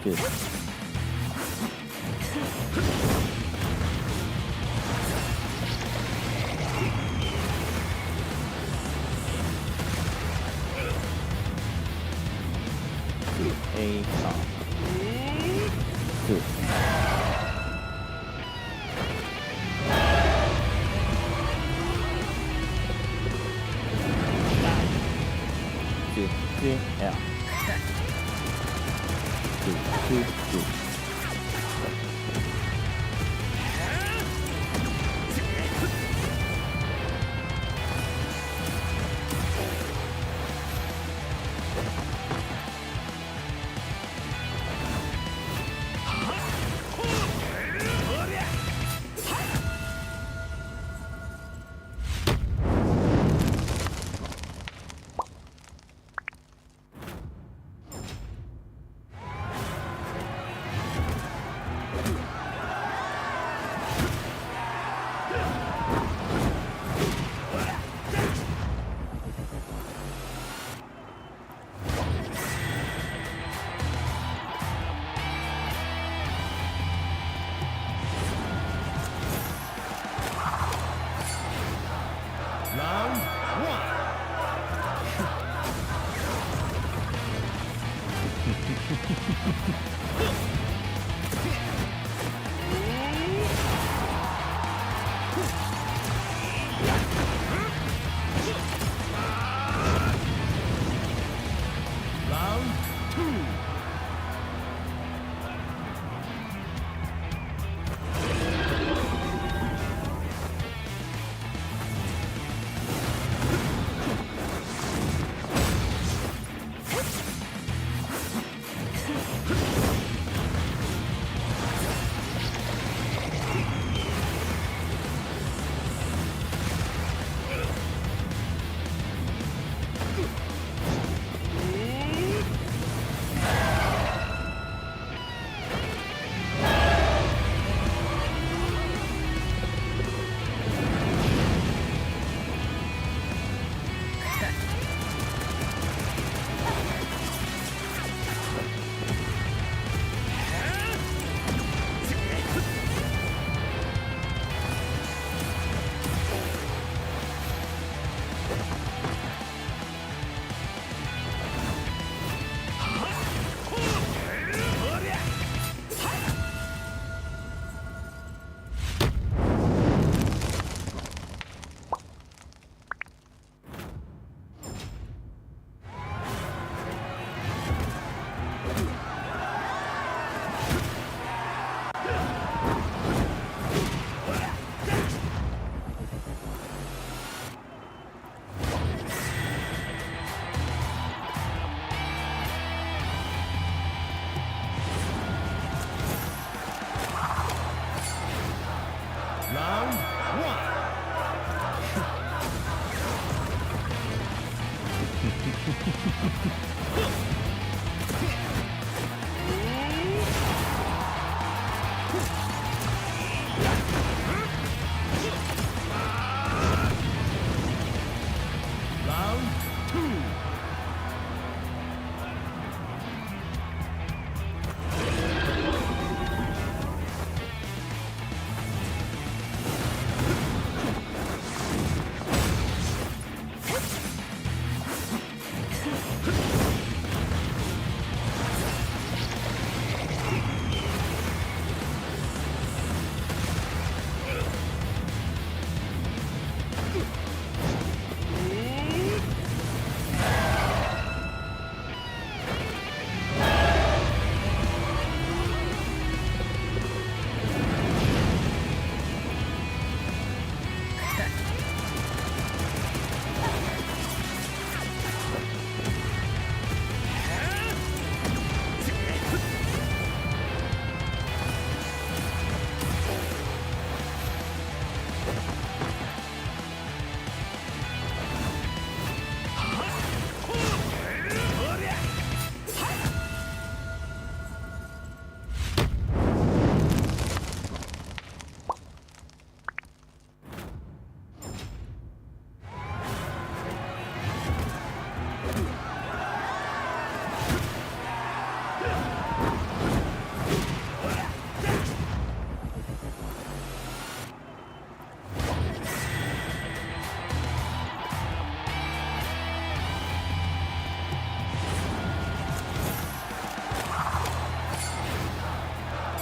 good. A top. Good. Good. L. Good. Round one. Round two.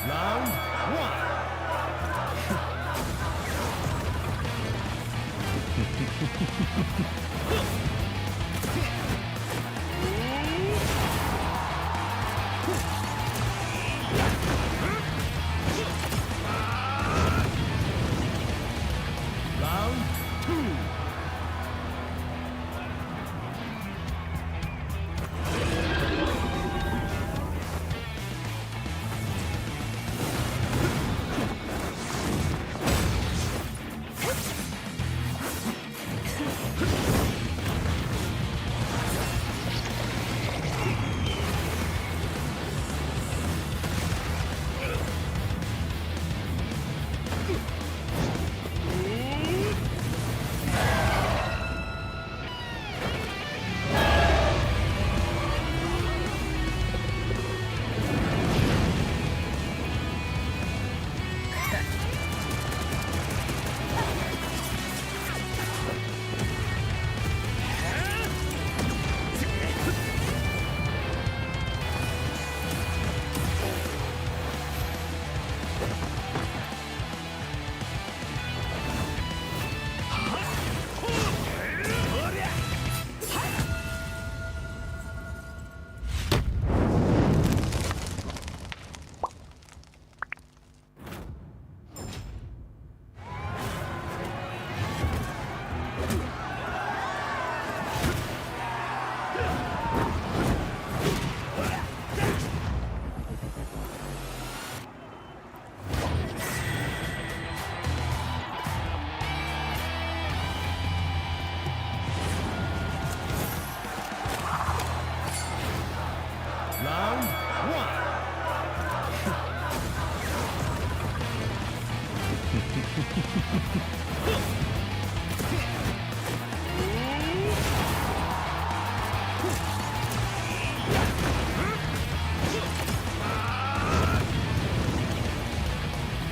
Round one. Round two. Round one.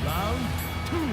Round two.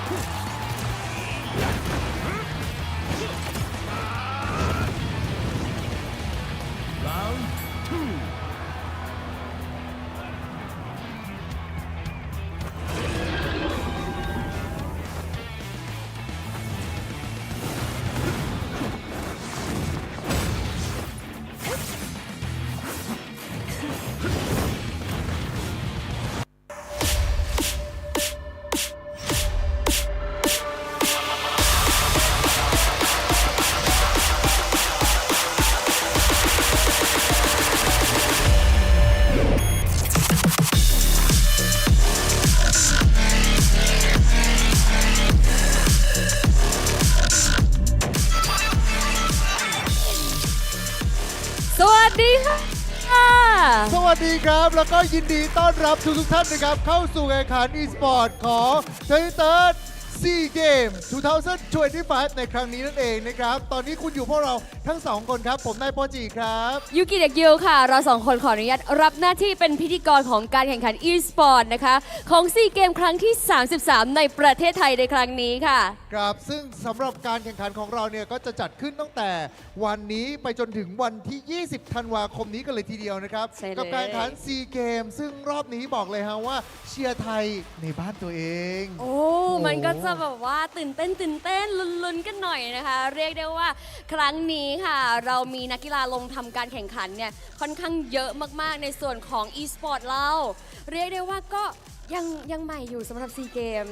Round 2.สวัสดีค่ะ สวัสดีครับแล้วก็ยินดีต้อนรับทุกท่านนะครับเข้าสู่การแข่งขัน e-sport ของ Thailand SEA Games 2025 ในครั้งนี้นั่นเองนะครับตอนนี้คุณอยู่พวกเราทั้งสองคนครับผมนายโปจิครับยูกิเด็กยูค่ะเราสองคนขออนุญาตรับหน้าที่เป็นพิธีกรของการแข่งขัน e-sport นะคะของซีเกมครั้งที่ 33 ในประเทศไทยในครั้งนี้ค่ะครับซึ่งสำหรับการแข่งขันของเราเนี่ยก็จะจัดขึ้นตั้งแต่วันนี้ไปจนถึงวันที่ 20 ธันวาคมนี้กันเลยทีเดียวนะครับกับการแข่งขันซีเกมซึ่งรอบนี้บอกเลยฮะว่าเชียร์ไทยในบ้านตัวเองโอ้มันก็จะแบบว่าตื่นเต้นลุ้นกันหน่อยนะคะเรียกได้ว่าครั้งนี้ค่ะเรามีนักกีฬาลงทำการแข่งขันเนี่ยค่อนข้างเยอะมากๆในส่วนของ e-sport เราเรียกได้ว่าก็ยังใหม่อยู่สำหรับซีเกม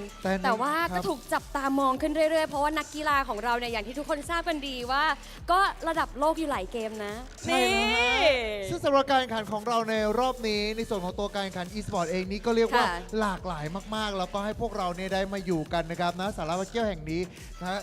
แต่ว่าก็ถูกจับตามองขึ้นเรื่อยๆเพราะว่านักกีฬาของเราเนี่ยอย่างที่ทุกคนทราบกันดีว่าก็ระดับโลกอยู่หลายเกมนะนี่ซึ่งสำหรับการแข่งขันของเราในรอบนี้ในส่วนของตัวการแข่งขัน e-sport เองนี้ก็เรียกว่าหลากหลายมากๆแล้วก็ให้พวกเราเนี่ยได้มาอยู่กันนะครับนะสาราวัดแก้วแห่งนี้นะ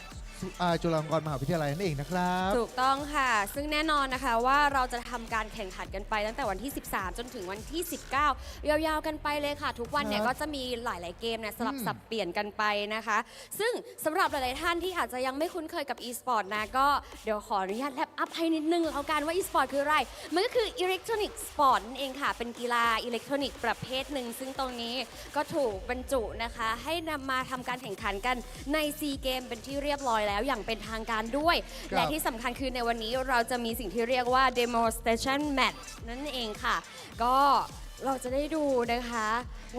จุฬาลงกรณ์มหาวิทยาลัยนั่นเองนะครับถูกต้องค่ะซึ่งแน่นอนนะคะว่าเราจะทำการแข่งขันกันไปตั้งแต่วันที่ 13 จนถึงวันที่ 19 ยาวๆกันไปเลยค่ะทุกวันเนี่ยก็จะมีหลายๆเกมเนี่ยสลับสับเปลี่ยนกันไปนะคะซึ่งสำหรับหลายๆท่านที่อาจจะยังไม่คุ้นเคยกับ e-sport นะก็เดี๋ยวขออนุญาตแลปอัพให้นิดนึงแล้วกันว่า e-sport คืออะไรมันก็คือ electronic sport นั่นเองค่ะเป็นกีฬาอิเล็กทรอนิกส์ประเภทหนึ่งซึ่งตรงนี้ก็ถูกบรรจุนะคะให้นำมาทำการแข่งขันกันในซีเกมเป็นที่เรียบร้อยแล้วอย่างเป็นทางการด้วยและที่สำคัญคือในวันนี้เราจะมีสิ่งที่เรียกว่า demonstration match นั่นเองค่ะก็เราจะได้ดูนะคะ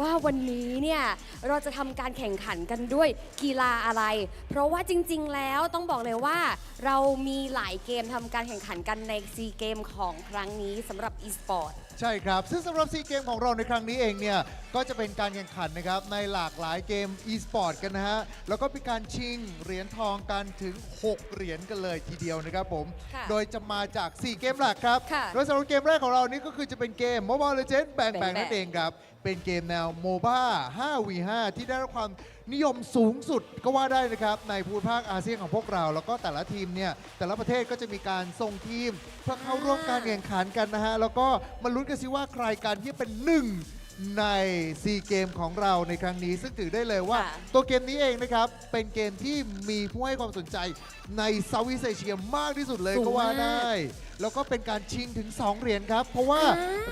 ว่าวันนี้เนี่ยเราจะทำการแข่งขันกันด้วยกีฬาอะไรเพราะว่าจริงๆแล้วต้องบอกเลยว่าเรามีหลายเกมทำการแข่งขันกันในซีเกมของครั้งนี้สำหรับ e-sport ใช่ครับซึ่งสำหรับซีเกมของเราในครั้งนี้เองเนี่ยก็จะเป็นการแข่งขันนะครับในหลากหลายเกม e-sport กันนะฮะแล้วก็มีการชิงเหรียญทองกันถึง6เหรียญกันเลยทีเดียวนะครับผมโดยจะมาจาก4เกมหลักครับโดยสำหรับเกมแรกของเรานี่ก็คือจะเป็นเกม Mobile Legends แบ่งนั่นเองครับเป็นเกมแนว MOBA 5v5 ที่ได้รับความนิยมสูงสุดก็ว่าได้นะครับในภูมิภาคอาเซียนของพวกเราแล้วก็แต่ละทีมเนี่ยแต่ละประเทศก็จะมีการส่งทีมเพื่อเข้าร่วมการแข่งขันกันนะฮะแล้วก็มาลุ้นกันสิว่าใครกันที่เป็นหนึ่งในซีเกมของเราในครั้งนี้ซึ่งถือได้เลยว่าตัวเกมนี้เองนะครับเป็นเกมที่มีผู้ให้ความสนใจในเซาท์อีสต์เอเชียมากที่สุดเลยก็ว่าได้แล้วก็เป็นการชิงถึง2เหรียญครับเพราะว่า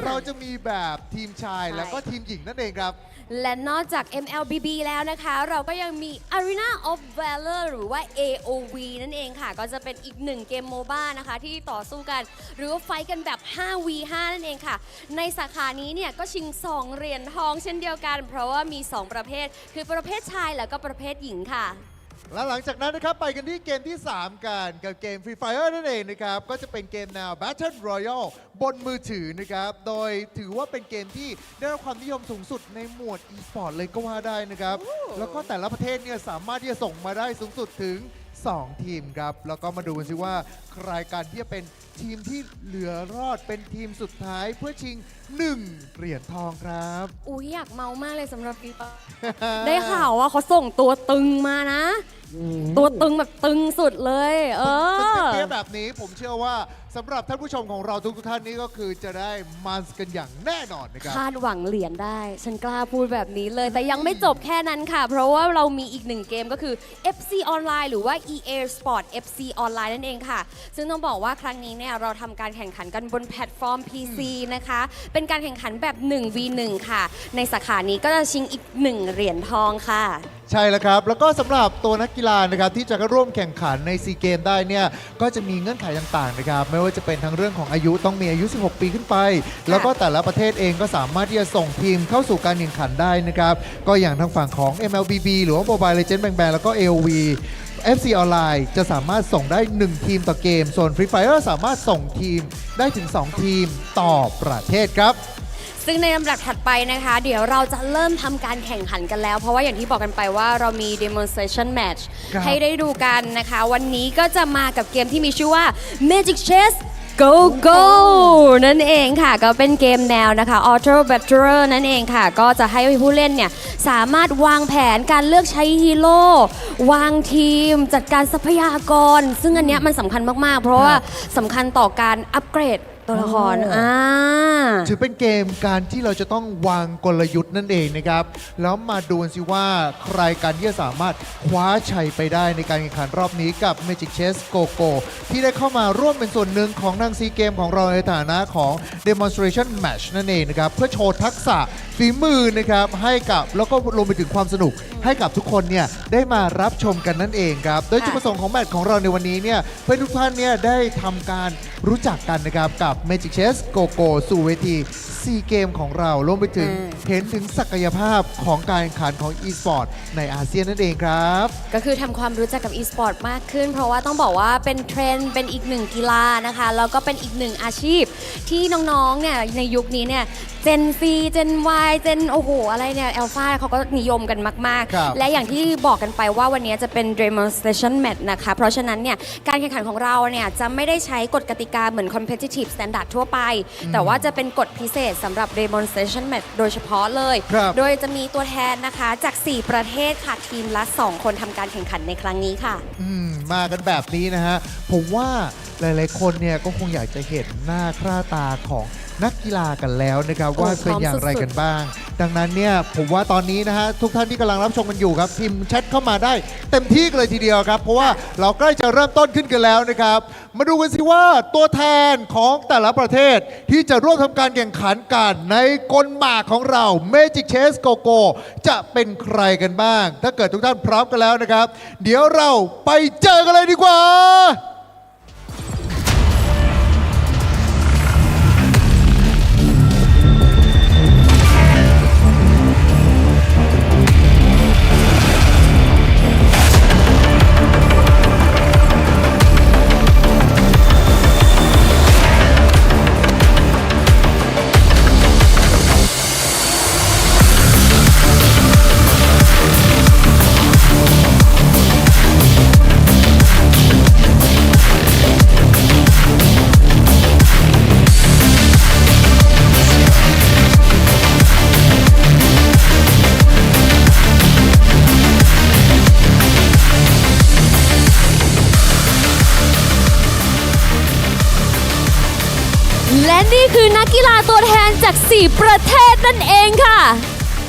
เราจะมีแบบทีมชายแล้วก็ทีมหญิงนั่นเองครับและนอกจาก MLBB แล้วนะคะเราก็ยังมี Arena of Valor หรือว่า AOV นั่นเองค่ะก็จะเป็นอีกหนึ่งเกมโมบ้านะคะที่ต่อสู้กันหรือว่าไฟกันแบบ 5v5 นั่นเองค่ะในสาขานี้เนี่ยก็ชิง2เหรียญทองเช่นเดียวกันเพราะว่ามี2ประเภทคือประเภทชายแล้วก็ประเภทหญิงค่ะและหลังจากนั้นนะครับไปกันที่เกมที่ 3 กันกับเกม Free Fire นั่นเองนะครับก็จะเป็นเกมแนว Battle Royale บนมือถือนะครับโดยถือว่าเป็นเกมที่ได้รับความนิยมสูงสุดในหมวด e-sport เลยก็ว่าได้นะครับแล้วก็แต่ละประเทศเนี่ยสามารถที่จะส่งมาได้สูงสุดถึง2ทีมครับแล้วก็มาดูกันสิว่าใครกันที่จะเป็นทีมที่เหลือรอดเป็นทีมสุดท้ายเพื่อชิง1เหรียญทองครับอุ๊ยอยากเมามากเลยสำหรับฟีฟ่า ได้ข่าวว่าเขาส่งตัวตึงมานะตัวตึงแบบตึงสุดเลยตึงเตี้ยแบบนี้ผมเชื่อว่า สำหรับท่านผู้ชมของเราทุกท่านนี้ก็คือจะได้มันกันอย่างแน่นอนนะครับ คาดหวังเหรียญได้ ฉันกล้าพูดแบบนี้เลย แต่ยังไม่จบแค่นั้นค่ะ เพราะว่าเรามีอีกหนึ่งเกมก็คือ FC Online หรือว่า EA Sport FC Online นั่นเองค่ะ ซึ่งต้องบอกว่าครั้งนี้เนี่ยเราทำการแข่งขันกันบนแพลตฟอร์ม PC นะคะ เป็นการแข่งขันแบบ 1v1 ค่ะ ในสาขานี้ก็จะชิงอีก 1 เหรียญทองค่ะ ใช่แล้วครับ แล้วก็สำหรับตัวนักกีฬานะครับที่จะร่วมแข่งขันในซีเกมได้เนี่ยก็จะมีเงื่อนไขต่างๆนะครับไม่ว่าจะเป็นทั้งเรื่องของอายุต้องมีอายุ 16 ปีขึ้นไป แล้วก็แต่ละประเทศเองก็สามารถที่จะส่งทีมเข้าสู่การแข่งขันได้นะครับก็อย่างทางฝั่งของ MLBB หรือว่า Mobile Legends Bang Bang แล้วก็ AOV FC Online จะสามารถส่งได้ 1 ทีมต่อเกม ส่วน Free Fire สามารถส่งทีมได้ถึง 2 ทีมต่อประเทศครับ ซึ่งในลำดับถัดไปนะคะ เดี๋ยวเราจะเริ่มทำการแข่งขันกันแล้ว เพราะว่าอย่างที่บอกกันไปว่าเรามี demonstration match ครับ ให้ได้ดูกันนะคะ วันนี้ก็จะมากับเกมที่มีชื่อว่า Magic Chess Go Go นั่นเองค่ะ ก็เป็นเกมแนวนะคะ Auto Battle นั่นเองค่ะ ก็จะให้ผู้เล่นเนี่ยสามารถวางแผนการเลือกใช้ฮีโร่วางทีมจัดการทรัพยากร ซึ่งอันเนี้ยมันสำคัญมาก ๆ เพราะว่าสำคัญต่อการอัปเกรดตัวละครถือเป็นเกมการที่เราจะต้องวางกลยุทธ์นั่นเองนะครับ แล้วมาดูกันสิว่าใครกันที่จะสามารถคว้าชัยไปได้ในการแข่งขันรอบนี้กับ Magic Chess Go Go ที่ได้เข้ามาร่วมเป็นส่วนหนึ่งของทางซีเกมของเราในฐานะของ Demonstration Match นั่นเองนะครับ เพื่อโชว์ทักษะฝีมือนะครับให้กับแล้วก็รวมไปถึงความสนุกให้กับทุกคนเนี่ยได้มารับชมกันนั่นเองครับโดยจุดประสงค์ของแมตช์ของเราในวันนี้เนี่ยเพื่อทุกท่านเนี่ยได้ทำการรู้จักกันนะครับกับ Magic Chess Go Go สู่เวทีซีเกมของเรารวมไปถึงเห็นถึงศักยภาพของการแข่งขันของ e-sport ในอาเซียนนั่นเองครับก็คือทำความรู้จักกับ e-sport มากขึ้น เพราะว่าต้องบอกว่าเป็นเทรนด์เป็นอีกหนึ่งกีฬานะคะแล้วก็เป็นอีกหนึ่งอาชีพที่น้องๆเนี่ยในยุคนี้เนี่ยเจน C เจน Y เจนโอ้โหอะไรเนี่ยอัลฟาเขาก็นิยมกันมากๆและอย่างที่บอกกันไปว่าวันนี้จะเป็น demonstration match นะคะเพราะฉะนั้นเนี่ยการแข่งขันของเราเนี่ยจะไม่ได้ใช้กฎกติกาเหมือน competitive standard ทั่วไปแต่ว่าจะเป็นกฎพิเศษสำหรับ demonstration match โดยเฉพาะเลยโดยจะมีตัวแทนนะคะจาก 4 ประเทศค่ะทีมละ 2 คนทำการแข่งขันในครั้งนี้ค่ะมากันแบบนี้นะฮะผมว่าหลายๆคนเนี่ยก็คงอยากจะเห็นหน้าค่าตาของนักกีฬากันแล้วนะครับว่าเป็นอย่างไรกันบ้างดังนั้นเนี่ยผมว่าตอนนี้นะฮะทุกท่านที่กำลังรับชมกันอยู่ครับพิมพ์แชทเข้ามาได้เต็มที่เลยทีเดียวครับเพราะว่าเราใกล้จะเริ่มต้นขึ้นกันแล้วนะครับมาดูกันสิว่าตัวแทนของแต่ละประเทศที่จะร่วมทำการแข่งขันกันในกลหมากของเรา Magic Chess Go Go จะเป็นใครกันบ้างถ้าเกิดทุกท่านพร้อมกันแล้วนะครับเดี๋ยวเราไปเจอกันเลยดีกว่าและนี่คือนักกีฬาตัวแทนจาก 4 ประเทศนั่นเองค่ะ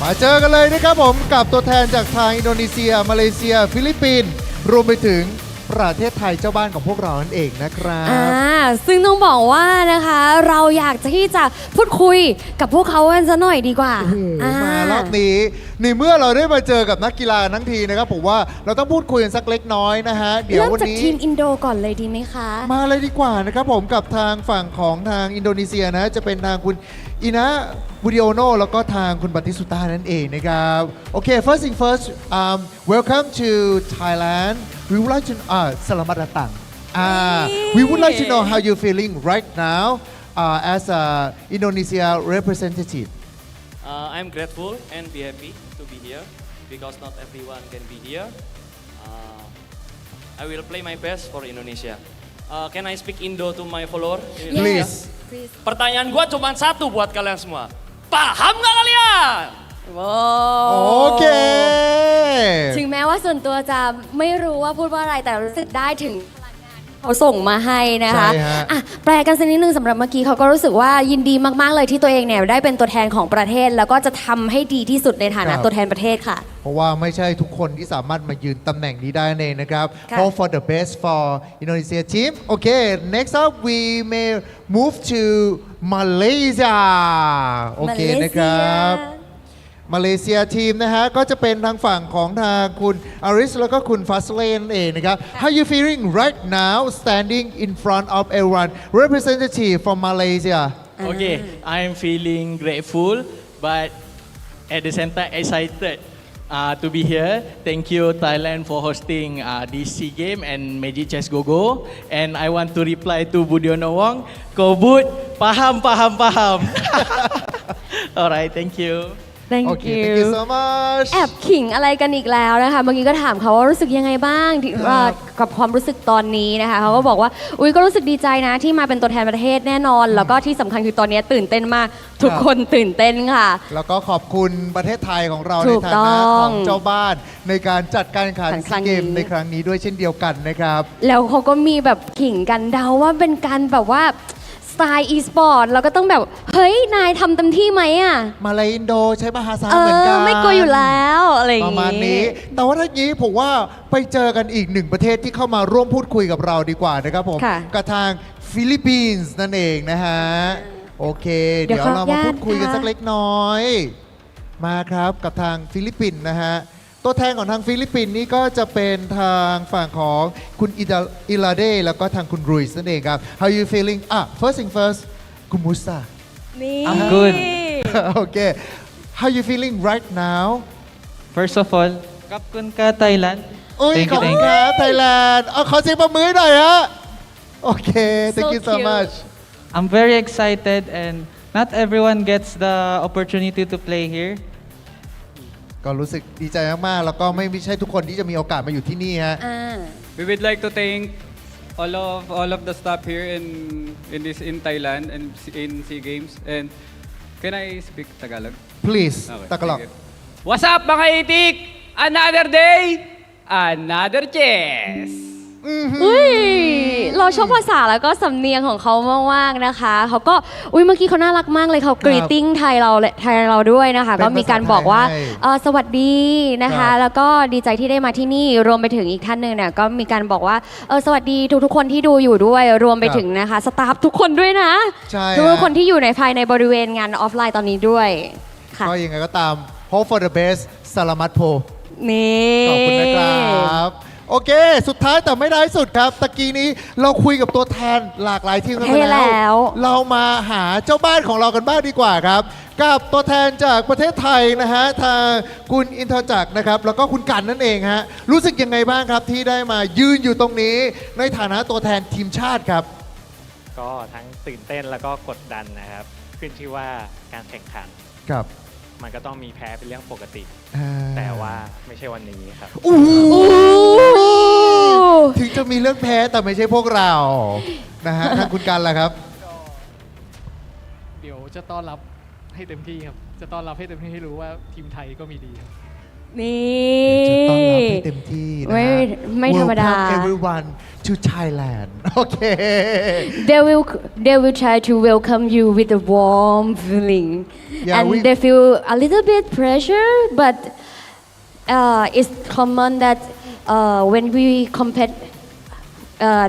มาเจอกันเลยนะครับผมกับตัวแทนจากทางอินโดนีเซียมาเลเซียฟิลิปปินส์รวมไปถึงประเทศไทยเจ้าบ้านของพวกเรานั่นเองนะครับซึ่งต้องบอกว่านะคะเราอยากจะที่จะพูดคุยกับพวกเขากันซะหน่อยดีกว่ามารอบนี้ในเมื่อเราได้มาเจอกับนักกีฬาทั้งทีนะครับผมว่าเราต้องพูดคุยกันสักเล็กน้อยนะฮะเดี๋ยววันนี้เริ่มจากทีมอินโดก่อนเลยดีไหมคะมาเลยดีกว่านะครับผมกับทางฝั่งของทางอินโดนีเซียนะจะเป็นทางคุณอินะบูดิโอโนแล้วก็ทางคุณบัติสุตานั่นเองนะครับโอเค first thing first welcome to Thailand we would like to selamat datang we would like to know how you feeling right now as a Indonesia representative I'm grateful and be happy to be here because not everyone can be here I will play my best for Indonesia can I speak Indo to my follower please pertanyaan gua cuma satu buat kalian semua paham nggak kalianโอเคถึงแม้ว่าส่วนตัวจะไม่รู้ว่าพูดว่าอะไรแต่รู้สึกได้ถึงพลังงานที่ เขาส่งมาให้นะคะ ใช่ฮะ อ่ะแปลกันสักนิดนึงสำหรับเมื่อกี้เขาก็รู้สึกว่ายินดีมากๆเลยที่ตัวเองเนี่ยได้เป็นตัวแทนของประเทศ แล้วก็จะทำให้ดีที่สุดในฐานะตัวแทนประเทศค่ะ เพราะว่าไม่ใช่ทุกคนที่สามารถมายืนตำแหน่งนี้ได้เองนะครับ ค่ะ Hope for the best for Indonesia team Okay next up we may move to Malaysia โอเคนะครับมาเลเซียทีมนะฮะก็จะเป็นทางฝั่งของทางคุณอาริสแล้วก็คุณฟาสเลนเองนะครับ How you feeling right now standing in front of everyone representative from Malaysia Okay, I'm feeling grateful, but at the same time excited to be here. Thank you Thailand for hosting this SEA Game and Magic Chess Go-Go. And I want to reply to Budiono Wong. Kobut, paham. Alright, thank you. Thank โอเค you thank you so much แอบขิงอะไรกันอีกแล้วนะคะเมื่อกี้ก็ถามเขาว่ารู้สึกยังไงบ้างที่กับความรู้สึกตอนนี้นะคะเขาก็บอกว่าอุ้ยก็รู้สึกดีใจนะที่มาเป็นตัวแทนประเทศแน่นอน แล้วก็ที่สำคัญคือตอนนี้ตื่นเต้นมากทุกคนตื่นเต้นค่ะ แล้วก็ขอบคุณประเทศไทยของเรา ถู ใน ก ฐา ต้ นะ อง ของเจ้าบ้านในการจัดการแข่งขัน ครั้ ซี งนี้ เกมในครั้งนี้ด้วยเช่นเดียวกันนะครับ แล้วเขาก็มีแบบขิงกันเดาว่าเป็นการแบบว่าสไตล์ e-sport เราก็ต้องแบบเฮ้ยนายทำเต็มที่ไหมอ่ะ มาเลอินโดใช้ภาษาเหมือนกัน ไม่กลัวอยู่แล้วอะไรอย่า ป ง ระมาณนี้ แต่ว่าถ้างี้ผมว่าไปเจอกันอีกหนึ่งประเทศที่เข้ามาร่วมพูดคุยกับเราดีกว่านะครับผม ค่ะ กับทางฟิลิปปินส์นั่นเองนะฮะ โอเค เดี๋ เดี๋ ย ยว ว ขอ เรา อนุ มา ญาต พูดคุยกัน นะคะ สักเล็กน้อย มาครับกับทางฟิลิปปินส์นะฮะ ตัวแทนของทางฟิลิปปินส์นี่ก็จะเป็นทางฝั่งของคุณอิลาเดแล้วก็ทางคุณรุยส์นั่นเองครับ How you feeling first thing first คุณมูซา นี่ I'm good โอเค How you feeling right now First of all, Kapkun ka Thailand. อุ้ย Thank ข you, อบคุณ thank ค you. รับไทยแลนด์ขอเสียงปรบมือให้หน่อยฮะ โอเค thank So you so cute. much I'm very excited and not everyone gets the opportunity to play here. ก็รู้สึกดีใจมาก ๆ แล้วก็ไม่ใช่ทุกคนที่จะมีโอกาสมาอยู่ที่นี่ฮะ อ่า We would like to thank all of the staff here in Thailand and in SEA Games. And can I speak Tagalog? please Okay, ตะกลอก thank you. What's up mga itik? Another day, another chess. อุ้ยเราชอบภาษาแล้วก็สำเนียงของเขามากๆนะคะเขาก็อุ้ยเมื่อกี้เขาน่ารักมากเลยเขากรีตติ้งไทยเราด้วยนะคะ เป็น ก็มีการบอกว่า ภาษาไทยให้ สวัสดีนะ ครั คะ บ แล้วก็ดีใจที่ได้มาที่นี่รวมไปถึงอีกท่านหนึ่งเนี่ยก็มีการบอกว่าสวัสดีทุกๆคนที่ดูอยู่ด้วย รวมไปถึงนะคะสตาฟทุกคนด้วยนะ ใช่ ทุก ฮะ คนที่อยู่ในภายในบริเวณงานออฟไลน์ตอนนี้ด้วยค่ะ ก็ยังไงก็ตาม hope for the best สลามัตโพ นี่ ขอบคุณนะครับ โอเค สุดท้ายแต่ไม่ได้สุดครับ ตะกี้นี้เราคุยกับตัวแทนหลากหลายทีมกันไป ใช่แล้ แล้ว ว เรามาหาเจ้าบ้านของเรากันบ้างดีกว่าครับ กับตัวแทนจากประเทศไทยนะฮะ ทางคุณอินทจักรนะครับ แล้วก็คุณกันนั่นเองฮะ รู้สึกยังไงบ้างครับที่ได้มายืนอยู่ตรงนี้ ในฐานะตัวแทนทีมชาติครับ ก็ทั้งตื่นเต้นแล้วก็กดดันนะครับ ขึ้นชื่อว่าการแข่งขัน ครับ มันก็ต้องมีแพ้เป็นเรื่องปกติ อ่า แต่ว่าไม่ใช่วันนี้ครับ อู้หู โอ้ ถึงจะมีเรื่องแพ้แต่ไม่ใช่พวกเรานะฮะทางคุณกันล่ะครับ เดี๋ยวจะต้อนรับให้เต็มที่ครับ จะต้อนรับให้เต็มที่ให้รู้ว่าทีมไทยก็มีดีครับ นี่ จะต้อนรับให้เต็มที่นะ ไม่ธรรมดา Welcome everyone to Thailand โอเค they will try to welcome you with a warm feeling Yeah, and we- they feel a little bit pressure but it's common that when we compete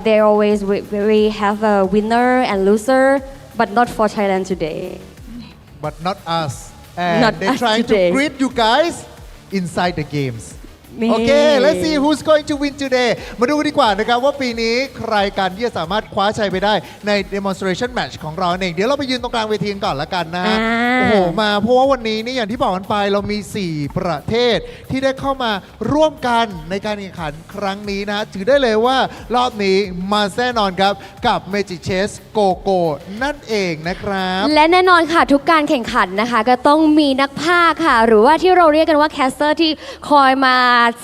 they always we have a winner and loser but not for Thailand today but not us and Not they're us trying today. to greet you guys inside the games นี่ โอเค let's see who's going to win today มาดูกันดีกว่านะครับว่าปีนี้ใครกันที่จะสามารถคว้าชัยไปได้ใน demonstration match ของเราเอง เดี๋ยวเราไปยืนตรงกลางเวทีกันก่อนละกันนะ โอ้โห มาเพราะว่าวันนี้นี่อย่างที่บอกกันไปเรามี 4 ประเทศที่ได้เข้ามาร่วมกันในการแข่งขันครั้งนี้นะ ถือได้เลยว่ารอบนี้มาแน่นอนครับกับ Magic Chess Go Go นั่นเองนะครับ และแน่นอนค่ะทุกการแข่งขันนะคะ ก็ต้องมีนักพากย์ค่ะ หรือว่าที่เราเรียกกันว่าแคสเตอร์ที่คอยมา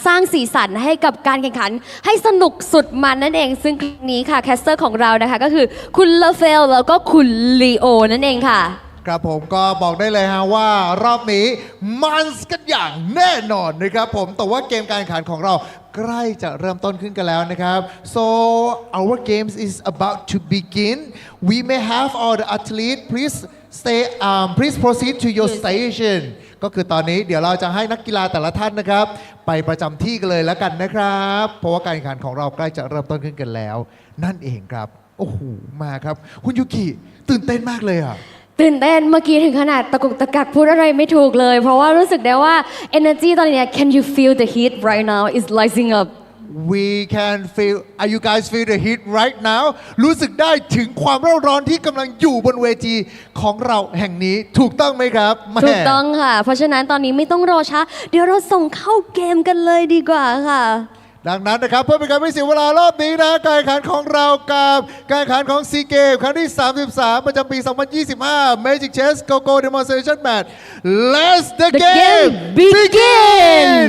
สร้างสีสันให้กับการแข่งขัน ให้สนุกสุดมันนั่นเอง ซึ่งครั้งนี้ค่ะแคสเตอร์ของเรานะคะ ก็คือคุณเลเฟลแล้วก็คุณลีโอนั่นเองค่ะ ครับผมก็บอกได้เลยฮะว่ารอบนี้มันกันอย่างแน่นอนนะครับผมแต่ว่าเกมการแข่งขันของเรา ใกล้จะเริ่มต้นขึ้นกันแล้วนะครับ so our games is about to begin we may have all the athletes please proceed to your station ก็คือตอนนี้เดี๋ยวเราจะให้นักกีฬาแต่ละท่านนะครับไปประจำที่กันเลยแล้วกันนะครับเพราะว่าการแข่งขันของเราใกล้จะเริ่มต้นขึ้นกันแล้วนั่นเองครับโอ้โหมาครับคุณยูกิตื่นเต้นมากเลยอ่ะตื่นเต้นเมื่อกี้ถึงขนาดตะกุกตะกักพูดอะไรไม่ถูกเลยเพราะว่ารู้สึกได้ว่า energy ตอนนี้ can you feel the heat right now is rising up we can feel are you guys feel the heat right now รู้สึกได้ถึงความร้อนที่กำลังอยู่บนเวทีของเราแห่งนี้ถูกต้องไหมครับถูกต้องค่ะเพราะฉะนั้นตอนนี้ไม่ต้องรอช้าเดี๋ยวเราส่งเข้าเกมกันเลยดีกว่าค่ะดังนั้นนะครับเพื่อเป็นการไม่เสียเวลารอบนี้นะการแข่งขันของเรากับการแข่งขันของซีเกมครั้งที่ 33 ประจำปี 2025 Magic Chess Go-Go Demonstration Match Let the game begin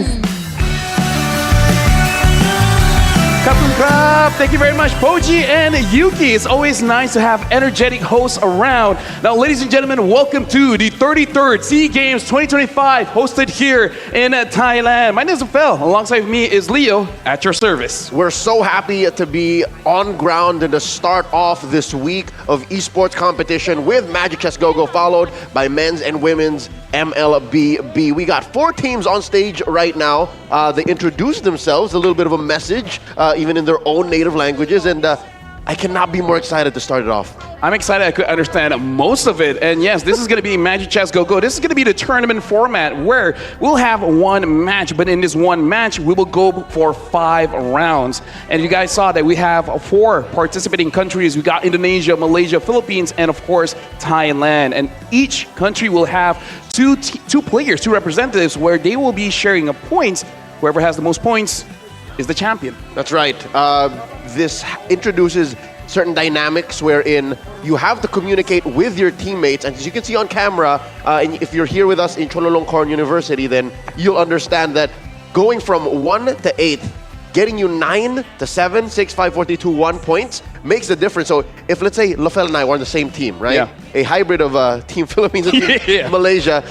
Thank you very much, Poji and Yuki. It's always nice to have energetic hosts around. Now, ladies and gentlemen, welcome to the 33rd SEA Games 2025, hosted here in Thailand. My name is Phil. Alongside me is Leo at your service. We're so happy to be on ground and to start off this week of esports competition with Magic Chess Go-Go, followed by men's and women's MLBB. We got 4 teams on stage right now. They introduced themselves, a little bit of a message, even in their own native languages, and I cannot be more excited to start it off. I'm excited I could understand most of it. And yes, this is going to be Magic Chess Go-Go. This is going to be the tournament format where we'll have one match, but in this one match, we will go for 5 rounds. And you guys saw that we have 4 participating countries. We got Indonesia, Malaysia, Philippines, and of course, Thailand. And each country will have two players, 2 representatives, where they will be sharing points. Whoever has the most points is the champion. That's right. This introduces certain dynamics wherein you have to communicate with your teammates. And as you can see on camera, and if you're here with us in Chulalongkorn University, then you'll understand that going from 1 to 8, getting you 9 to 7, 6, 5, 4, 3, 2, 1 points makes the difference. So if, let's say, Lafel and I were on the same team, right? Yeah. A hybrid of Team Philippines and Team Malaysia,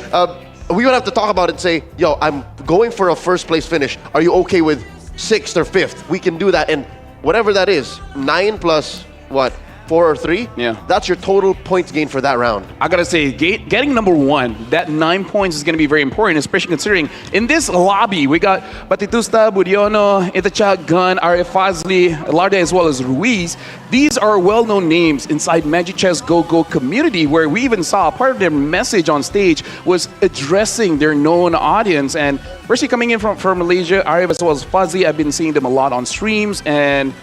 we would have to talk about it and say, yo, I'm going for a first place finish. Are you okay with 6th or 5th? We can do that. And whatever that is, 9 plus what? 4 or 3? Yeah. That's your total points gain for that round. I gotta say, getting number 1, that 9 points is gonna be very important, especially considering in this lobby, we got Batitusta, Budiono, Itachak, Gun, RF Fazli, Larde, as well as Ruiz. These are well-known names inside Magic Chess Go-Go community, where we even saw part of their message on stage was addressing their known audience. And firstly, coming in from Malaysia, RF as well as Fazli, I've been seeing them a lot on streams, and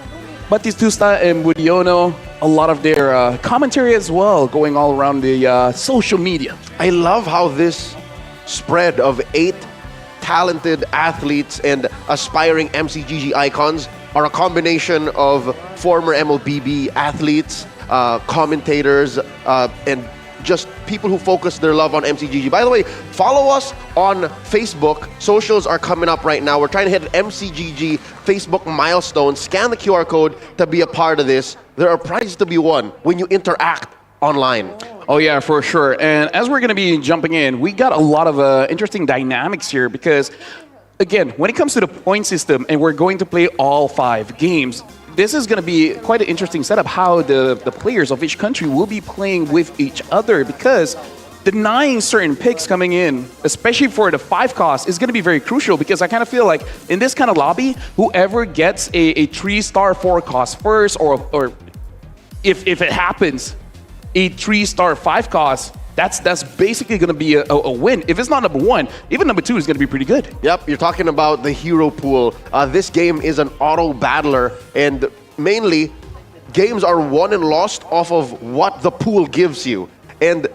Batistusta and Budiono, a lot of their commentary as well, going all around the social media. I love how this spread of 8 talented athletes and aspiring MCGG icons are a combination of former MLBB athletes, commentators, and just people who focus their love on MCGG. By the way, follow us on Facebook. Socials are coming up right now. We're trying to hit an MCGG Facebook milestone. Scan the QR code to be a part of this. There are prizes to be won when you interact online. Oh yeah, for sure. And as we're gonna be jumping in, we got a lot of interesting dynamics here because, again, when it comes to the point system and we're going to play all 5 games, this is going to be quite an interesting setup, how the players of each country will be playing with each other, because denying certain picks coming in, especially for the 5 cost, is going to be very crucial, because I kind of feel like in this kind of lobby, whoever gets a 3-star 4 cost first, or if it happens, a 3-star 5 cost, that's basically going to be a win. If it's not number 1, even number 2 is going to be pretty good. Yep, you're talking about the hero pool. This game is an auto battler, and mainly games are won and lost off of what the pool gives you. And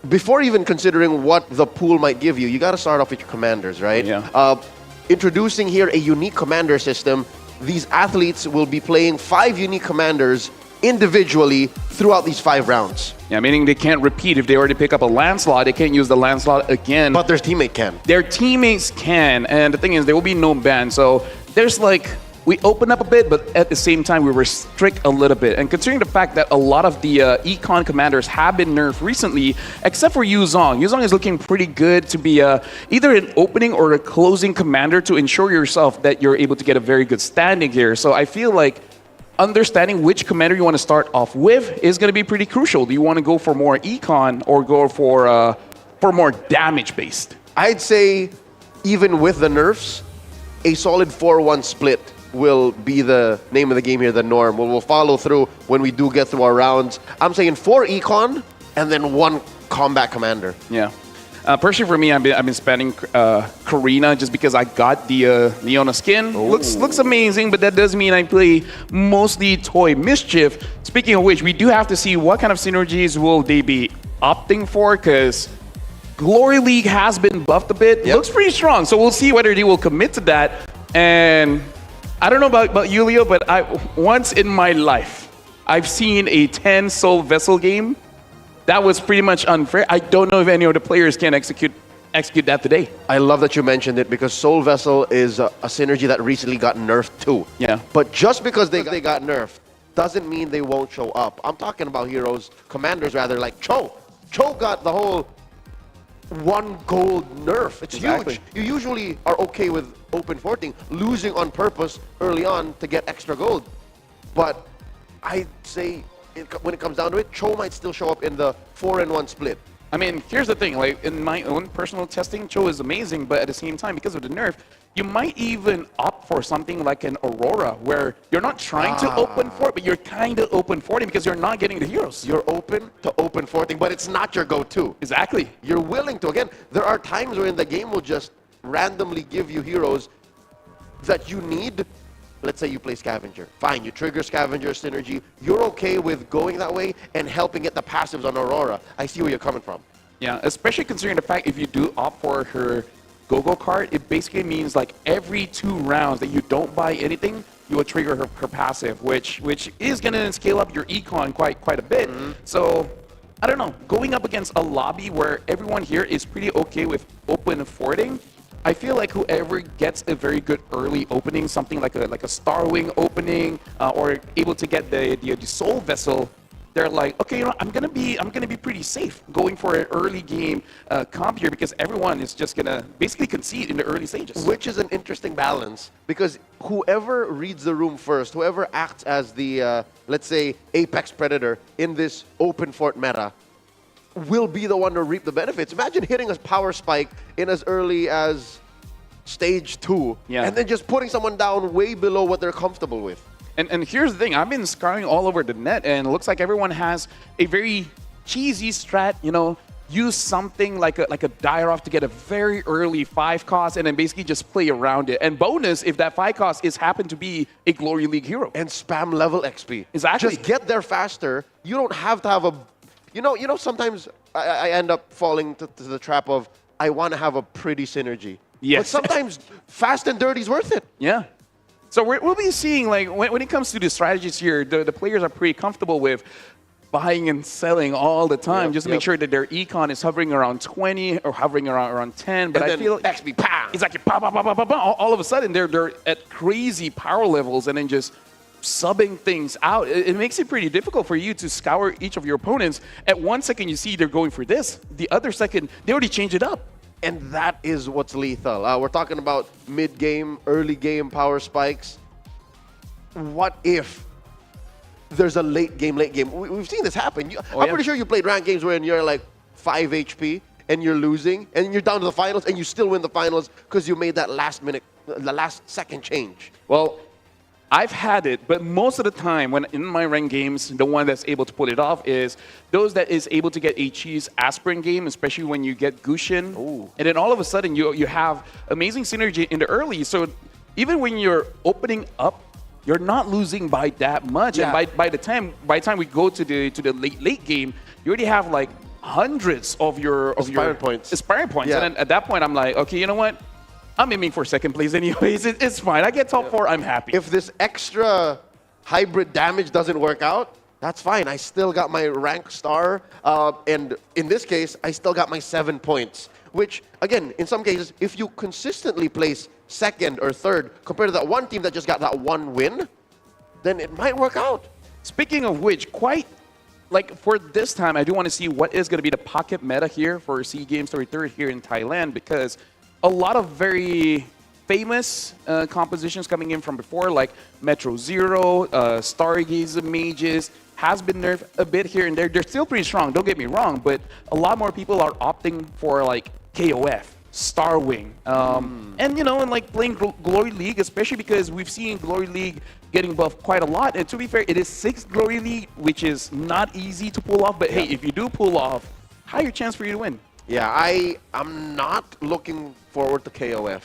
before even considering what the pool might give you, you got to start off with your commanders, right? Yeah. Introducing here a unique commander system. These athletes will be playing 5 unique commanders individually throughout these 5 rounds. Yeah, meaning they can't repeat. If they already pick up a Lancelot, they can't use the Lancelot again. But their teammate can. Their teammates can, and the thing is, there will be no ban. So there's like we open up a bit, but at the same time, we restrict a little bit. And considering the fact that a lot of the econ commanders have been nerfed recently, except for Yuzong. Yuzong is looking pretty good to be either an opening or a closing commander to ensure yourself that you're able to get a very good standing here. So I feel like understanding which commander you want to start off with is going to be pretty crucial. Do you want to go for more econ or go for more damage-based? I'd say even with the nerfs, a solid 4-1 split will be the name of the game here, the norm. We'll follow through when we do get through our rounds. I'm saying 4 econ and then 1 combat commander. Yeah. Personally, for me, I've been spamming Karina just because I got the Leona skin. Looks amazing, but that does mean I play mostly Toy Mischief. Speaking of which, we do have to see what kind of synergies will they be opting for, because Glory League has been buffed a bit. Looks pretty strong, so we'll see whether they will commit to that. And I don't know about you, Leo, but once in my life, I've seen a 10 soul vessel game. That was pretty much unfair. I don't know if any of the players can execute that today. I love that you mentioned it because Soul Vessel is a synergy that recently got nerfed too. Yeah. But just because they got nerfed doesn't mean they won't show up. I'm talking about heroes, commanders rather, like Cho. Cho got the whole 1 gold nerf. It's huge. You usually are okay with open forting, losing on purpose early on to get extra gold. But I'd say when it comes down to it, Cho might still show up in the 4-1 split. I mean, here's the thing, like in my own personal testing, Cho is amazing, but at the same time, because of the nerf, you might even opt for something like an Aurora, where you're not trying to open fort, but you're kind of open forting because you're not getting the heroes. You're open to open forting, but it's not your go-to. Exactly. You're willing to. Again, there are times when the game will just randomly give you heroes that you need. Let's say you play Scavenger. Fine, you trigger Scavenger synergy. You're okay with going that way and helping get the passives on Aurora. I see where you're coming from. Yeah, especially considering the fact if you do opt for her Go-Go card, it basically means like every 2 rounds that you don't buy anything, you will trigger her passive, which is going to scale up your econ quite a bit. So, I don't know, going up against a lobby where everyone here is pretty okay with open forting, I feel like whoever gets a very good early opening, something like a Starwing opening, or able to get the Soul Vessel, they're like, okay, you know, I'm gonna be pretty safe going for an early game comp here because everyone is just gonna basically concede in the early stages. Which is an interesting balance because whoever reads the room first, whoever acts as the let's say apex predator in this open fort meta, will be the one to reap the benefits. Imagine hitting a power spike in as early as stage 2, and then just putting someone down way below what they're comfortable with. And here's the thing, I've been scouring all over the net, and it looks like everyone has a very cheesy strat, you know, use something like a die-off to get a very early 5 cost and then basically just play around it. And bonus, if that 5 cost is happen to be a Glory League hero. And spam level XP. Exactly. Just get there faster. You don't have to have a... You know, sometimes I end up falling to the trap of, I want to have a pretty synergy. Yes. But sometimes fast and dirty is worth it. Yeah. So we'll be seeing, like, when it comes to the strategies here, the players are pretty comfortable with buying and selling all the time, just to make sure that their econ is hovering around 20 or hovering around 10. But I feel XP, pow! It's like all of a sudden they're at crazy power levels and then just subbing things out. It makes it pretty difficult for you to scour each of your opponents. At 1 second you see they're going for this, the other second they already changed it up. And that is what's lethal. We're talking about mid-game, early-game power spikes. What if there's a late game? We've seen this happen. I'm pretty sure you played ranked games where you're like 5 HP and you're losing, and you're down to the finals, and you still win the finals because you made that the last second change. Well, I've had it, but most of the time when in my ranked games, the one that's able to pull it off is those that is able to get a cheese aspirin game, especially when you get Gushin. Ooh. And then all of a sudden you have amazing synergy in the early. So even when you're opening up, you're not losing by that much. Yeah. And by the time we go to the late game, you already have like hundreds of your aspiring points. Yeah. And then at that point I'm like, okay, you know what? I'm aiming for second place anyways. It's fine. I get top 4, I'm happy. If this extra hybrid damage doesn't work out, that's fine. I still got my rank star. And in this case, I still got my 7 points, which, again, in some cases, if you consistently place second or third compared to that one team that just got that one win, then it might work out. Speaking of which, quite like for this time, I do want to see what is going to be the pocket meta here for SEA Games 33 here in Thailand, because a lot of very famous compositions coming in from before, like Metro Zero, Stargazer Mages, has been nerfed a bit here and there. They're still pretty strong, don't get me wrong, but a lot more people are opting for like KOF, Starwing, and you know, and like playing Glory League, especially because we've seen Glory League getting buffed quite a lot. And to be fair, it is 6th Glory League, which is not easy to pull off. But hey, if you do pull off, higher chance for you to win. Yeah, I'm not looking forward to KOF.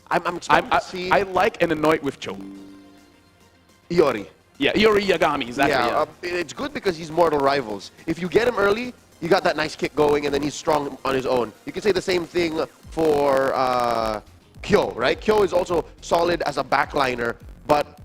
I'm expecting to see... I like and annoyed with Cho. Iori. Yeah, Iori Yagami, exactly. Yeah, it's good because he's mortal rivals. If you get him early, you got that nice kick going, and then he's strong on his own. You can say the same thing for Kyo, right? Kyo is also solid as a backliner, but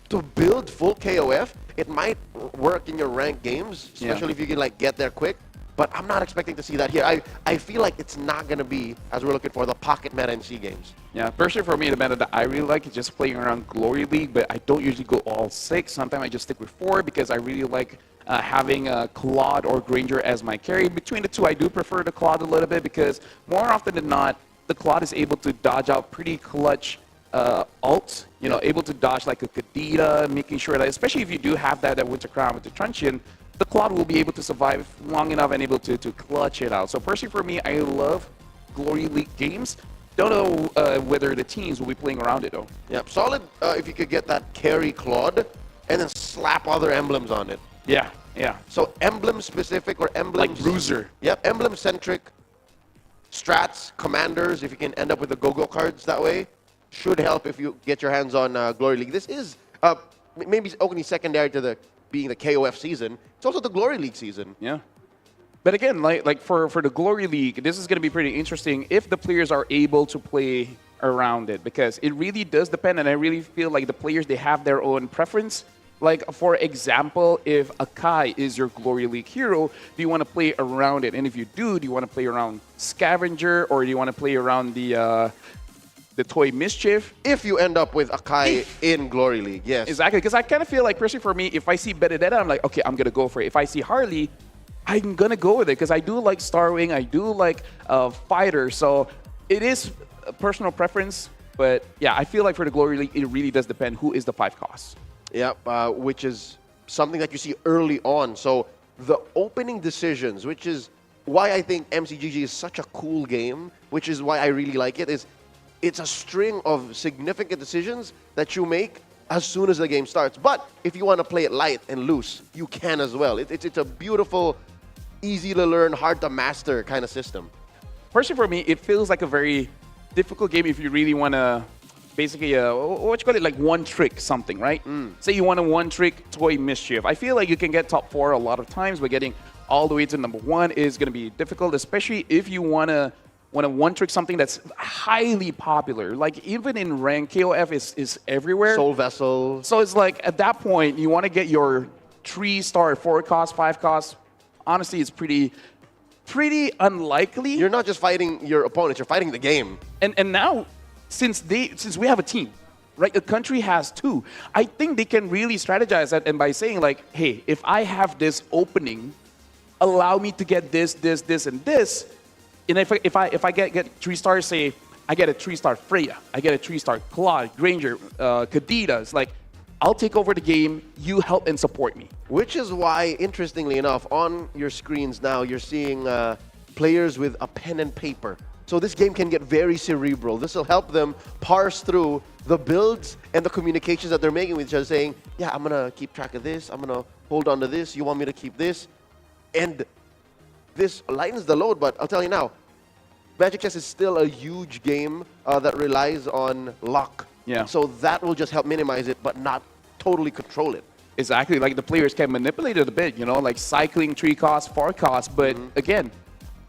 to build full KOF, it might work in your ranked games, especially if you can like get there quick. But I'm not expecting to see that here. I feel like it's not going to be, as we're looking for, the pocket meta in SEA Games. Yeah, personally for me, the meta that I really like is just playing around Glory League, but I don't usually go all 6. Sometimes I just stick with 4 because I really like having Claude or Granger as my carry. Between the two, I do prefer the Claude a little bit because more often than not, the Claude is able to dodge out pretty clutch ults, you know, able to dodge like a Kadita, making sure that, especially if you do have that Winter Crown with the Truncheon, the Claude will be able to survive long enough and able to clutch it out. So personally for me, I love Glory League games. Don't know whether the teams will be playing around it though. Yep, solid if you could get that carry Claude and then slap other emblems on it. Yeah, yeah. So emblem specific or emblems... Like Bruiser. Yep, emblem centric strats, commanders, if you can end up with the go-go cards that way, should help if you get your hands on Glory League. This is maybe only secondary to being the KOF season. It's also the Glory League season. Yeah. But again, like for the Glory League, this is going to be pretty interesting if the players are able to play around it, because it really does depend, and I really feel like the players, they have their own preference. Like, for example, if Akai is your Glory League hero, do you want to play around it? And if you do you want to play around Scavenger, or do you want to play around the Toy Mischief? If you end up with Akai in Glory League, yes. Exactly, because I kind of feel like, personally for me, if I see Benedetta, I'm like, okay, I'm going to go for it. If I see Harley, I'm going to go with it, because I do like Starwing, I do like Fighter, so it is a personal preference. But yeah, I feel like for the Glory League, it really does depend who is the 5 costs. Yeah, which is something that you see early on. So the opening decisions, which is why I think MCGG is such a cool game, which is why I really like it, is it's a string of significant decisions that you make as soon as the game starts. But if you want to play it light and loose, you can as well. It's a beautiful, easy to learn, hard to master kind of system. Personally for me, it feels like a very difficult game if you really want to basically, what you call it, like one trick something, right? Say you want a one trick Toy Mischief. I feel like you can get top 4 a lot of times, but getting all the way to number 1 is going to be difficult, especially if you want to one trick something that's highly popular. Like even in rank, KOF is everywhere. Soul Vessel. So it's like at that point, you want to get your 3-star, 4 cost, 5 cost. Honestly, it's pretty unlikely. You're not just fighting your opponents, you're fighting the game. And now, since we have a team, right? A country has 2. I think they can really strategize that, and by saying like, hey, if I have this opening, allow me to get this, and this. And if I get 3 stars, say I get a 3-star Freya, I get a 3-star Claude, Granger, Kaditas, like I'll take over the game, you help and support me. Which is why, interestingly enough, on your screens now, you're seeing players with a pen and paper. So this game can get very cerebral. This will help them parse through the builds and the communications that they're making with each other, saying, yeah, I'm going to keep track of this, I'm going to hold on to this, you want me to keep this. And this lightens the load, but I'll tell you now, Magic Chess is still a huge game that relies on luck. Yeah. So that will just help minimize it, but not totally control it. Exactly, like the players can manipulate it a bit, you know, like cycling 3 costs, 4 costs, but again,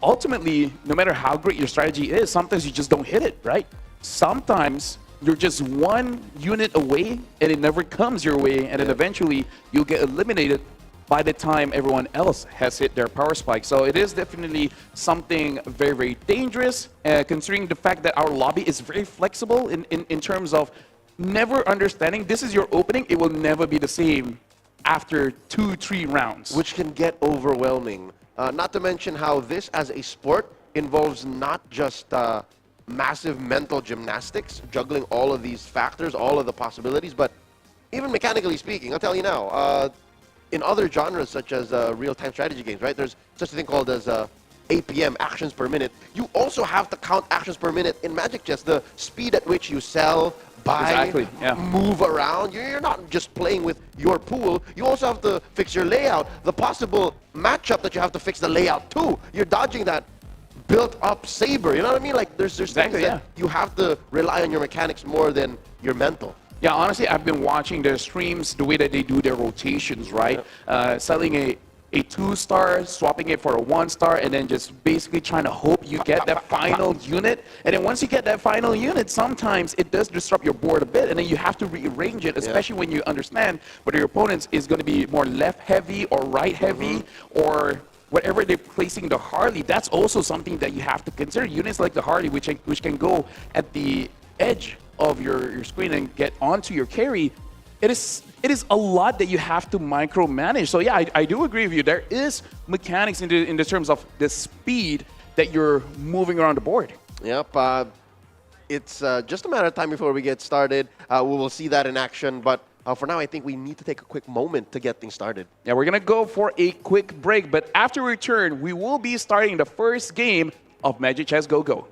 ultimately, no matter how great your strategy is, sometimes you just don't hit it, right? Sometimes you're just one unit away and it never comes your way, and then eventually you'll get eliminated by the time everyone else has hit their power spike. So it is definitely something very, very dangerous, considering the fact that our lobby is very flexible in terms of never understanding this is your opening, it will never be the same after 2-3 rounds. Which can get overwhelming. Not to mention how this as a sport involves not just massive mental gymnastics, juggling all of these factors, all of the possibilities, but even mechanically speaking, I'll tell you now, in other genres such as real-time strategy games, right, there's such a thing called as APM, actions per minute. You also have to count actions per minute in Magic Chess, the speed at which you sell, buy, move around. You're not just playing with your pool. You also have to fix your layout. The possible matchup that you have to fix the layout too. You're dodging that built-up saber. You know what I mean? Like there's things that you have to rely on your mechanics more than your mental. Yeah, honestly, I've been watching their streams, the way that they do their rotations, right? Selling a 2-star, swapping it for a 1-star, and then just basically trying to hope you get that final unit. And then once you get that final unit, sometimes it does disrupt your board a bit, and then you have to rearrange it, especially when you understand whether your opponent is going to be more left-heavy or right-heavy, or whatever they're placing the Harley. That's also something that you have to consider. Units like the Harley, which can go at the edge of your screen and get onto your carry, it is a lot that you have to micromanage. So yeah, I do agree with you. There is mechanics in the terms of the speed that you're moving around the board. Yep. It's just a matter of time before we get started. We will see that in action, but for now, I think we need to take a quick moment to get things started. Yeah, we're going to go for a quick break, but after we return, we will be starting the first game of Magic Chess Go-Go.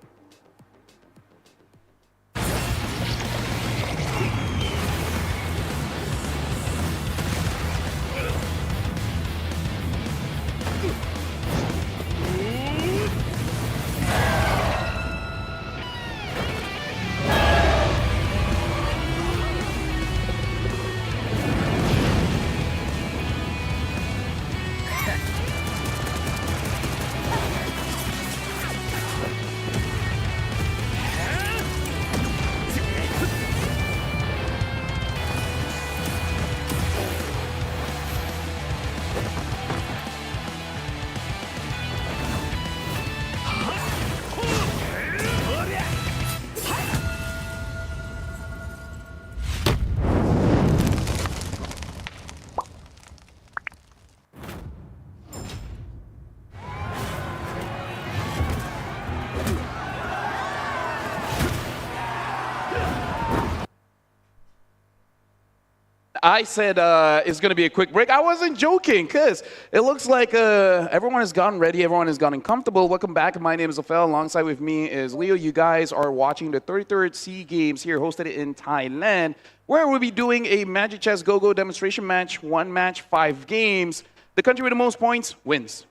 I said it's going to be a quick break. I wasn't joking, because it looks like everyone has gotten ready. Everyone has gotten comfortable. Welcome back. My name is Ophel. Alongside with me is Leo. You guys are watching the 33rd SEA Games here, hosted in Thailand, where we'll be doing a Magic Chess Go-Go demonstration match. 1 match, 5 games. The country with the most points wins.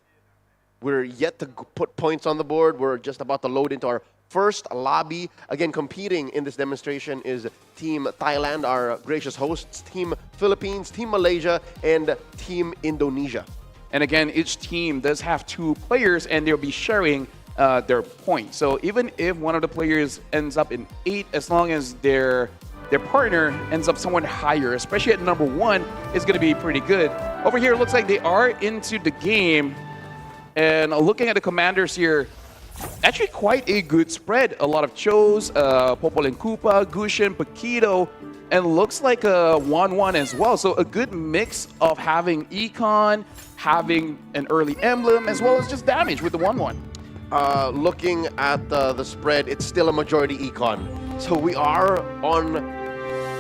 We're yet to put points on the board. We're just about to load into our first lobby. Again, competing in this demonstration is Team Thailand, our gracious hosts, Team Philippines, Team Malaysia, and Team Indonesia. And again, each team does have 2 players, and they'll be sharing their points. So even if one of the players ends up in 8, as long as their partner ends up somewhat higher, especially at number 1, it's going to be pretty good. Over here, it looks like they are into the game. And looking at the commanders here, actually quite a good spread. A lot of Chos, Popol and Koopa, Gushin, Paquito, and looks like a 1-1 as well. So a good mix of having Econ, having an early emblem, as well as just damage with the 1-1. Looking at the spread, it's still a majority Econ. So we are on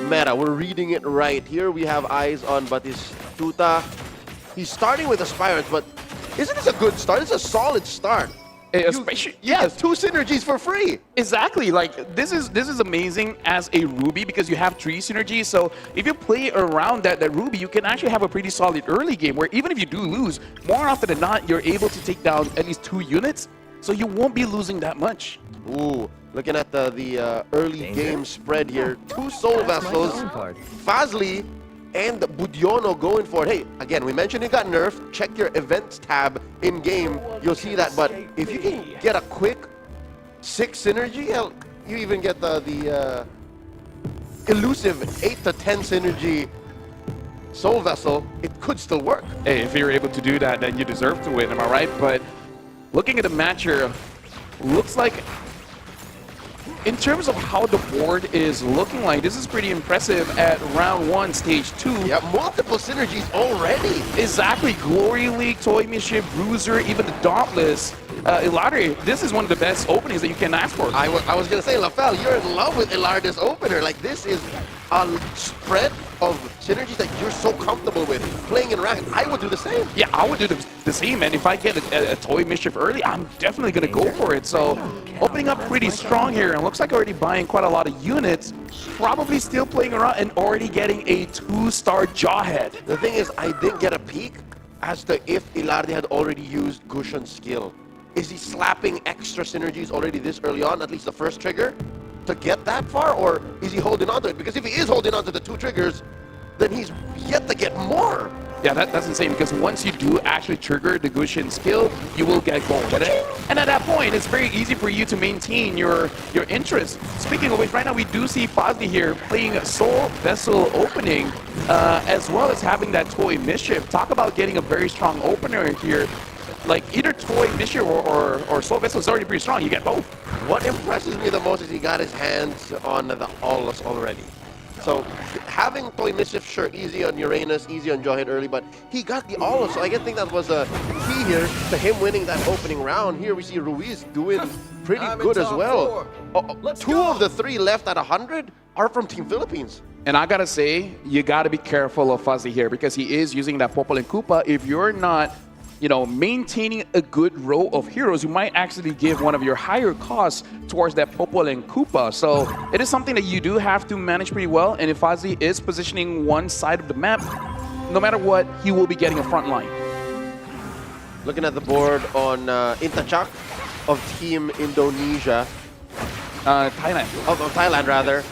meta. We're reading it right. Here we have eyes on Batistuta. He's starting with Aspirants, but isn't this a good start? It's a solid start. Especially, you have 2 synergies for free. Exactly. Like this is amazing as a Ruby, because you have 3 synergies. So if you play around that Ruby, you can actually have a pretty solid early game where even if you do lose, more often than not, you're able to take down at least 2 units. So you won't be losing that much. Ooh, looking at the early game spread here. 2 Soul Vessels, Fazli, and Budiono going for it. Hey, again, we mentioned it got nerfed. Check your events tab in-game. You'll see that. But if you can get a quick 6 synergy, hell, you even get the elusive 8 to 10 synergy Soul Vessel, it could still work. Hey, if you're able to do that, then you deserve to win, am I right? But looking at the match here, looks like in terms of how the board is looking like, this is pretty impressive at round 1, stage 2. Yeah, multiple synergies already. Exactly. Glory League, Toy Mischief, Bruiser, even the Dauntless. Ilarde, this is one of the best openings that you can ask for. I was going to say, Lafel, you're in love with Ilarde's opener. Like, this is a spread of synergies that you're so comfortable with playing in ranked. I would do the same. Yeah, I would do the same, and if I get a Toy Mischief early, I'm definitely going to go for it. So, opening up pretty strong here, and looks like already buying quite a lot of units. Probably still playing around and already getting a 2-star Jawhead. The thing is, I did get a peek as to if Ilarde had already used Gushan's skill. Is he slapping extra synergies already this early on, at least the first trigger, to get that far? Or is he holding on to it? Because if he is holding on to the 2 triggers, then he's yet to get more. Yeah, that's insane, because once you do actually trigger the Gushin skill, you will get gold. And at that point, it's very easy for you to maintain your interest. Speaking of which, right now we do see Fozzy here playing Soul Vessel opening, as well as having that Toy Mischief. Talk about getting a very strong opener here. Like, either Toy Mischief or Soul Vessel is already pretty strong. You get both. What impresses me the most is he got his hands on the Aulus already. So having Toy Mischief, sure, easy on Uranus, easy on Jawhead early, but he got the Aulus. So I think that was a key here to him winning that opening round. Here we see Ruiz doing pretty good as well. 2 of the 3 left at 100 are from Team Philippines. And I gotta say, you gotta be careful of Fuzzy here, because he is using that Popol and Koopa. If you're not, you know, maintaining a good row of heroes, you might actually give one of your higher costs towards that Popol and Koopa. So it is something that you do have to manage pretty well. And if Fozzy is positioning one side of the map, no matter what, he will be getting a front line. Looking at the board on Intachak of Team Indonesia. Thailand. Of Thailand, rather.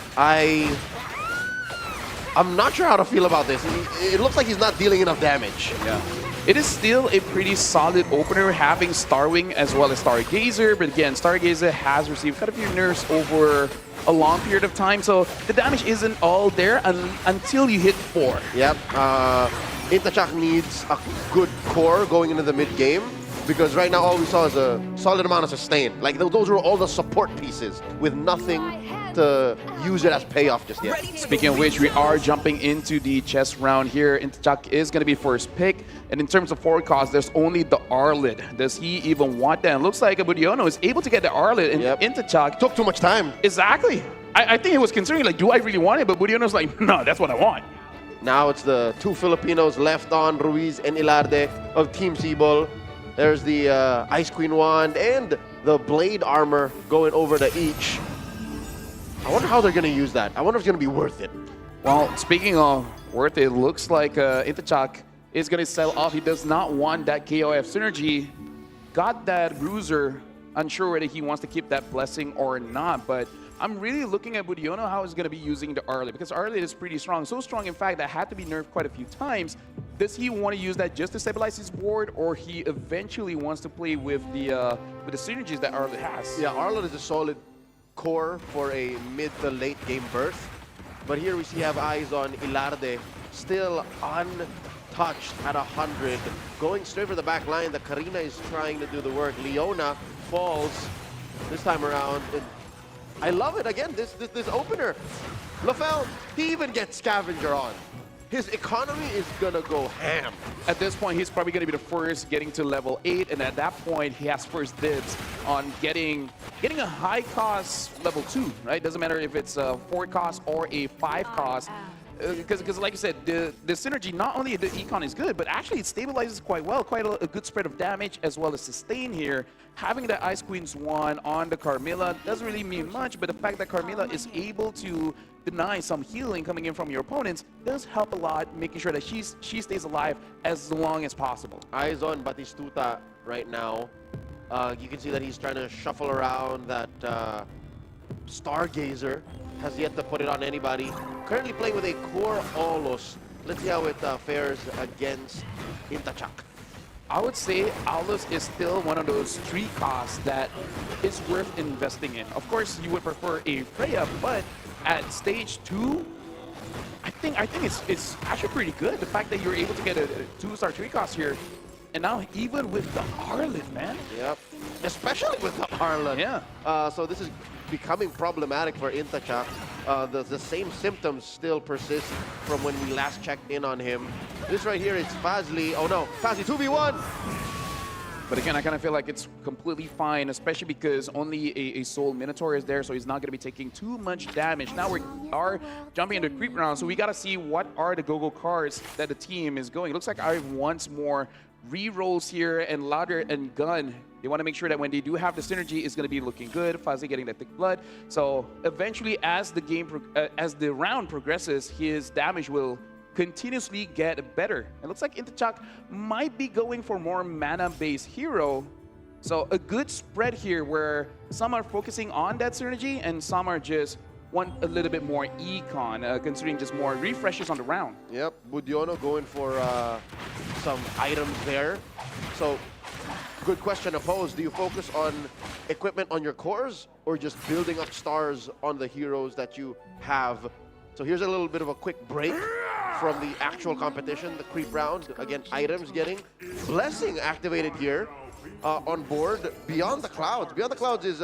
I'm not sure how to feel about this. It looks like he's not dealing enough damage. Yeah. It is still a pretty solid opener, having Starwing as well as Stargazer. But again, Stargazer has received quite a few nerfs over a long period of time, so the damage isn't all there until you hit 4. Yep. Intachak needs a good core going into the mid-game, because right now all we saw is a solid amount of sustain. Like, those were all the support pieces with nothing to use it as payoff just yet. Speaking of which, we are jumping into the chess round here. Intachak is going to be first pick. And in terms of forward cost, there's only the Arlid. Does he even want that? It looks like Budiono is able to get the Arlid, and Intachak took too much time. Exactly. I think he was considering, like, do I really want it? But Budiono's like, no, that's what I want. Now it's the 2 Filipinos left on, Ruiz and Ilarde of Team Sibol. There's the Ice Queen Wand and the Blade Armor going over to each. I wonder how they're going to use that. I wonder if it's going to be worth it. Well, speaking of worth it, looks like Intachak is going to sell off. He does not want that KOF synergy. Got that Bruiser. Unsure whether he wants to keep that Blessing or not, but I'm really looking at Budiono how he's going to be using the Arlid, because Arlid is pretty strong. So strong, in fact, that had to be nerfed quite a few times. Does he want to use that just to stabilize his board, or he eventually wants to play with the synergies that Arlid has? Yeah, Arlid is a solid core for a mid to late game burst. But here we have eyes on Ilarde, still untouched at 100. Going straight for the back line, the Karina is trying to do the work. Leona falls this time around. I love it again, this opener. Lafel, he even gets Scavenger on. His economy is gonna go ham. At this point, he's probably gonna be the first getting to level 8, and at that point, he has first dibs on getting a high cost level 2, right? Doesn't matter if it's a 4 cost or a 5 cost. Because like I said, the synergy, not only the econ is good, but actually it stabilizes quite well, quite a good spread of damage as well as sustain here. Having the Ice Queen's Wand on the Carmilla doesn't really mean much, but the fact that Carmilla is able to deny some healing coming in from your opponents does help a lot, making sure that she stays alive as long as possible. Eyes on Batistuta right now. You can see that he's trying to shuffle around that Stargazer. Has yet to put it on anybody. Currently playing with a core Aulus. Let's see how it fares against Intachak. I would say Aulus is still one of those 3 costs that is worth investing in. Of course, you would prefer a Freya, but at stage 2, I I think it's actually pretty good. The fact that you're able to get a 2-star 3-cost here. And now even with the Arlet, man. Yep. Especially with the Arlet. Yeah. So this is becoming problematic for Intachak. The same symptoms still persist from when we last checked in on him. This right here is Fazli. Oh no, Fazli 2v1! But again, I kind of feel like it's completely fine, especially because only a Soul Minotaur is there, so he's not going to be taking too much damage. Now we are jumping into creep round, so we got to see what are the go-go cards that the team is going. It looks like I wants more re-rolls here, and Louder and Gun. They want to make sure that when they do have the synergy, it's going to be looking good. Fazli getting that thick blood. So eventually, as the game, as the round progresses, his damage will continuously get better. It looks like Intachak might be going for more mana-based hero. So a good spread here where some are focusing on that synergy and some are just want a little bit more econ, considering just more refreshes on the round. Yep, Budiono going for some items there. So, good question to pose. Do you focus on equipment on your cores or just building up stars on the heroes that you have? So here's a little bit of a quick break from the actual competition, the creep round. Again, items getting Blessing activated here on board. Beyond the Clouds. Beyond the Clouds is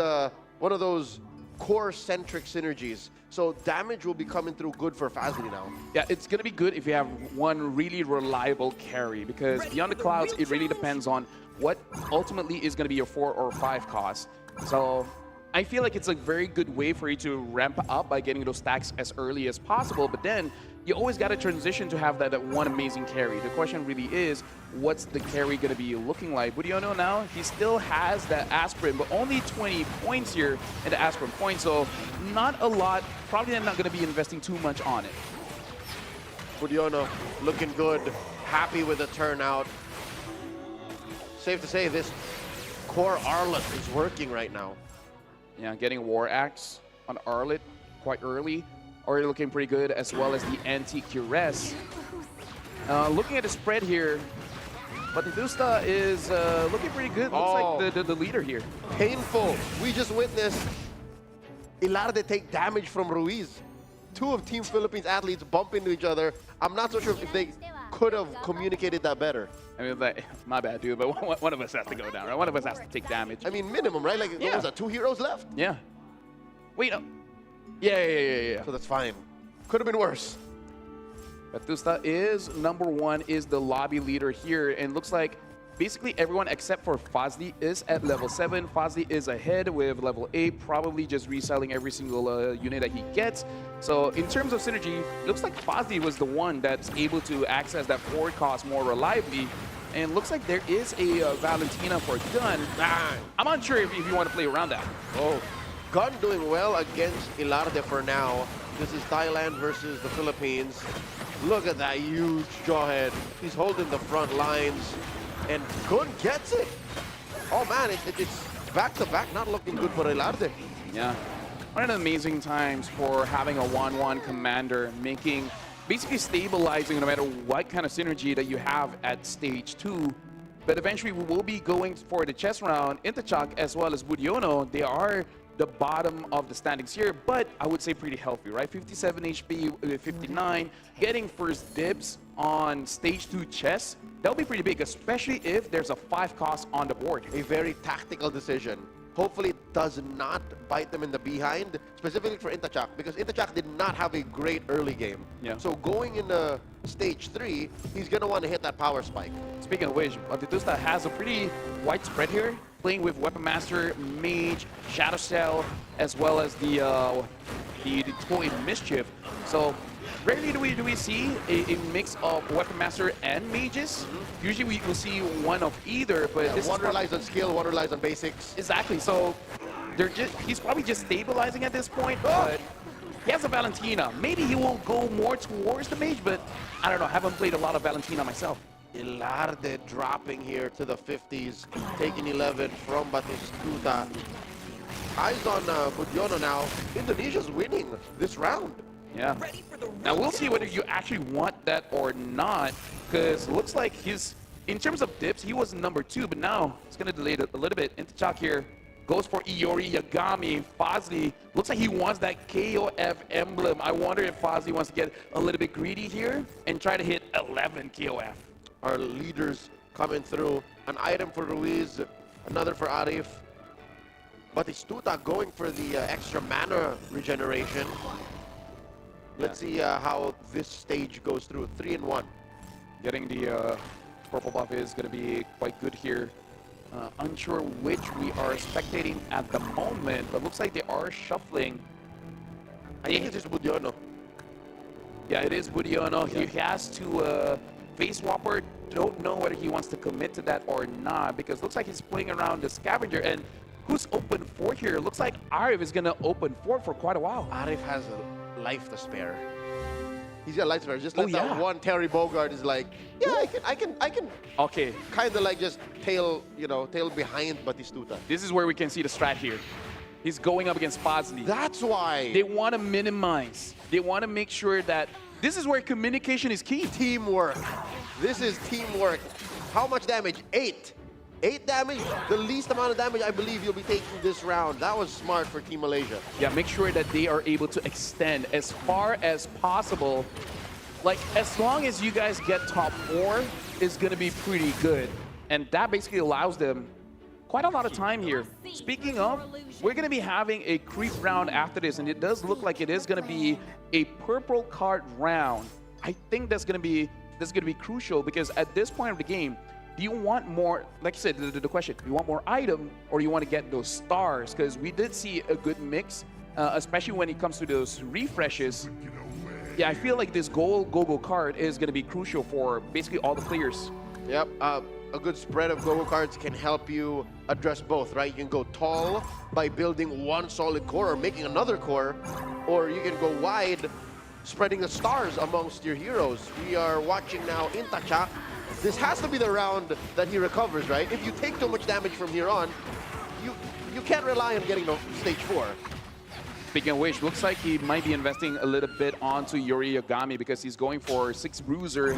one of those core-centric synergies. So damage will be coming through good for Fazli now. Yeah, it's going to be good if you have one really reliable carry, because Beyond the Clouds, it really depends on what ultimately is going to be your 4 or 5 cost. So I feel like it's a very good way for you to ramp up by getting those stacks as early as possible, but then you always got to transition to have that one amazing carry. The question really is, what's the carry going to be looking like? Budiono now, he still has that Aspirin, but only 20 points here in the Aspirin points, so not a lot. Probably not going to be investing too much on it. Budiono looking good, happy with the turnout. Safe to say this core Arlet is working right now. Yeah, getting War Axe on Arlet quite early. Already looking pretty good, as well as the Anti-Cures. Looking at the spread here, Batistuta is looking pretty good. Looks like the leader here. Painful. We just witnessed Ilarde take damage from Ruiz. Two of Team Philippines athletes bump into each other. I'm not so sure if they could have communicated that better. I mean, like, my bad, dude, but one of us has to go down, right? One of us has to take damage. I mean, minimum, right? Like, what was that, 2 heroes left? Yeah. Wait, no. Yeah. So that's fine. Could have been worse. Batistuta is #1, is the lobby leader here, and looks like basically everyone except for Fazli is at level 7. Fazli is ahead with level 8, probably just reselling every single unit that he gets. So in terms of synergy, it looks like Fazli was the one that's able to access that forward cost more reliably. And looks like there is a Valentina for Gun. I'm unsure if you want to play around that. Oh, Gun doing well against Ilarde for now. This is Thailand versus the Philippines. Look at that huge jawhead. He's holding the front lines. And Gun gets it. Oh man, it's back-to-back, not looking good for Ilarde. Yeah. One of the amazing times for having a 1-1 commander, making, basically stabilizing no matter what kind of synergy that you have at stage 2. But eventually we will be going for the chess round. Intachak as well as Budiono, they are the bottom of the standings here, but I would say pretty healthy, right? 57 HP, 59, getting first dibs on stage 2 chess. That'll be pretty big, especially if there's a 5 cost on the board. A very tactical decision. Hopefully it does not bite them in the behind, specifically for Intachak, because Intachak did not have a great early game. Yeah. So going into stage 3, he's going to want to hit that power spike. Speaking of which, Batistuta has a pretty wide spread here, playing with Weapon Master, Mage, Shadow Cell, as well as the Toy Mischief. So rarely do we see a mix of Weapon Master and Mages. Usually we will see one of either, but this one is relies on skill, one relies on basics. Exactly. So he's probably just stabilizing at this point, but he has a Valentina. Maybe he will go more towards the Mage, but I don't know. I haven't played a lot of Valentina myself. Ilarde dropping here to the 50s, taking 11 from Batistuta. Eyes on Budiono now. Indonesia's winning this round. Yeah. Now we'll see whether you actually want that or not, because it looks like in terms of dips, he was #2, but now it's going to delay it a little bit. Intachak here goes for Iori Yagami. Fozzy looks like he wants that KOF emblem. I wonder if Fozzy wants to get a little bit greedy here and try to hit 11 KOF. Our leaders coming through. An item for Ruiz, another for Arif. Batistuta going for the extra mana regeneration. Let's see how this stage goes through. 3 and 1. Getting the purple buff is going to be quite good here. Unsure which we are spectating at the moment, but looks like they are shuffling. I think it's just Budiono. Yeah, it is Budiono. Yeah. He has to face Whopper. Don't know whether he wants to commit to that or not, because looks like he's playing around the scavenger. And who's open 4 here? Looks like Arif is going to open 4 for quite a while. Arif has a life to spare. He's got life to spare. Just let that yeah. one Terry Bogard is like, yeah, I can. Okay. Kind of like just tail behind Batistuta. This is where we can see the strat here. He's going up against Fozzy. That's why. They want to minimize. They want to make sure that this is where communication is key. Teamwork. This is teamwork. How much damage? 8. 8 damage, the least amount of damage I believe you'll be taking this round. That was smart for Team Malaysia. Yeah, make sure that they are able to extend as far as possible. Like, as long as you guys get top 4, it's going to be pretty good. And that basically allows them quite a lot of time here. Speaking of, we're going to be having a creep round after this, and it does look like it is going to be a purple card round. I think that's going to be crucial, because at this point of the game, do you want more, like I said, the question, do you want more item or do you want to get those stars? Because we did see a good mix, especially when it comes to those refreshes. Yeah, I feel like this go-go card is going to be crucial for basically all the players. Yep, a good spread of go-go cards can help you address both, right? You can go tall by building one solid core or making another core, or you can go wide, spreading the stars amongst your heroes. We are watching now Intacha. This has to be the round that he recovers, right? If you take too much damage from here on, you can't rely on getting to stage 4. Speaking of which, looks like he might be investing a little bit onto Yori Yagami, because he's going for 6 bruiser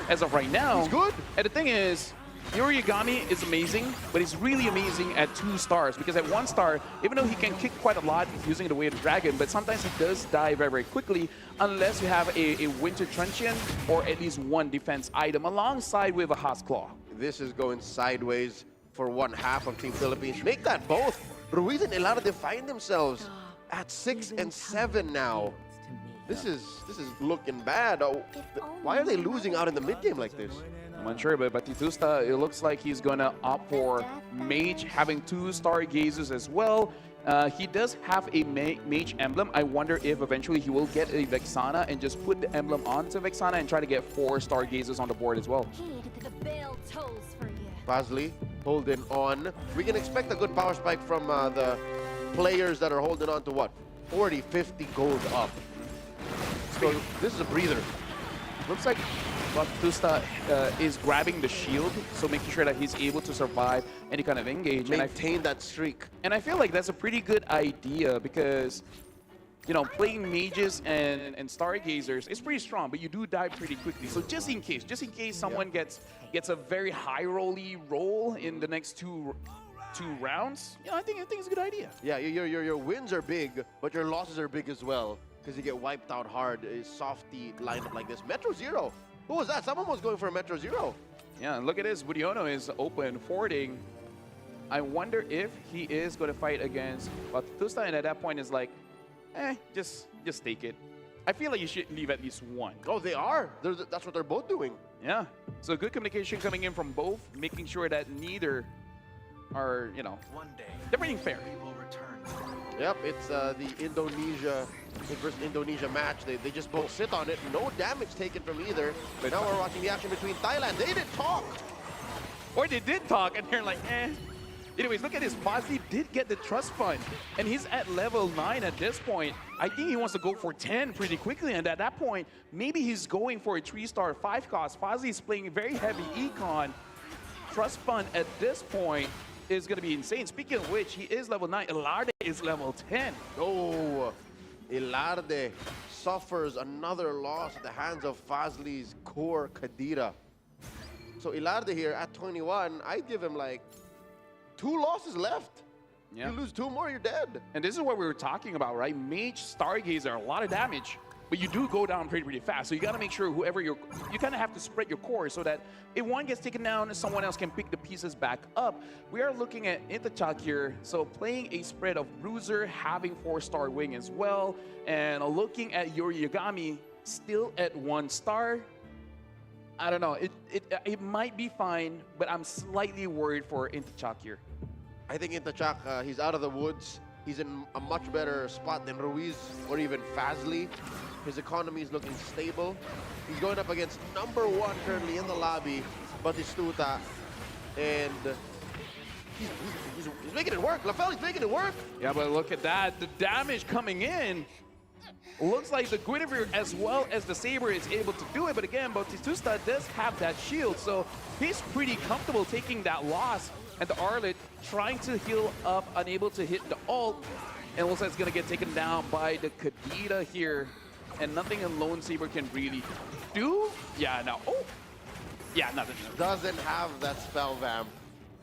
as of right now. He's good. And the thing is, Yori Yagami is amazing, but he's really amazing at 2 stars, because at 1 star, even though he can kick quite a lot using the way of the dragon, but sometimes he does die very, very quickly unless you have a Winter Truncheon or at least 1 defense item alongside with a Haas Claw. This is going sideways for one half of Team Philippines. Make that both. Ruiz and Ilarda find themselves at 6 and 7 now. This is looking bad. Oh, why are they losing out in the mid game like this? I'm unsure, but Batistuta, it looks like he's going to opt for Mage, having 2 Stargazers as well. He does have a Mage emblem. I wonder if eventually he will get a Vexana and just put the emblem onto Vexana and try to get 4 Stargazers on the board as well. Fazli holding on. We can expect a good power spike from the players that are holding on to what? 40, 50 gold up. So this is a breather. Looks like Batistuta is grabbing the shield, so making sure that he's able to survive any kind of engage. Maintain that streak. And I feel like that's a pretty good idea, because, you know, playing mages and stargazers is pretty strong, but you do die pretty quickly. So just in case someone gets a very high rolly roll in the next two rounds, you know, I think it's a good idea. Yeah, your wins are big, but your losses are big as well, because you get wiped out hard. A softy lineup like this. Metro Zero. Who was that? Someone was going for a Metro Zero. Yeah, and look at this. Budiono is open, fording. I wonder if he is going to fight against Batistuta, and at that point is like, just take it. I feel like you should leave at least 1. Oh, they are. That's what they're both doing. Yeah. So good communication coming in from both, making sure that neither are, you know, they're being fair. Yep, it's the Indonesia versus Indonesia match. They just both sit on it. No damage taken from either. But now we're watching the action between Thailand. They didn't talk. Or they did talk, and they're like, eh. Anyways, look at this. Fozzy did get the trust fund, and he's at level 9 at this point. I think he wants to go for 10 pretty quickly, and at that point, maybe he's going for a 3-star 5 cost. Fozzy is playing very heavy econ. Trust fund at this point is going to be insane. Speaking of which, he is level 9. Ilarde is level 10. Oh, Ilarde suffers another loss at the hands of Fazli's core Kadira. So Ilarde here at 21, I'd give him like 2 losses left. Yeah. You lose 2 more, you're dead. And this is what we were talking about, right? Mage, Stargazer, a lot of damage, but you do go down pretty fast. So you got to make sure whoever you kind of have to spread your core so that if one gets taken down, someone else can pick the pieces back up. We are looking at Intachak here, so playing a spread of Bruiser, having 4-star wing as well, and looking at Yoriyagami still at 1 star. I don't know. It might be fine, but I'm slightly worried for Intachak here. I think Intachak, he's out of the woods. He's in a much better spot than Ruiz or even Fazli. His economy is looking stable. He's going up against #1 currently in the lobby, Batistuta, and he's making it work. Lafel is making it work. Yeah, but look at that. The damage coming in. Looks like the Guinevere as well as the Saber is able to do it, but again, Batistuta does have that shield, so he's pretty comfortable taking that loss. And the Arlet trying to heal up, unable to hit the ult, and looks like it's gonna get taken down by the Kadita here, and nothing a Lone Saber can really do. Yeah, no. Oh, yeah, nothing. Doesn't have that spell vamp.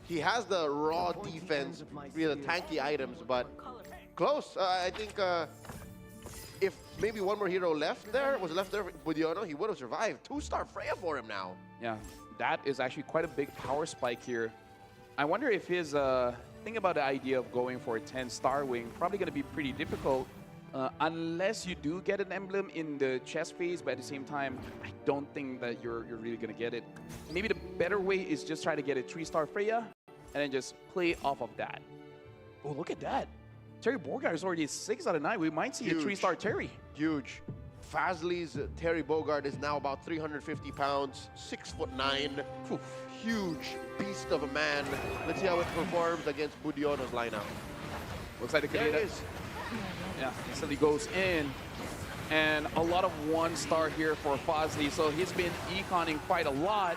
He has the raw defense via the tanky items, but close. I think if maybe one more hero was left there, Budiono, he would have survived. 2-star Freya for him now. Yeah, that is actually quite a big power spike here. I wonder if his think about the idea of going for a 10-star wing, probably going to be pretty difficult unless you do get an emblem in the chest phase, but at the same time, I don't think that you're really going to get it. Maybe the better way is just try to get a 3-star Freya and then just play off of that. Oh, look at that. Terry Bogard is already 6 out of 9. We might see a 3-star Terry. Huge. Fazli's Terry Bogard is now about 350 pounds, 6'9". Huge beast of a man. Let's see how it performs against Budiono's lineup. Looks like the There it Kadita. is. Yeah, instantly goes in. And a lot of 1-star here for Fazli. So he's been econing quite a lot.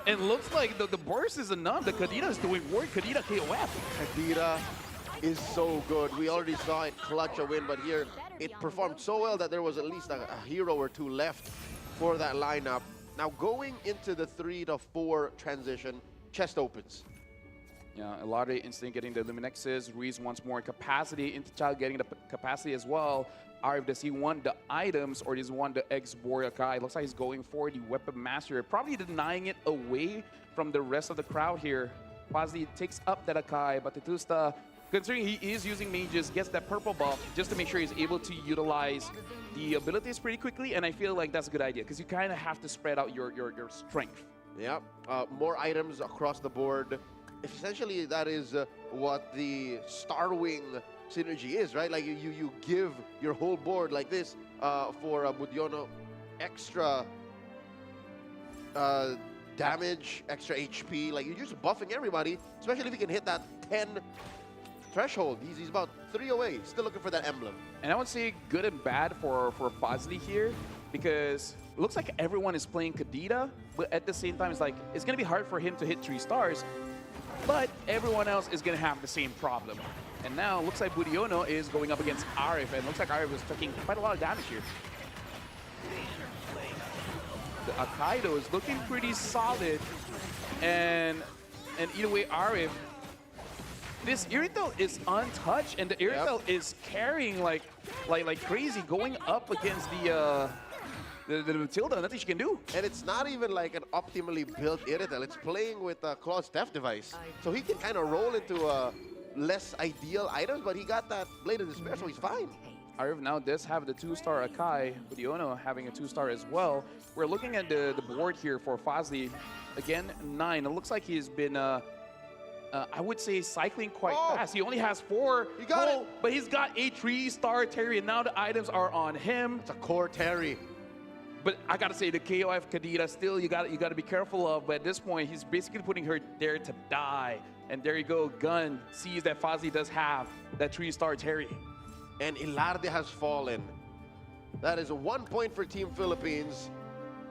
And looks like the burst is enough. The Kadita is doing work. Kadita KOF. Kadita is so good. We already saw it clutch a win, but here it performed so well that there was at least a hero or 2 left for that lineup. Now going into the 3 to 4 transition, chest opens. Yeah, Elade instantly getting the Luminexes. Ruiz wants more capacity. Intachak getting the capacity as well. Arif, does he want the items or does he want the X-Boreal Kai? Looks like he's going for the Weapon Master. Probably denying it away from the rest of the crowd here. Fazli takes up that Akai, but Batistuta, considering he is using mages, gets that purple buff just to make sure he's able to utilize the abilities pretty quickly, and I feel like that's a good idea because you kind of have to spread out your strength. Yep, more items across the board. Essentially, that is what the Starwing synergy is, right? Like you give your whole board like this for Budiono extra damage, extra HP. Like you're just buffing everybody, especially if you can hit that 10 threshold. He's about 3 away. Still looking for that emblem. And I would say good and bad for Fazli here because it looks like everyone is playing Kadita, but at the same time, it's like it's going to be hard for him to hit 3 stars, but everyone else is going to have the same problem. And now it looks like Budiono is going up against Arif, and it looks like Arif is taking quite a lot of damage here. The Akaido is looking pretty solid, and either way, Arif, this Irithel is untouched, and the Irithel is carrying like crazy, going up against the Matilda. Nothing she can do. And it's not even like an optimally built Irithel. It's playing with Claude's Theft device. So he can kind of roll into less ideal items, but he got that Blade of Despair, so he's fine. Arif now does have the 2-star Akai, Budiono having a 2-star as well. We're looking at the board here for Fazli. Again, 9. It looks like he's been, I would say, cycling quite fast. He only has 4. He got it. But he's got a 3-star Terry, and now the items are on him. It's a core Terry. But I gotta say, the KOF Kadita still you gotta be careful of. But at this point, he's basically putting her there to die. And there you go, Gun sees that Fazli does have that 3-star Terry. And Ilarde has fallen. That is 1 point for Team Philippines.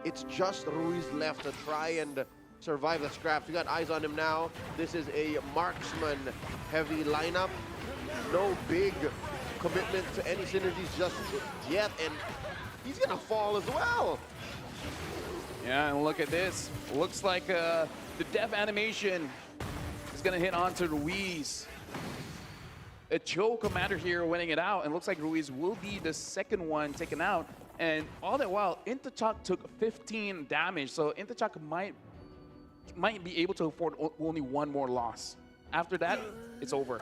It's just Ruiz left to try and survive the scraps. We got eyes on him now. This is a marksman-heavy lineup. No big commitment to any synergies just yet, and he's gonna fall as well. Yeah, and look at this. Looks like the death animation is gonna hit onto Ruiz. a Cho commander here winning it out, and looks like Ruiz will be the second one taken out. And all that while, Intachak took 15 damage, so Intachak might be able to afford only one more loss. After that, it's over.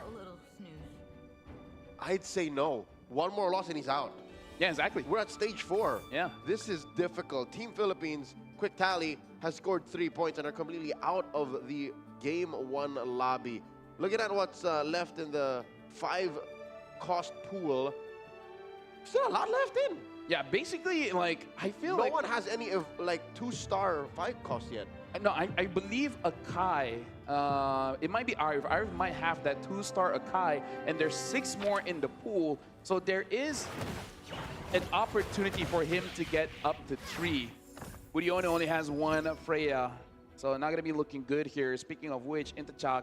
I'd say no. One more loss and he's out. Yeah, exactly. We're at stage 4. Yeah. This is difficult. Team Philippines, quick tally, has scored 3 points and are completely out of the Game 1 lobby. Looking at what's left in the 5-cost pool, still a lot left in. Yeah, basically, like, I feel no like... one has any of, like, 2-star 5-cost yet. No, I believe Akai, it might be Arif. Arif might have that 2-star Akai, and there's 6 more in the pool. So there is an opportunity for him to get up to 3. Budiono only has 1 Freya, so not going to be looking good here. Speaking of which, Intachak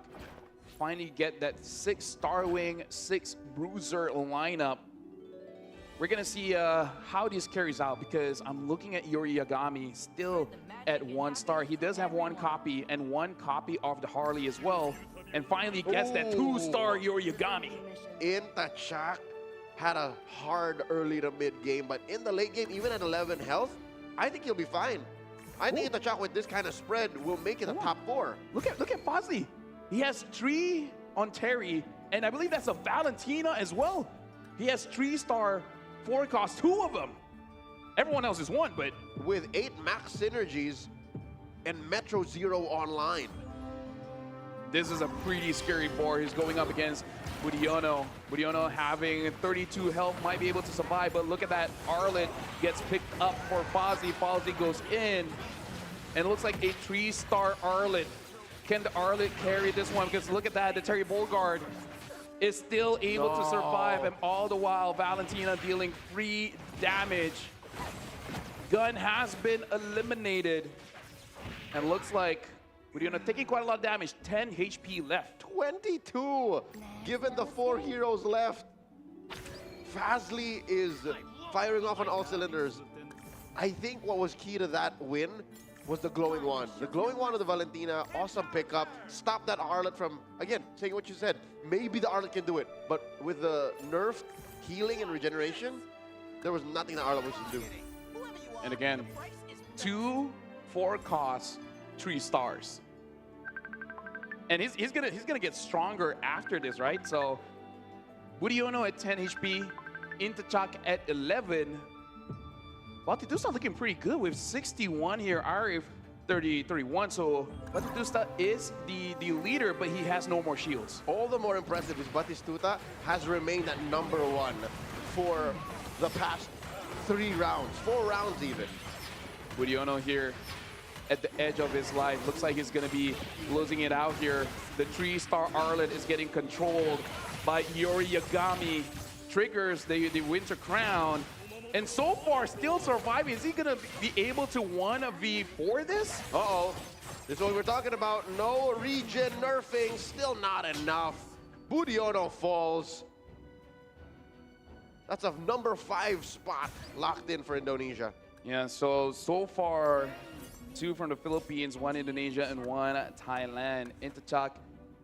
finally get that 6 Starwing, 6 Bruiser lineup. We're going to see how this carries out, because I'm looking at Yuri Yagami still at 1 star. He does have 1 copy and 1 copy of the Harley as well. And finally gets that 2-star Yuri Yagami. Intachak had a hard early to mid game, but in the late game, even at 11 health, I think he'll be fine. I think Intachak with this kind of spread will make it a top 4. Look at Fozzy. He has 3 on Terry, and I believe that's a Valentina as well. He has 3-star 4-cost, 2 of them. Everyone else is 1, but... With 8 max synergies and Metro Zero online. This is a pretty scary 4. He's going up against Budiono. Budiono having 32 health, might be able to survive, but look at that. Arlet gets picked up for Fozzy. Fozzy goes in, and it looks like a 3-star Arlet. Can the Arlet carry this one? Because look at that, the Terry Bolgard is still able to survive, and all the while Valentina dealing 3 damage. Gun has been eliminated, and looks like Budiono taking quite a lot of damage. 10 HP left. 22! Given the 4 heroes left, Fazli is firing off on all cylinders. I think what was key to that win was the glowing wand. The glowing wand of the Valentina, awesome pickup. Stop that Arlet from, again, saying what you said. Maybe the Arlet can do it, but with the nerfed healing and regeneration, there was nothing that Arlet was to do. And again, 2 4-cost 3 stars. And he's gonna get stronger after this, right? So Budiono at 10 HP, Intachak at 11. Batitusta looking pretty good with 61 here. Arif 31. So Batistuta is the leader, but he has no more shields. All the more impressive is Batistuta has remained at #1 for the past 3 rounds, 4 rounds even. Budiono here at the edge of his life. Looks like he's going to be losing it out here. The 3-star Arlet is getting controlled by Yuri Yagami. Triggers the Winter Crown. And so far, still surviving. Is he going to be able to 1v4 this? Uh-oh. This is what we're talking about. No regen nerfing. Still not enough. Budiono falls. That's a #5 spot locked in for Indonesia. Yeah, so far, 2 from the Philippines, 1 Indonesia, and 1 Thailand. Intachak,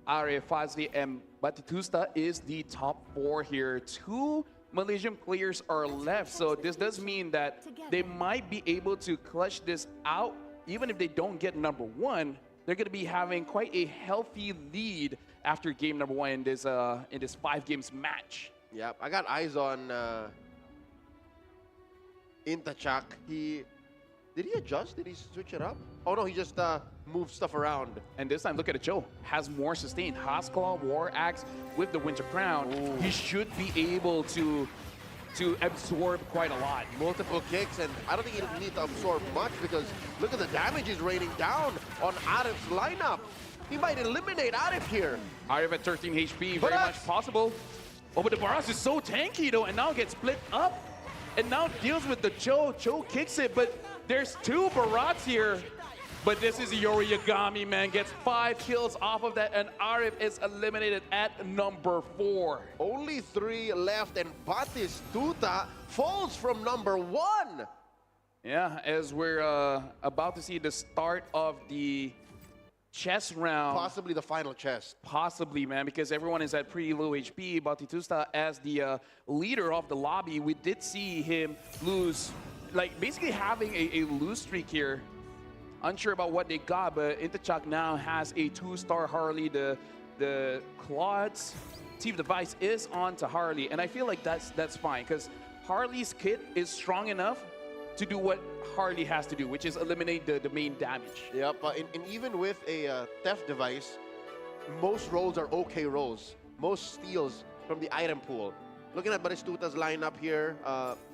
Arif, Fazli, and Batistuta is the top 4 here. 2 Malaysian players are left, so this does mean that they might be able to clutch this out. Even if they don't get #1, they're going to be having quite a healthy lead after game #1 in this 5 games match. Yep, I got eyes on Intachak. Did he adjust? Did he switch it up? Oh no, he just moved stuff around. And this time, look at it, Joe. Has more sustain. Hasclaw, War Axe with the Winter Crown. Ooh. He should be able to absorb quite a lot. Multiple kicks, and I don't think he need to absorb much because look at the damage he's raining down on Arif's lineup. He might eliminate Arif here. Arif at 13 HP, very much possible. Oh, but the Barras is so tanky though, and now gets split up. And now deals with the Cho. Cho kicks it, but there's 2 Barats here. But this is Yuri Yagami, man. Gets 5 kills off of that, and Arif is eliminated at #4. Only 3 left, and Batistuta falls from #1. Yeah, as we're about to see the start of the chess round. Possibly the final chess. Possibly, man, because everyone is at pretty low HP. Batitusta, as the leader of the lobby, we did see him lose, like basically having a lose streak here. Unsure about what they got, but Intachak now has a 2-star Harley. The Claude's team device is on to Harley, and I feel like that's fine because Harley's kit is strong enough to do what Harley has to do, which is eliminate the main damage. Yep, and even with a theft device, most rolls are okay rolls. Most steals from the item pool. Looking at Batistuta's lineup here,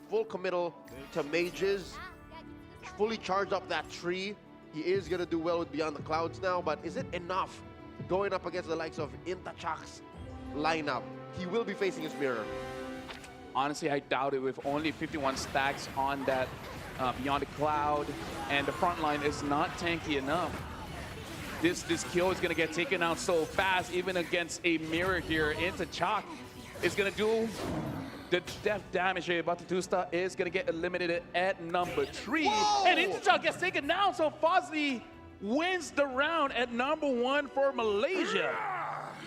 full committal to mages, fully charged up that tree. He is going to do well with Beyond the Clouds now, but is it enough going up against the likes of Intachak's lineup? He will be facing his mirror. Honestly, I doubt it with only 51 stacks on that Beyond the Cloud, and the front line is not tanky enough. This kill is going to get taken out so fast, even against a mirror here. Intachak is going to do the death damage here. Batitusta is going to get eliminated at number 3. Whoa! And Intachak gets taken down, so Fozzy wins the round at number 1 for Malaysia.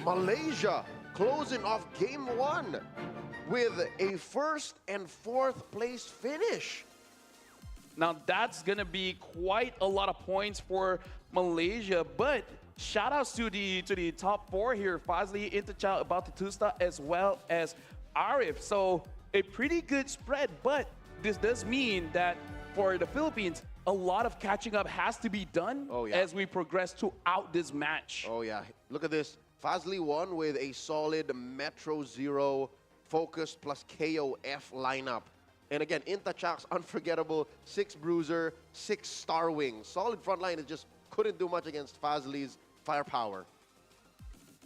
Malaysia closing off game 1 with a 1st and 4th place finish. Now that's going to be quite a lot of points for Malaysia, but shout outs to the top 4 here, Fazli, Intachak, Batitusta, as well as Arif. So a pretty good spread, but this does mean that for the Philippines, a lot of catching up has to be done as we progress throughout this match. Oh yeah, look at this. Fazli won with a solid Metro Zero focused plus KOF lineup. And again, Intachak's unforgettable 6 Bruiser, 6 Star Wing. Solid front line, it just couldn't do much against Fazli's firepower.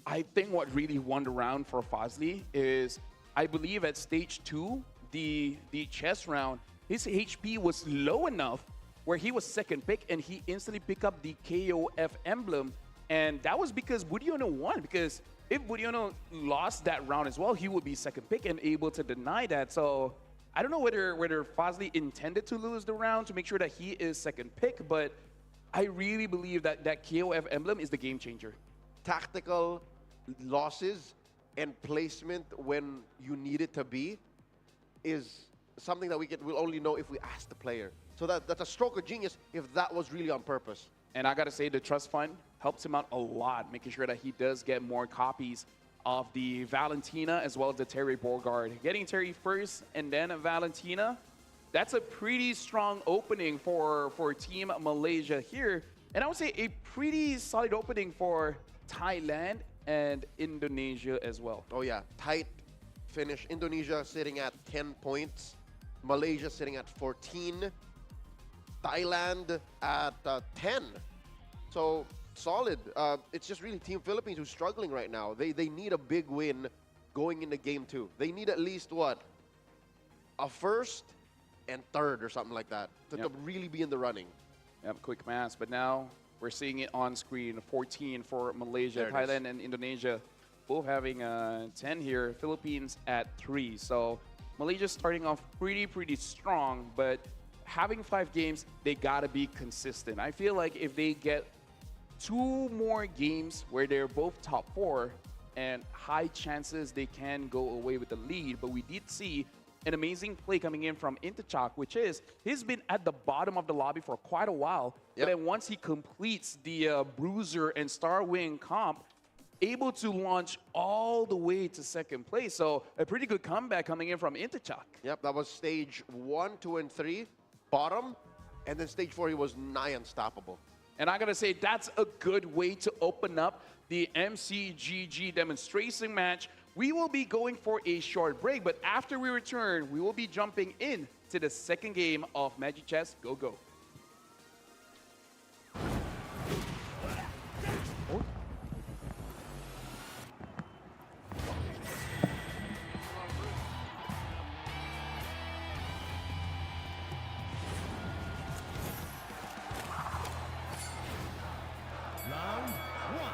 I think what really won the round for Fazli is, I believe at stage 2, the chess round, his HP was low enough where he was second pick and he instantly picked up the KOF emblem. And that was because Budiono won, because if Budiono lost that round as well, he would be second pick and able to deny that. So I don't know whether Fazli intended to lose the round to make sure that he is second pick, but I really believe that KOF emblem is the game changer. Tactical losses and placement when you need it to be is something that we'll only know if we ask the player. So that's a stroke of genius if that was really on purpose. And I got to say, the Trust Fund helps him out a lot, making sure that he does get more copies of the Valentina as well as the Terry Borgard. Getting Terry first and then a Valentina, that's a pretty strong opening for Team Malaysia here. And I would say a pretty solid opening for Thailand and Indonesia as well. Oh yeah, tight finish. Indonesia sitting at 10 points. Malaysia sitting at 14. Thailand at 10. So solid. It's just really Team Philippines who's struggling right now. They need a big win going into game 2. They need at least what? A 1st and 3rd or something like that to really be in the running. Yep, quick math. But now we're seeing it on screen. 14 for Malaysia, Thailand, and Indonesia both having 10 here. Philippines at 3. So Malaysia starting off pretty strong, but having 5 games, they gotta be consistent. I feel like if they get 2 more games where they're both top 4, and high chances they can go away with the lead, but we did see an amazing play coming in from Intachak, which is, he's been at the bottom of the lobby for quite a while, but then once he completes the Bruiser and Star Wing comp, able to launch all the way to second place. So a pretty good comeback coming in from Intachak. Yep, that was stage 1, 2, and 3, bottom, and then stage 4 he was nigh unstoppable. And I gotta say, that's a good way to open up the MCGG demonstration match. We will be going for a short break, but after we return, we will be jumping in to the second game of Magic Chess Go Go. Round 1.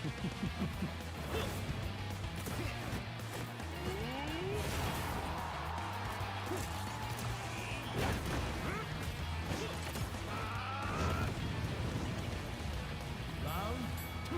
Round 2.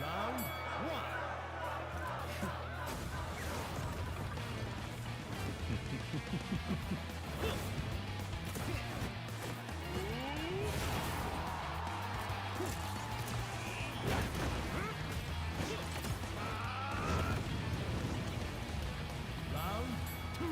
Round 1. Round 2.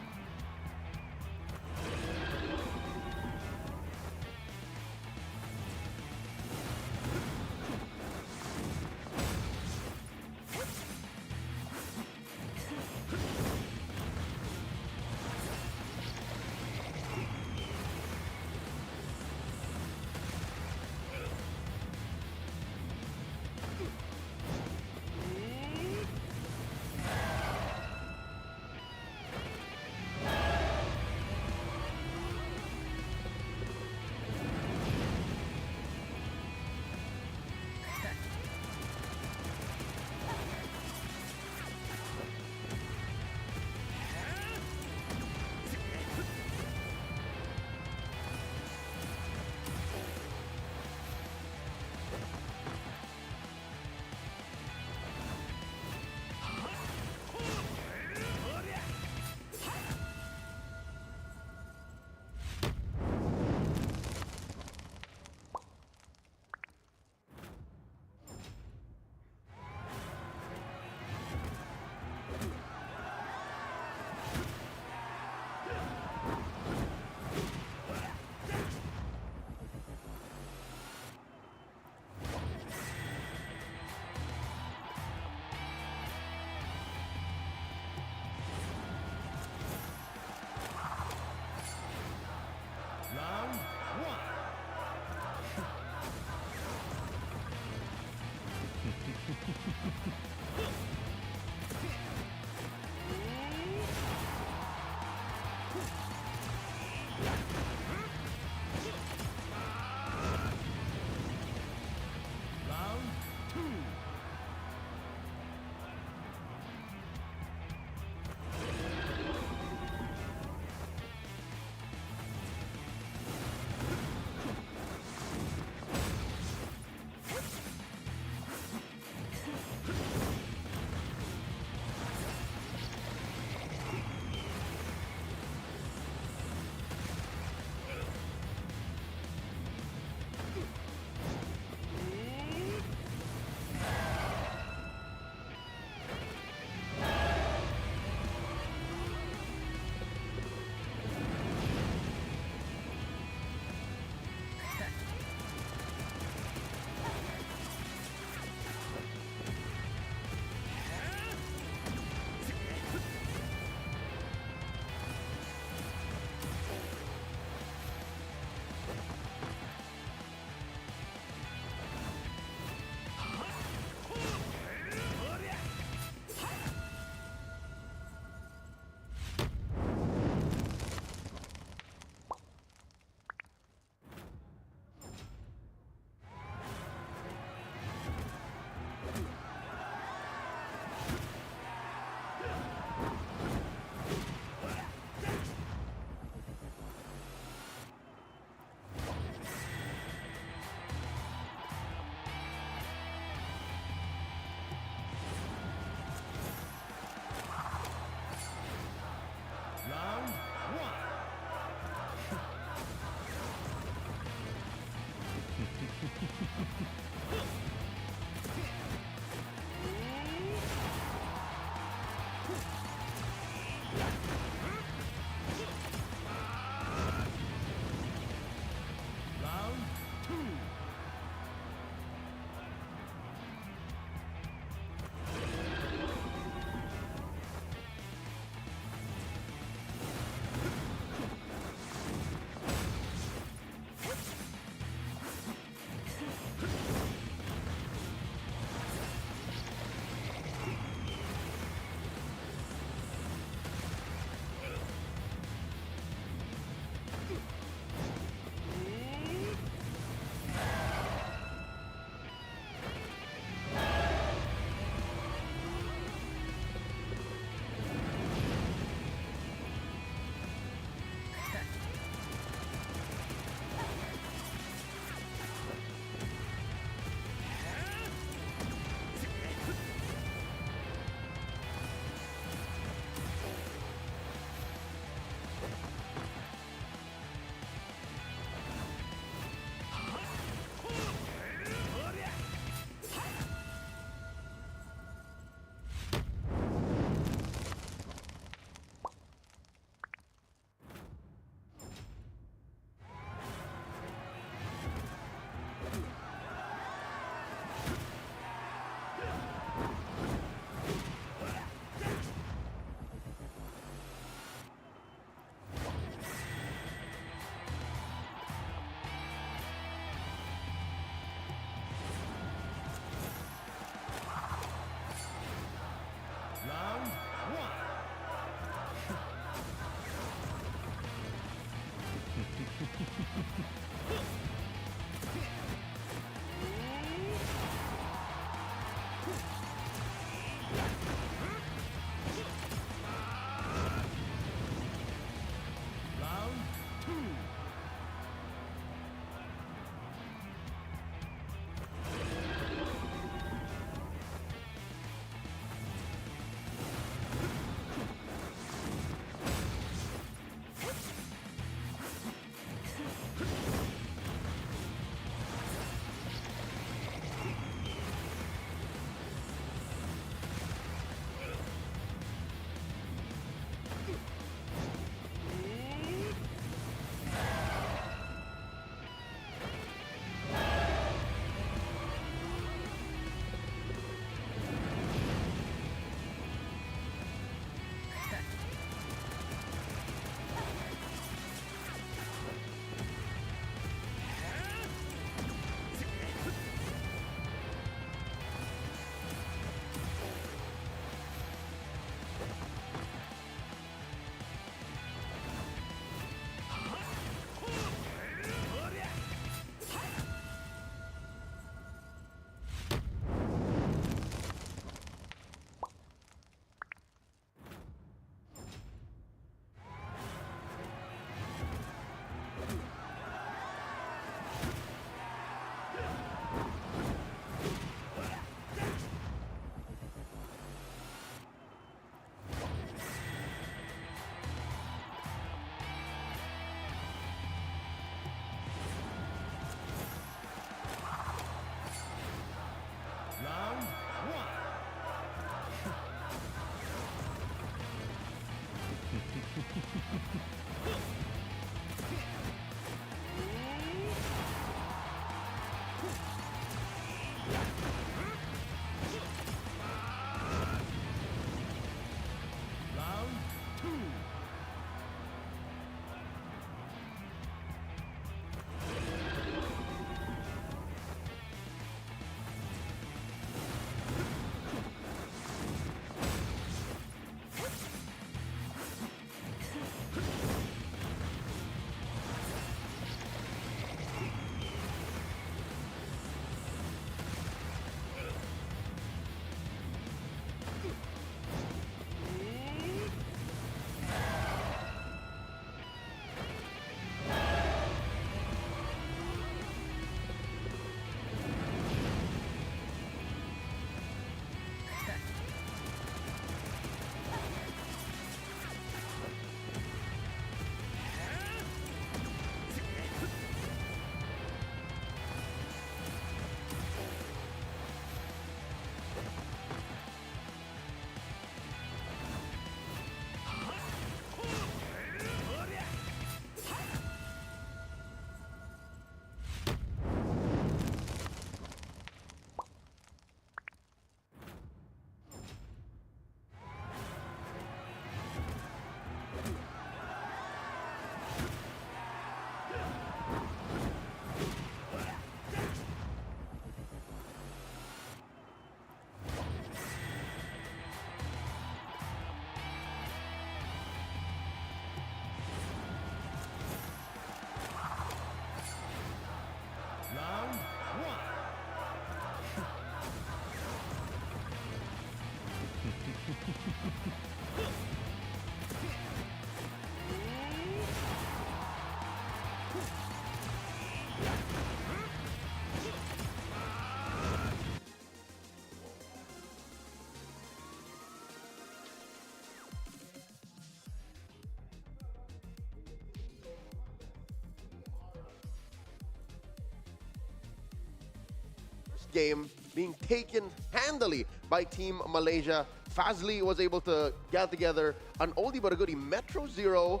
game being taken handily by Team Malaysia. Fazli was able to get together an oldie but a goodie. Metro 0,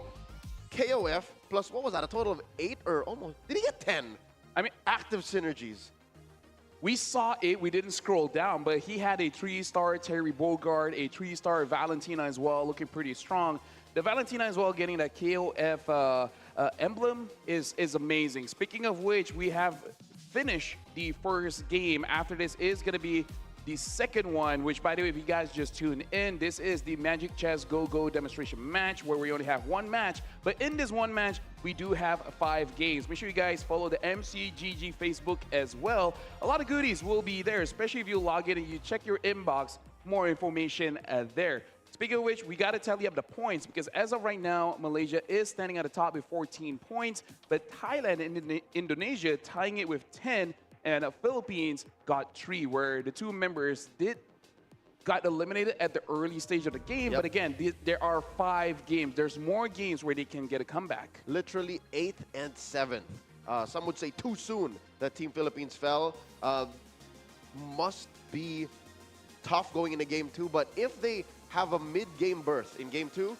KOF, plus what was that, a total of 8 or almost, did he get 10? I mean, Active synergies. we saw it, we didn't scroll down, but he had a 3-star Terry Bogard, a 3-star Valentina as well, looking pretty strong. The Valentina as well getting that KOF emblem is amazing. Speaking of which, we have finished the first game. After this is going to be the second one, which, by the way, if you guys just tuned in, this is the Magic Chess Go-Go demonstration match where we only have one match. But in this one match, we do have 5 games. Make sure you guys follow the MCGG Facebook as well. A lot of goodies will be there, especially if you log in and you check your inbox. More information there. Speaking of which, we got to tally up the points because as of right now, Malaysia is standing at the top with 14 points, but Thailand and Indonesia tying it with 10, and the Philippines got 3, where the 2 members got eliminated at the early stage of the game. Yep. But again, there are 5 games. There's more games where they can get a comeback. Literally 8th and 7th. Some would say too soon that Team Philippines fell. Must be tough going into game 2, but if they have a mid-game berth in game 2,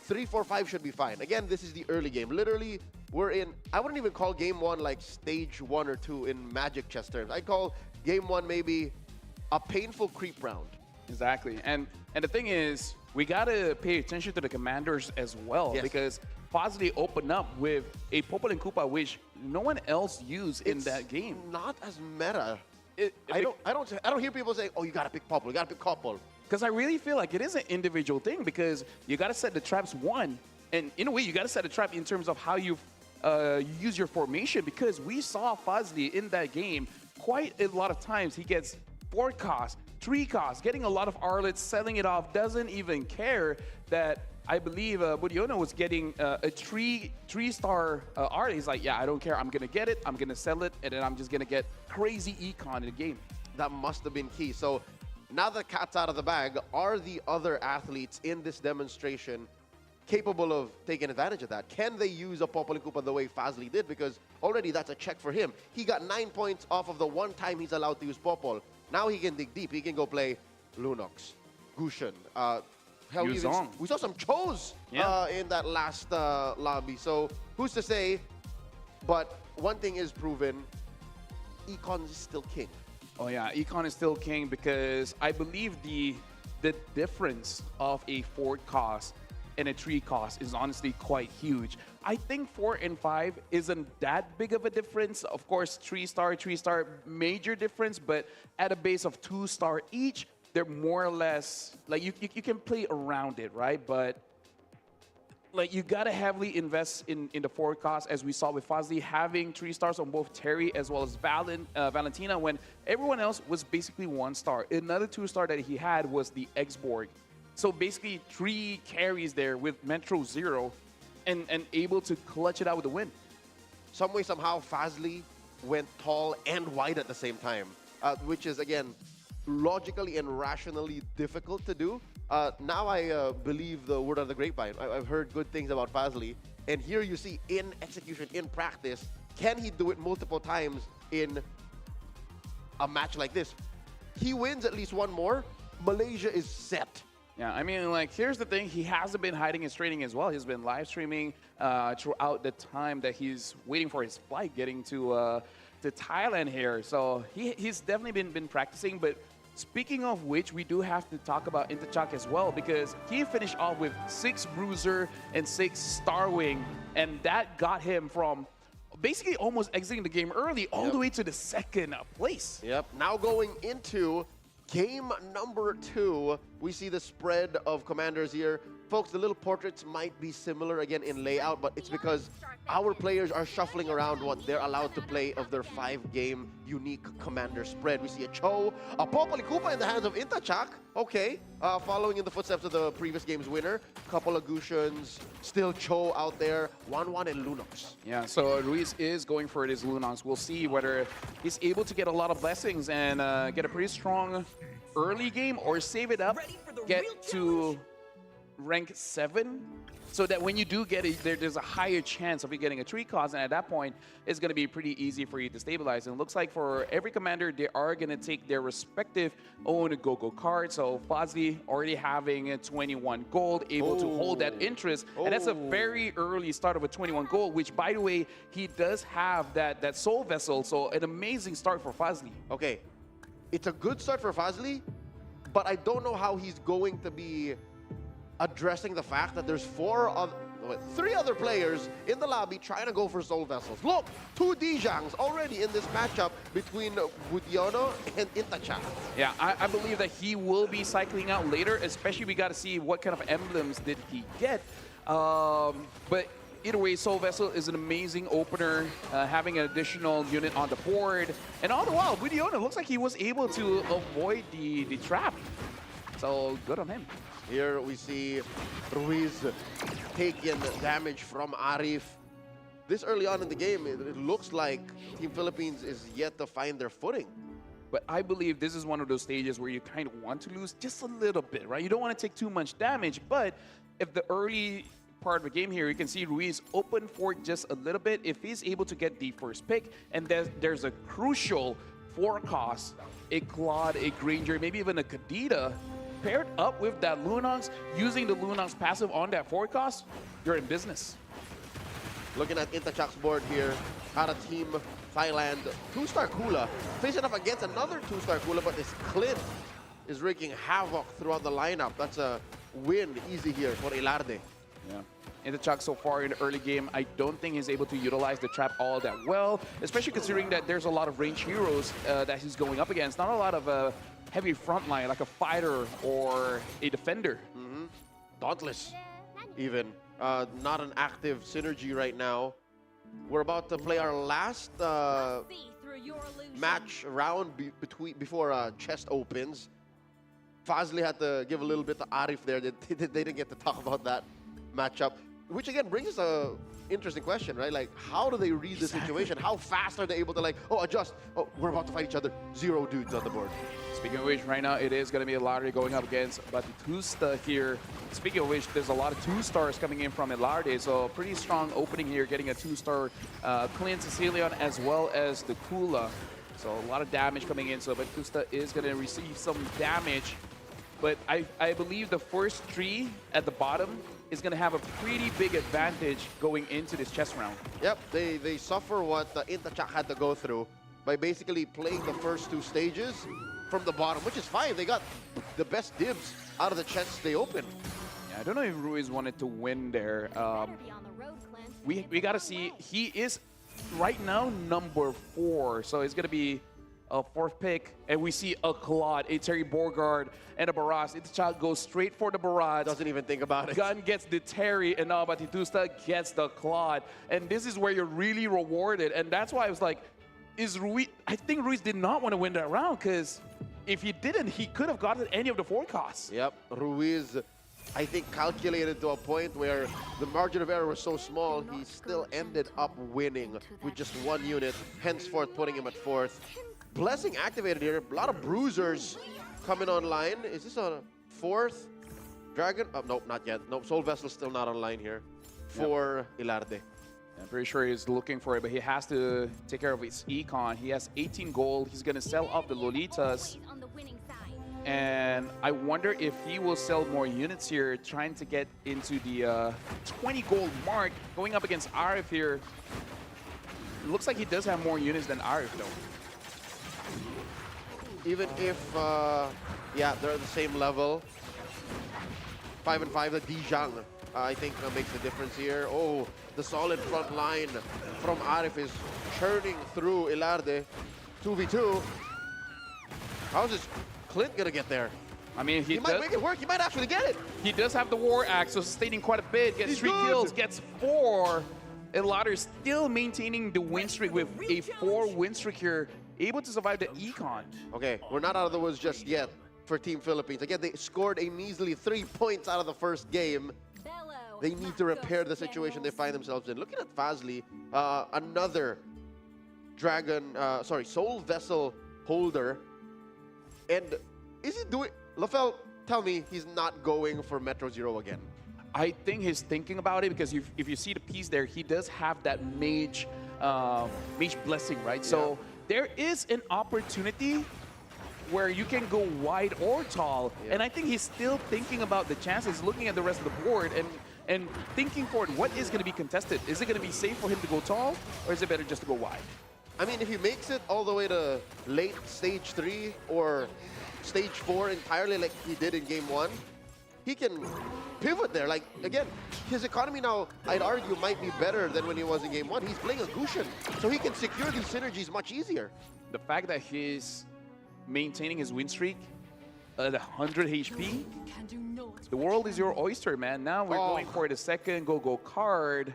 3, 4, 5 should be fine. Again, this is the early game. Literally, we're in, I wouldn't even call game 1 like stage 1 or 2 in Magic chess terms. I'd call game 1 maybe a painful creep round. Exactly. And the thing is, we got to pay attention to the commanders as well, Yes. because Fazli opened up with a Popol and Koopa, which no one else used in that game. Not as meta. I don't hear people saying, "Oh, you gotta pick Popol, you gotta pick Popol." Because I really feel like it is an individual thing, because you got to set the traps one, and in a way, you got to set a trap in terms of how you use your formation, because we saw Fazli in that game quite a lot of times. He gets 4 costs, 3 costs, getting a lot of Arlets, selling it off, doesn't even care that I believe Budiono was getting a 3-star Arlet. He's like, yeah, I don't care. I'm going to get it. I'm going to sell it. And then I'm just going to get crazy econ in the game. That must have been key. So now that cat's out of the bag, are the other athletes in this demonstration capable of taking advantage of that? Can they use a Popol and Koopa the way Fazli did? Because already that's a check for him. He got 9 points off of the one time he's allowed to use Popol. Now he can dig deep. He can go play Lunox, Gushen. Hell, we saw some Chos in that last lobby. So who's to say? But one thing is proven, Econ is still king. Oh yeah, Econ is still king, because I believe the difference of a 4 cost and a 3 cost is honestly quite huge. I think 4 and 5 isn't that big of a difference. Of course, 3-star, major difference, but at a base of 2-star each, they're more or less, like you can play around it, right? But like you gotta heavily invest in the 4 cost, as we saw with Fazli having 3 stars on both Terry as well as Valentina, when everyone else was basically 1 star. Another 2-star that he had was the X-Borg. So basically 3 carries there with Metro 0 and able to clutch it out with a win. Some way, somehow, Fazli went tall and wide at the same time, which is, again, logically and rationally difficult to do. Now I believe the word of the grapevine. I've heard good things about Fazli. And here you see in execution, in practice, can he do it multiple times in a match like this? He wins at least 1 more, Malaysia is set. Yeah, I mean, like, here's the thing. He hasn't been hiding his training as well. He's been live streaming throughout the time that he's waiting for his flight, getting to Thailand here. So he's definitely been practicing. But speaking of which, we do have to talk about Intachak as well, because he finished off with 6 Bruiser and 6 Starwing, and that got him from basically almost exiting the game early all the way to the 2nd place. Yep. Now going into game number 2, we see the spread of commanders here. Folks, the little portraits might be similar again in layout, but it's because our players are shuffling around what they're allowed to play of their 5-game unique commander spread. We see a Cho, a Popol and Koopa in the hands of Intachak. Okay, following in the footsteps of the previous game's winner. Couple of Gushens, still Cho out there. 1-1 and Lunox. Yeah, so Ruiz is going for his Lunox. We'll see whether he's able to get a lot of blessings and get a pretty strong early game, or save it up, get to rank 7 so that when you do get it, there's a higher chance of you getting a 3 cost, and at that point, it's going to be pretty easy for you to stabilize. And it looks like for every commander, they are going to take their respective own go-go card. So Fazli already having 21 gold, able to hold that interest, and that's a very early start of a 21 gold, which, by the way, he does have that Soul Vessel, so an amazing start for Fazli. Okay, it's a good start for Fazli, but I don't know how he's going to be addressing the fact that there's 3 other players in the lobby trying to go for Soul Vessels. Look, 2 Dijangs already in this matchup between Budiono and Intachak. Yeah, I believe that he will be cycling out later, especially we got to see what kind of emblems did he get. But either way, Soul Vessel is an amazing opener, having an additional unit on the board. And all the while, Budiono looks like he was able to avoid the trap. So good on him. Here we see Ruiz taking damage from Arif. This early on in the game, it looks like Team Philippines is yet to find their footing. But I believe this is one of those stages where you kind of want to lose just a little bit, right? You don't want to take too much damage, but if the early part of the game here, you can see Ruiz open for just a little bit. If he's able to get the first pick, and there's a crucial 4 cost, a Claude, a Granger, maybe even a Kadita, paired up with that Lunox, using the Lunox passive on that 4 cost, you're in business. Looking at Intachak's board here, out of Team Thailand, 2-star Kula, facing off against another 2-star Kula, but this Clint is wreaking havoc throughout the lineup. That's a win easy here for Ilarde. Yeah. Intachak so far in the early game, I don't think he's able to utilize the trap all that well, especially considering that there's a lot of range heroes that he's going up against. Not a lot of heavy frontline, like a fighter or a defender. Dauntless, even. Not an active synergy right now. We're about to play our last match round before chest opens. Fazli had to give a little bit to Arif there. They didn't get to talk about that matchup, which again brings us a interesting question, right? Like, how do they read the situation? How fast are they able to, like, adjust? Oh, we're about to fight each other. 0 dudes on the board. Speaking of which, right now it is going to be a lottery going up against Batutusta here. Speaking of which, there's a lot of 2-stars coming in from Ilarde, so pretty strong opening here, getting a 2-star Clint Sicilian as well as the Kula. So a lot of damage coming in, so Batutusta is going to receive some damage. But I believe the first 3 at the bottom is going to have a pretty big advantage going into this chess round. Yep, they suffer what Intachak had to go through by basically playing the first 2 stages from the bottom, which is fine. They got the best dibs out of the chests they opened. Yeah, I don't know if Ruiz wanted to win there. We got to see. He is right now number 4, so it's going to be a 4th pick, and we see a Claude, a Terry Borgard, and a Barrage. Intachak goes straight for the Barrage. Doesn't even think about it. Gun gets the Terry, and now Batutusta gets the Claude. And this is where you're really rewarded, and that's why I was like, is Ruiz... I think Ruiz did not want to win that round, because if he didn't, he could have gotten any of the 4 costs. Yep, Ruiz, I think, calculated to a point where the margin of error was so small, he still ended up winning with just 1 unit, henceforth putting him at 4th. Blessing activated here. A lot of bruisers coming online. Is this a 4th Dragon? Oh, nope, not yet. Nope, Soul Vessel still not online here for Ilarde. I'm pretty sure he's looking for it, but he has to take care of his econ. He has 18 gold. He's going to sell off the Lolitas. And I wonder if he will sell more units here, trying to get into the 20 gold mark, going up against Arif here. It looks like he does have more units than Arif, though. Even if, yeah, they're at the same level. 5 and 5, the Dijang, I think makes the difference here. Oh, the solid front line from Arif is churning through Ilarde. 2v2. How's this Clint gonna get there? I mean, he might make it work. He might actually get it. He does have the War Axe, so sustaining quite a bit. Gets 3 kills, gets 4. Ilarde still maintaining the win streak with a 4 win streak here. Able to survive the econ. Okay, we're not out of the woods just yet for Team Philippines. Again, they scored a measly 3 points out of the first game. They need to repair the situation they find themselves in. Looking at Fazli, another Soul Vessel holder. And is he doing... Lafel, tell me he's not going for Metro Zero again. I think he's thinking about it because if you see the piece there, he does have that mage blessing, right? So there is an opportunity where you can go wide or tall, and I think he's still thinking about the chances, looking at the rest of the board and thinking forward, what is going to be contested? Is it going to be safe for him to go tall, or is it better just to go wide? I mean, if he makes it all the way to late stage 3 or stage 4 entirely like he did in game 1, he can pivot there. Like, again, his economy now, I'd argue, might be better than when he was in game 1. He's playing a Gusion, so he can secure these synergies much easier. The fact that he's maintaining his win streak at 100 HP, the world is your oyster, man. Now we're going for the second go-go card.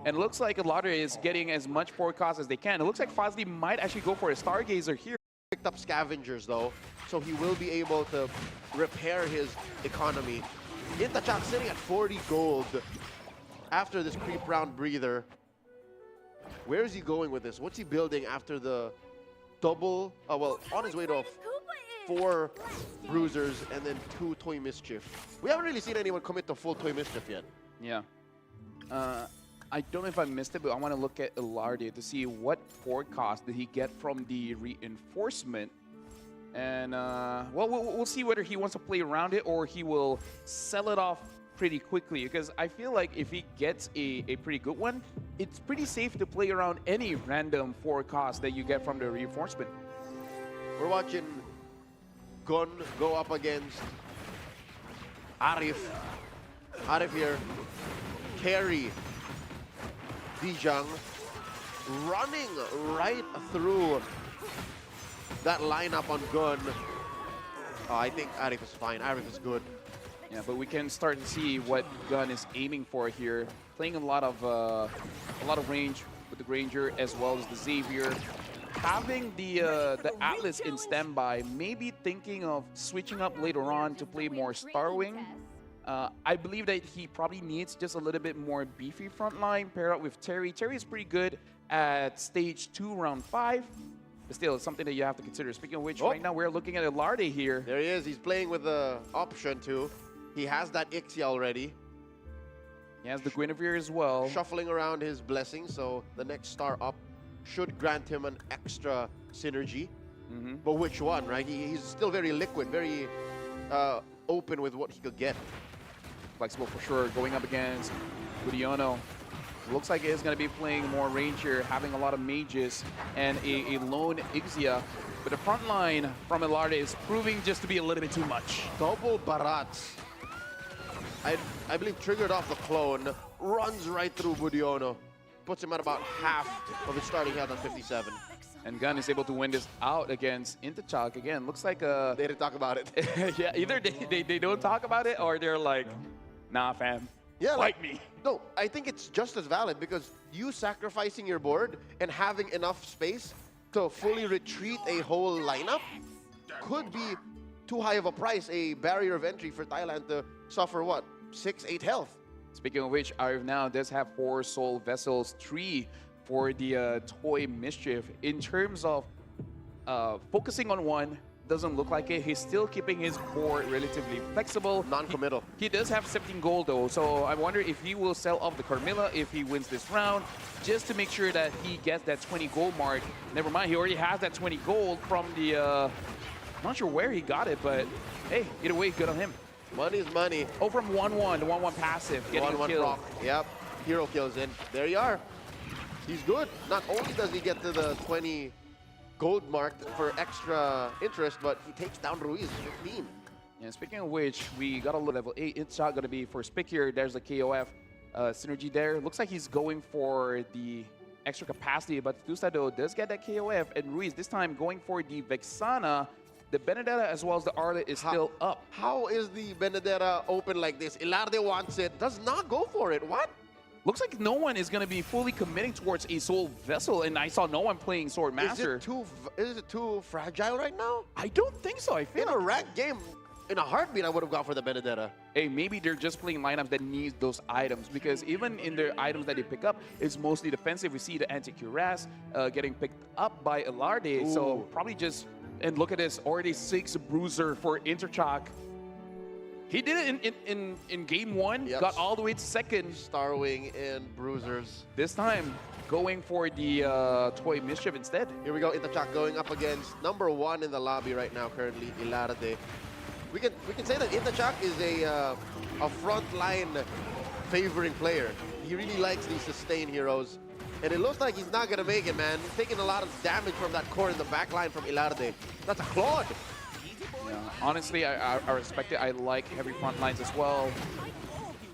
And it looks like Alarde is getting as much forecast as they can. It looks like Fazli might actually go for a Stargazer here. Picked up Scavengers, though, so he will be able to repair his economy. Intachak sitting at 40 gold after this creep-round breather. Where is he going with this? What's he building after the double? Well, on his way to 4 Bruisers and then 2 Toy Mischief. We haven't really seen anyone commit to full Toy Mischief yet. Yeah. I don't know if I missed it, but I want to look at Alarde to see what forecast did he get from the reinforcement. And, well, we'll see whether he wants to play around it or he will sell it off pretty quickly. Because I feel like if he gets a pretty good one, it's pretty safe to play around any random forecast that you get from the reinforcement. We're watching Gun go up against Arif. Arif here. Carry. Dijang running right through that lineup on Gun. Oh, I think Arif is fine. Arif is good. Yeah, but we can start to see what Gun is aiming for here. Playing a lot of range with the Granger as well as the Xavier. Having the Atlas in standby, maybe thinking of switching up later on to play more Starwing. I believe that he probably needs just a little bit more beefy front line paired up with Terry. Terry is pretty good at stage 2, round 5. But still, it's something that you have to consider. Speaking of which, right now we're looking at Alarde here. There he is. He's playing with the option too. He has that Ixia already. He has the Guinevere as well. Shuffling around his blessings, so the next star up should grant him an extra synergy. But which one, right? He's still very liquid, very open with what he could get. Flexible for sure, going up against Budiono. Looks like he is going to be playing more range here, having a lot of mages and a lone Ixia. But the front line from Alarde is proving just to be a little bit too much. Double Barats. I believe triggered off the clone, runs right through Budiono. Puts him at about half of his starting health on 57. And Gun is able to win this out against Intachak. Again, looks like they didn't talk about it. Yeah, either they don't talk about it or they're like, nah, fam. Yeah, like me. No, I think it's just as valid because you sacrificing your board and having enough space to fully retreat a whole lineup could be too high of a price, a barrier of entry for Thailand to suffer, what, 6, 8 health. Speaking of which, Arif now does have 4 soul vessels, 3 for the Toy Mischief. In terms of focusing on one, doesn't look like it. He's still keeping his board relatively flexible. Non-committal. He does have 17 gold though, so I wonder if he will sell off the Carmilla if he wins this round, just to make sure that he gets that 20 gold mark. Never mind, he already has that 20 gold from the, I'm not sure where he got it, but hey, either way, good on him. Money's money. Oh, from 1-1, the 1-1 passive, getting a kill. Proc. Yep, hero kills in. There you are. He's good. Not only does he get to the 20 gold mark for extra interest, but he takes down Ruiz, 15. And speaking of which, we got a level 8 hit shot going to be for Spick here. There's the KOF synergy there. Looks like he's going for the extra capacity, but Tustado does get that KOF, and Ruiz this time going for the Vexana. The Benedetta as well as the Arlet is still up. How is the Benedetta open like this? Ilarde wants it, does not go for it. What? Looks like no one is going to be fully committing towards a Soul Vessel, and I saw no one playing Sword Master. Is it too fragile right now? I don't think so. I feel in a ranked game, in a heartbeat, I would have gone for the Benedetta. Hey, maybe they're just playing lineups that need those items, because even in their items that they pick up, it's mostly defensive. We see the Anti-Cuirass getting picked up by Alarde, so probably just... And look at this, already 6 Bruiser for Interchak. He did it in game one, Yep. got all the way to second. Starwing and Bruisers. This time, going for the Toy Mischief instead. Here we go, Itachak going up against number 1 in the lobby right now, currently, Ilarde. We can say that Itachak is a frontline favoring player. He really likes these sustain heroes. And it looks like he's not going to make it, man. He's taking a lot of damage from that core in the back line from Ilarde. That's a Claude. Yeah, honestly, I respect it. I like heavy front lines as well.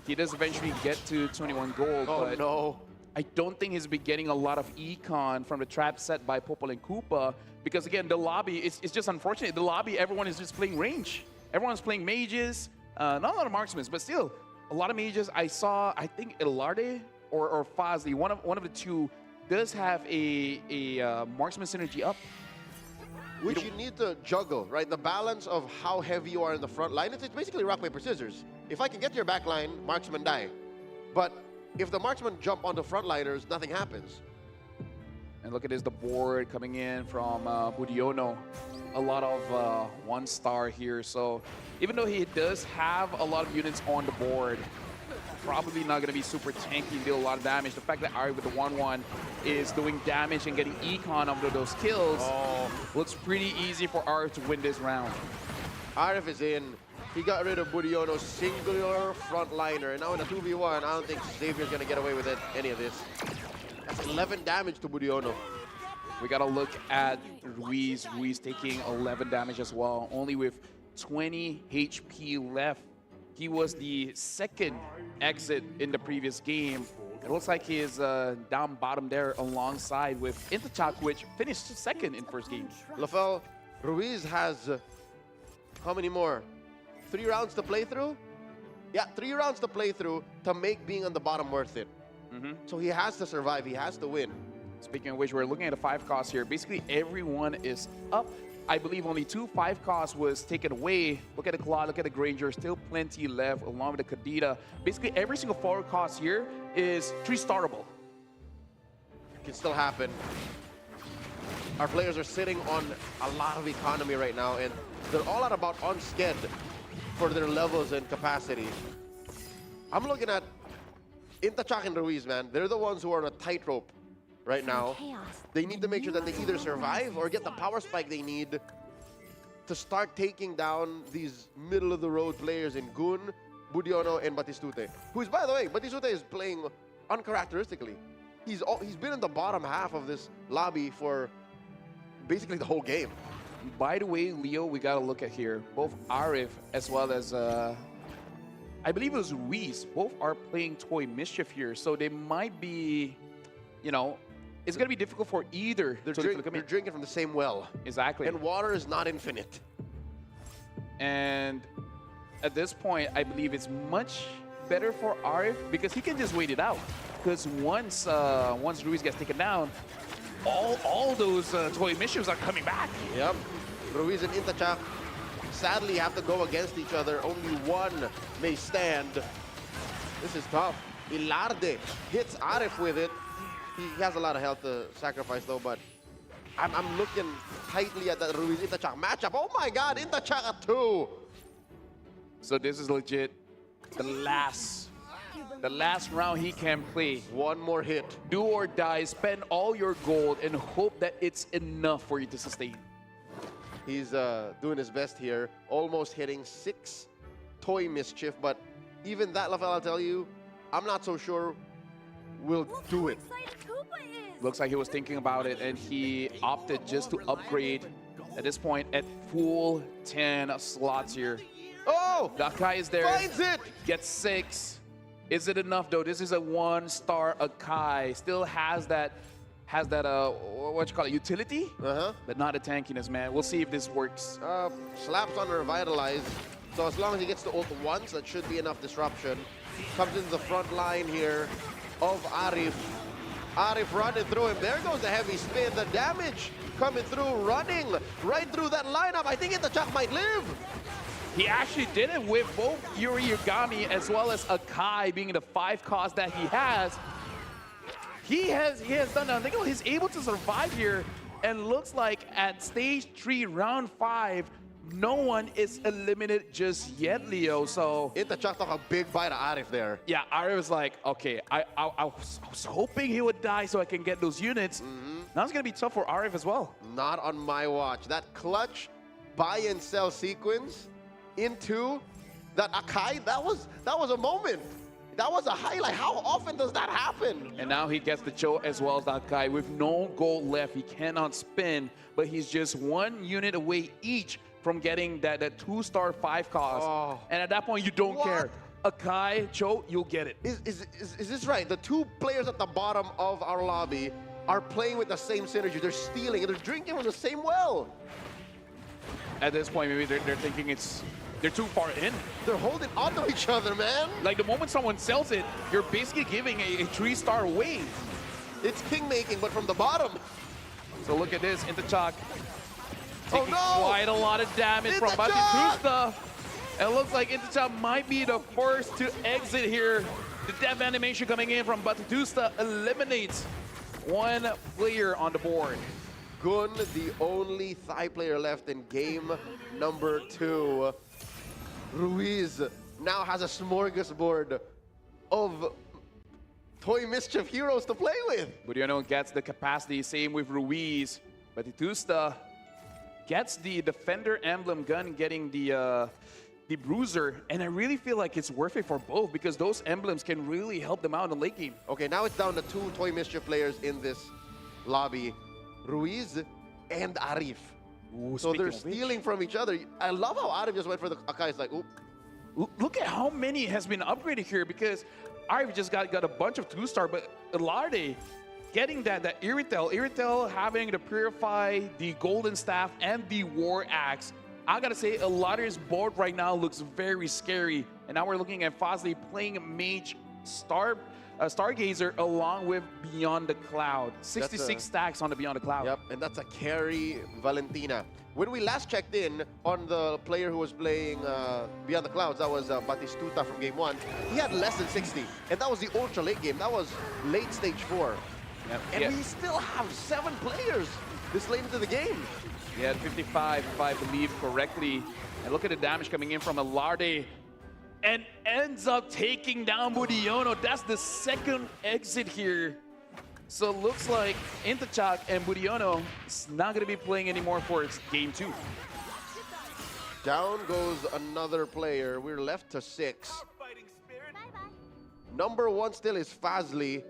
He does eventually get to 21 gold, Oh, but no. I don't think he's been getting a lot of econ from the trap set by Popol and Koopa because, again, the lobby, it's just unfortunate. The lobby, everyone is just playing range. Everyone's playing mages. Not a lot of marksmen, but still, a lot of mages. I saw, I think, Ilarde or Fazli, one of the two, does have a marksman synergy up. Which you need to juggle, right? The balance of how heavy you are in the front line. It's basically rock, paper, scissors. If I can get to your back line, marksman die. But if the marksman jump onto frontliners, nothing happens. And look at this, the board coming in from Budiono. A lot of 1-star here. So even though he does have a lot of units on the board, probably not going to be super tanky and deal a lot of damage. The fact that Ari with the 1-1 is doing damage and getting econ under those kills looks pretty easy for Ari to win this round. Arif is in. He got rid of Budiono's singular frontliner. And now in a 2v1, I don't think Xavier's going to get away with any of this. That's 11 damage to Budiono. We got to look at Ruiz. Ruiz taking 11 damage as well, only with 20 HP left. He was the second exit in the previous game. It looks like he is down bottom there alongside with Intachak, which finished second in first game. Lafel, Ruiz has how many more? 3 rounds to play through? Yeah, 3 rounds to play through to make being on the bottom worth it. So he has to survive. He has to win. Speaking of which, we're looking at the 5 costs here. Basically, everyone is up. I believe only 2 5 costs was taken away. Look at the Claw, look at the Granger, still plenty left along with the Kadita. Basically, every single 4 cost here is 3-startable. Can still happen. Our players are sitting on a lot of economy right now, and they're all at about on sked for their levels and capacity. I'm looking at Intachak and Ruiz, man. They're the ones who are on a tightrope right now. They need to make sure that they either survive or get the power spike they need to start taking down these middle-of-the-road players in Gun, Budiono, and Batistute. Who is, by the way, Batistute is playing uncharacteristically. He's been in the bottom half of this lobby for basically the whole game. By the way, Leo, we got to look at here. Both Arif as well as, I believe it was Ruiz, both are playing Toy Mischief here. So they might be, you know, it's going to be difficult for either. They're drinking from the same well. Exactly. And water is not infinite. And at this point, I believe it's much better for Arif because he can just wait it out. Because once Ruiz gets taken down, all those Toy Mischiefs are coming back. Yep. Ruiz and Intachak sadly have to go against each other. Only one may stand. This is tough. Ilarde hits Arif with it. He has a lot of health to sacrifice though, but I'm looking tightly at that Ruiz-Intachak matchup. Oh my God, Intachak at 2. So this is legit the last round he can play. One more hit. Do or die, spend all your gold and hope that it's enough for you to sustain. He's doing his best here, almost hitting 6 Toy Mischief, but even that, Lafel, I'll tell you, I'm not so sure we'll do it. Looks like he was thinking about it and he opted just to upgrade at this point at full 10 slots here. Oh! Dakai is there. Finds it! Gets 6. Is it enough though? This is a 1-star Akai. Still has that what you call it, utility? But not a tankiness, man. We'll see if this works. Slaps on Revitalize. So as long as he gets to ult once, that should be enough disruption. Comes into the front line here of Arif. Arif running through him. There goes the heavy spin. The damage coming through, running right through that lineup. I think Intachak might live. He actually did it with both Yuri Yagami as well as Akai being the 5 cost that he has. He has done that. I think he's able to survive here and looks like at stage 3, round 5, no one is eliminated just yet, Leo. So Intachak took a big bite of Arif there. yeah, Arif was like, okay, I was hoping he would die so I can get those units. Now it's gonna be tough for Arif as well. Not on my watch. That clutch buy and sell sequence into that Akai, that was a moment. That was a highlight. How often does that happen? And now he gets the Cho as well as that guy with no gold left. He cannot spin, but he's just one unit away each from getting that 2-star 5 cost. Oh. And at that point, you don't What? care. Akai, Cho, you'll get it. Is this right? The two players at the bottom of our lobby are playing with the same synergy. They're stealing and they're drinking from the same well. At this point, maybe they're thinking they're too far in. They're holding onto each other, man. Like the moment someone sells it, you're basically giving a 3-star away. It's king making, but from the bottom. So look at this, Intachak Oh taking no! quite a lot of damage from Intachak! Batitusta. It looks like Intachak might be the first to exit here. The death animation coming in from Batitusta eliminates one player on the board. Gun, the only Thai player left in game number 2. Ruiz now has a smorgasbord of toy mischief heroes to play with. Budiano gets the capacity, same with Ruiz. Batitusta gets the Defender emblem gun, getting the Bruiser, and I really feel like it's worth it for both because those emblems can really help them out in the late game. Okay, now it's down to 2 toy mischief players in this lobby. Ruiz and Arif. Ooh, So they're speaking of which, stealing from each other. I love how Arif just went for the Akai. It's like, oop. look at how many has been upgraded here because Arif just got a bunch of 2-star, but Elarde getting that Iritel having to purify the Golden Staff and the War Axe. I gotta say, Elarde's board right now looks very scary. And now we're looking at Fazli playing Mage Stargazer along with Beyond the Cloud. 66 stacks on the Beyond the Cloud. Yep, and that's a carry Valentina. When we last checked in on the player who was playing Beyond the Clouds, that was Batistuta from game 1, he had less than 60. And that was the ultra late game. That was late stage 4. Yep. And we still have 7 players this late into the game. He had 55, if I believe correctly. And look at the damage coming in from Elarde. And ends up taking down Budiono. That's the second exit here. So it looks like Intachak and Budiono is not going to be playing anymore for game 2. Down goes another player. We're left to 6. Number 1 still is Fazli.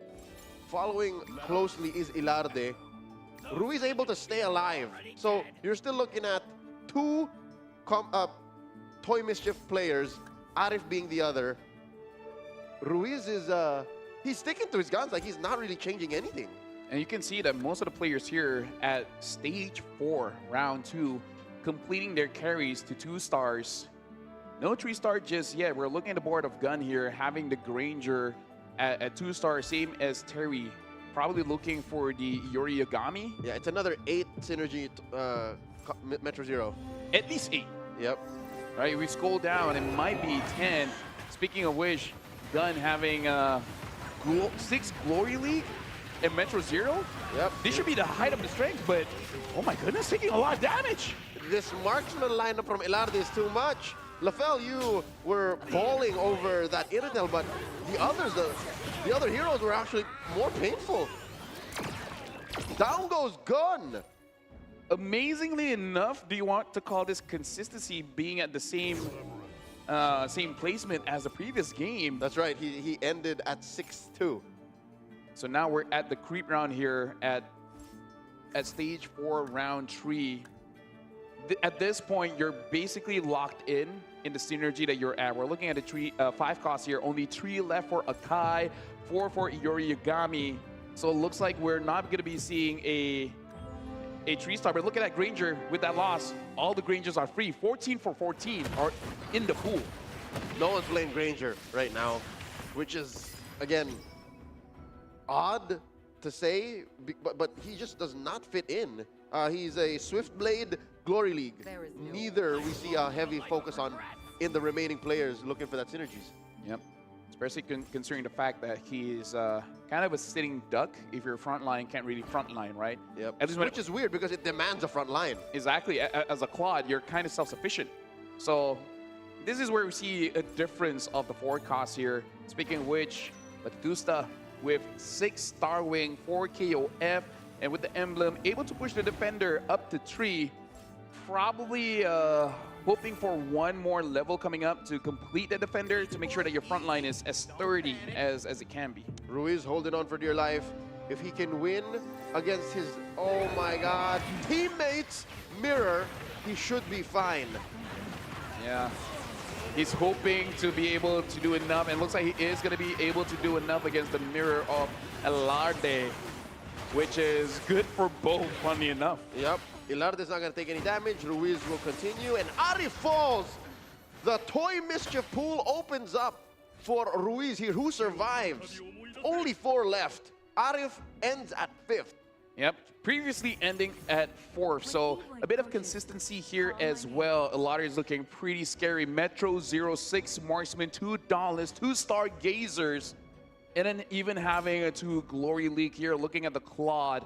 Following closely is Ilarde. Ruiz able to stay alive. So you're still looking at 2 toy mischief players, Arif being the other. Ruiz is he's sticking to his guns, like he's not really changing anything. And you can see that most of the players here at stage 4, round 2, completing their carries to 2 stars. No 3-star just yet. We're looking at the board of Gun here, having the Granger at 2 stars, same as Terry. Probably looking for the Yori Yagami. Yeah, it's another 8 synergy Metro Zero. At least 8. Yep. Right, we scroll down, it might be 10. Speaking of which, Gun having 6 Glory League and Metro Zero. Yep. This should be the height of the strength, but oh my goodness, taking a lot of damage. This marksman lineup from Ilarde is too much. Lafel, you were balling over that Iritel, but the others, the other heroes were actually more painful. Down goes Gun. Amazingly enough, do you want to call this consistency being at the same placement as the previous game? That's right, he ended at 6-2. So now we're at the creep round here at stage 4, round 3. At this point, you're basically locked in the synergy that you're at. We're looking at a 5 cost here. Only 3 left for Akai, 4 for Yori Yagami. So it looks like we're not going to be seeing a 3-star. But look at that Granger with that loss. All the Grangers are free. 14 for 14 are in the pool. No one's playing Granger right now, which is, again, odd to say, but he just does not fit in. He's a Swiftblade Glory League. Neither we see a heavy focus on in the remaining players looking for that synergies. Yep. especially considering the fact that he's kind of a sitting duck. If your front line can't really front line, right? Yep. At least Which is weird because it demands a front line. Exactly. As a quad, you're kind of self-sufficient. So this is where we see a difference of the forecast here. Speaking of which, Batistuta with 6 Star Wing, 4 KOF, and with the emblem, able to push the defender up to 3. Probably hoping for one more level coming up to complete the defender to make sure that your front line is as sturdy as it can be. Ruiz holding on for dear life. If he can win against his, oh my God, teammates mirror, he should be fine. Yeah. He's hoping to be able to do enough, and looks like he is going to be able to do enough against the mirror of Elarde, which is good for both, funny enough. Yep. Ilarde's not going to take any damage. Ruiz will continue, and Arif falls. The toy mischief pool opens up for Ruiz here, who survives. Only 4 left. Arif ends at 5th. Yep, previously ending at 4th, so a bit of consistency here as well. Elarde is looking pretty scary. Metro 06 Marksman, $2, 2 Stargazers, and then even having a 2 Glory Leak here, looking at the Claude.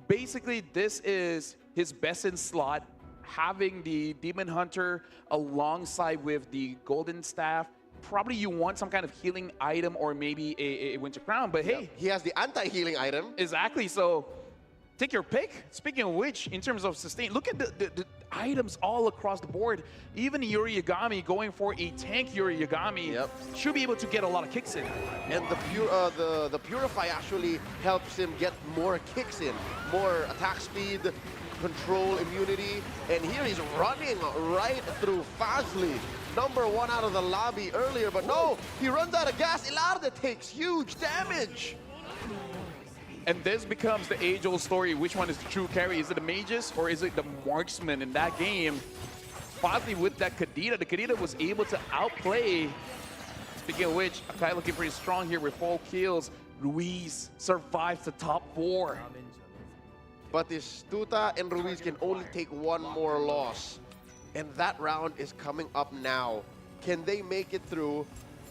Basically, this is his best in slot, having the Demon Hunter alongside with the Golden Staff. Probably you want some kind of healing item or maybe a Winter Crown, but hey. He has the anti-healing item. Exactly, so take your pick. Speaking of which, in terms of sustain, look at the items all across the board. Even Yuri Yagami going for a tank Yuri Yagami should be able to get a lot of kicks in. And the Purify actually helps him get more kicks in, more attack speed, control, immunity. And here he's running right through Fazli. Number 1 out of the lobby earlier, but no, he runs out of gas. Ilarde takes huge damage. And this becomes the age-old story. Which one is the true carry? Is it the mages or is it the marksman in that game? Fazli with that Kadita. The Kadita was able to outplay. Speaking of which, Akai looking pretty strong here with 4 kills. Ruiz survives the top 4. Batistuta and Ruiz can only take 1 more loss. And that round is coming up now. Can they make it through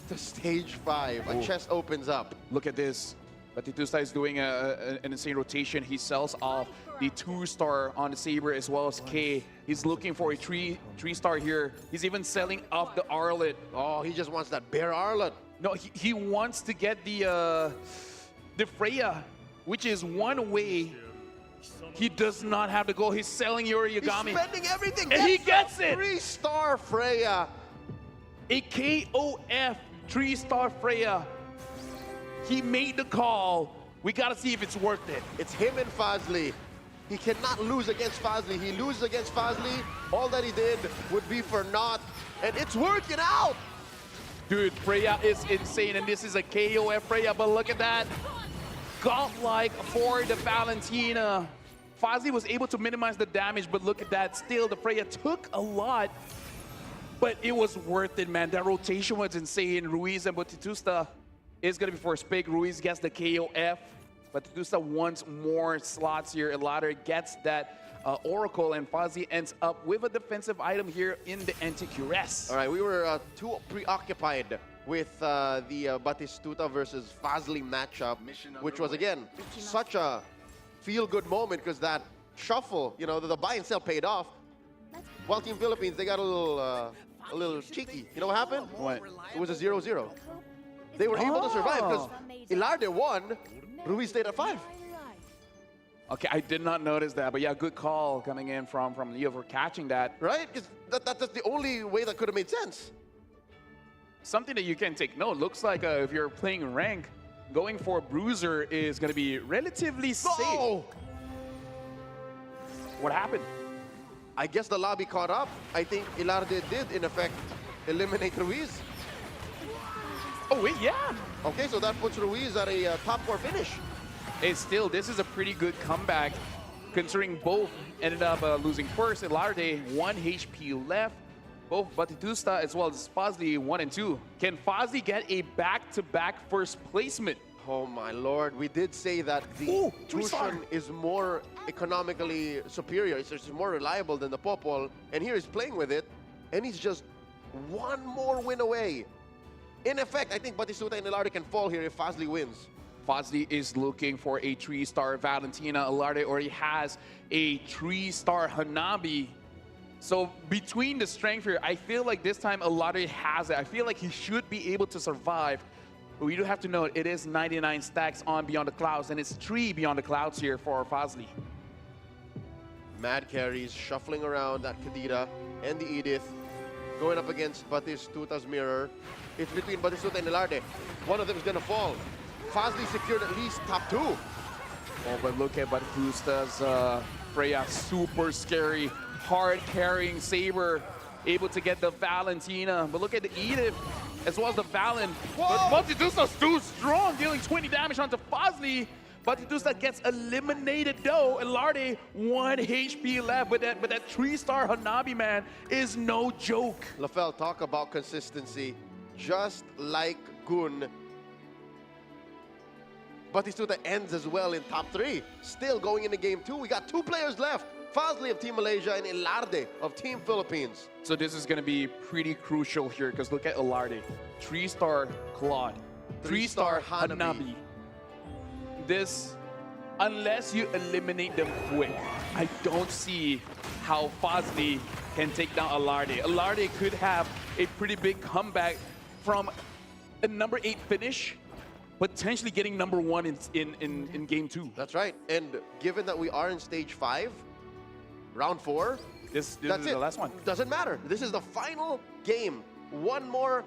to stage 5? A chest opens up. Look at this. Batistuta is doing an insane rotation. He sells off the 2-star on the Saber as well as K. He's looking for a 3-star here. He's even selling off the Arlet. Oh, he just wants that bare Arlet. No, he wants to get the Freya, which is one way. He does not have to go. He's selling Yuri Yagami. He's spending everything. And he gets it. 3-star Freya. A KOF 3-star Freya. He made the call. We got to see if it's worth it. It's him and Fazli. He cannot lose against Fazli. He loses against Fazli. All that he did would be for naught. And it's working out. Dude, Freya is insane. And this is a KOF Freya. But look at that. Godlike for the Valentina. Fazli was able to minimize the damage. But look at that. Still, the Freya took a lot. But it was worth it, man. That rotation was insane. Ruiz and Batistuta is going to be first pick. Ruiz gets the KOF. Batistuta wants more slots here. Elarde gets that Oracle, and Fazli ends up with a defensive item here in the anti-cuirass. All right, we were too preoccupied with the Batistuta versus Fazli matchup, which was, again, such a feel-good moment because that shuffle, you know, the buy and sell paid off. While Team Philippines, they got a little cheeky. You know what happened? What? It was a 0-0. They were able to survive because Ilarde won, Ruiz stayed at 5. Okay, I did not notice that, but yeah, good call coming in from Leo for catching that. Right? Because that's the only way that could have made sense. Something that you can take note. Looks like if you're playing rank, going for a bruiser is going to be relatively safe. Oh! What happened? I guess the lobby caught up. I think Ilarde did, in effect, eliminate Ruiz. Oh, wait, yeah. Okay, so that puts Ruiz at a top 4 finish. Hey, still, this is a pretty good comeback, considering both ended up losing first. Ilarde, 1 HP left. Both Batistuta as well as Fazli, 1 and 2. Can Fazli get a back-to-back first placement? Oh my lord, we did say that the Tushan is more economically superior. It's just more reliable than the Popol. And here he's playing with it, and he's just 1 more win away In effect, I think Batistuta and Ilardi can fall here if Fazli wins. Fazli is looking for a 3-star Valentina. Ilardi already has a 3-star Hanabi. So between the strength here, I feel like this time Ilardi has it. I feel like he should be able to survive. But we do have to note, it is 99 stacks on Beyond the Clouds, and it's 3 Beyond the Clouds here for Fazli. Mad carries shuffling around that Kadira and the Edith, going up against Batistuta's mirror. It's between Batistuta and Ilardi. One of them is going to fall. Fazli secured at least top 2. Oh, but look at Batistuta's Freya, super scary, hard carrying Saber, able to get the Valentina. But look at the Edith, as well as the Valen. But Batistuta's too strong, dealing 20 damage onto Fazli. Batistuta gets eliminated though. Ilardi, 1 HP left, but that 3-star Hanabi, man, is no joke. LaFell, talk about consistency. Just like Gun, Batistuta ends as well in top 3. Still going into game 2. We got 2 players left. Fazli of Team Malaysia and Ilardi of Team Philippines. So this is going to be pretty crucial here because look at Ilardi. 3-star Claude. 3-star Hanabi. This, unless you eliminate them quick, I don't see how Fazli can take down Ilardi. Ilardi could have a pretty big comeback from a number 8 finish, potentially getting number 1 in game 2. That's right. And given that we are in stage 5, round 4, this that's is it. the last one. Doesn't matter. This is the final game. One more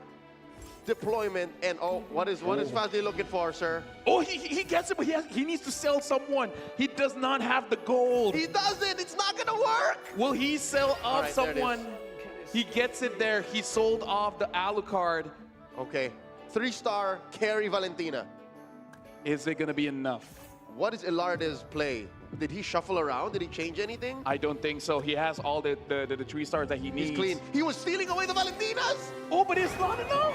deployment, and what is Fazli looking for, sir? Oh, he gets it, but he needs to sell someone. He does not have the gold. He doesn't. It's not gonna work. Will he sell off right, someone? He gets it there. He sold off the Alucard. Okay, 3-star carry Valentina. Is it gonna be enough? What is Ilardi's play? Did he shuffle around? Did he change anything? I don't think so. He has all the 3 stars that he needs. He's clean. He was stealing away the Valentinas. Oh, but it's not enough.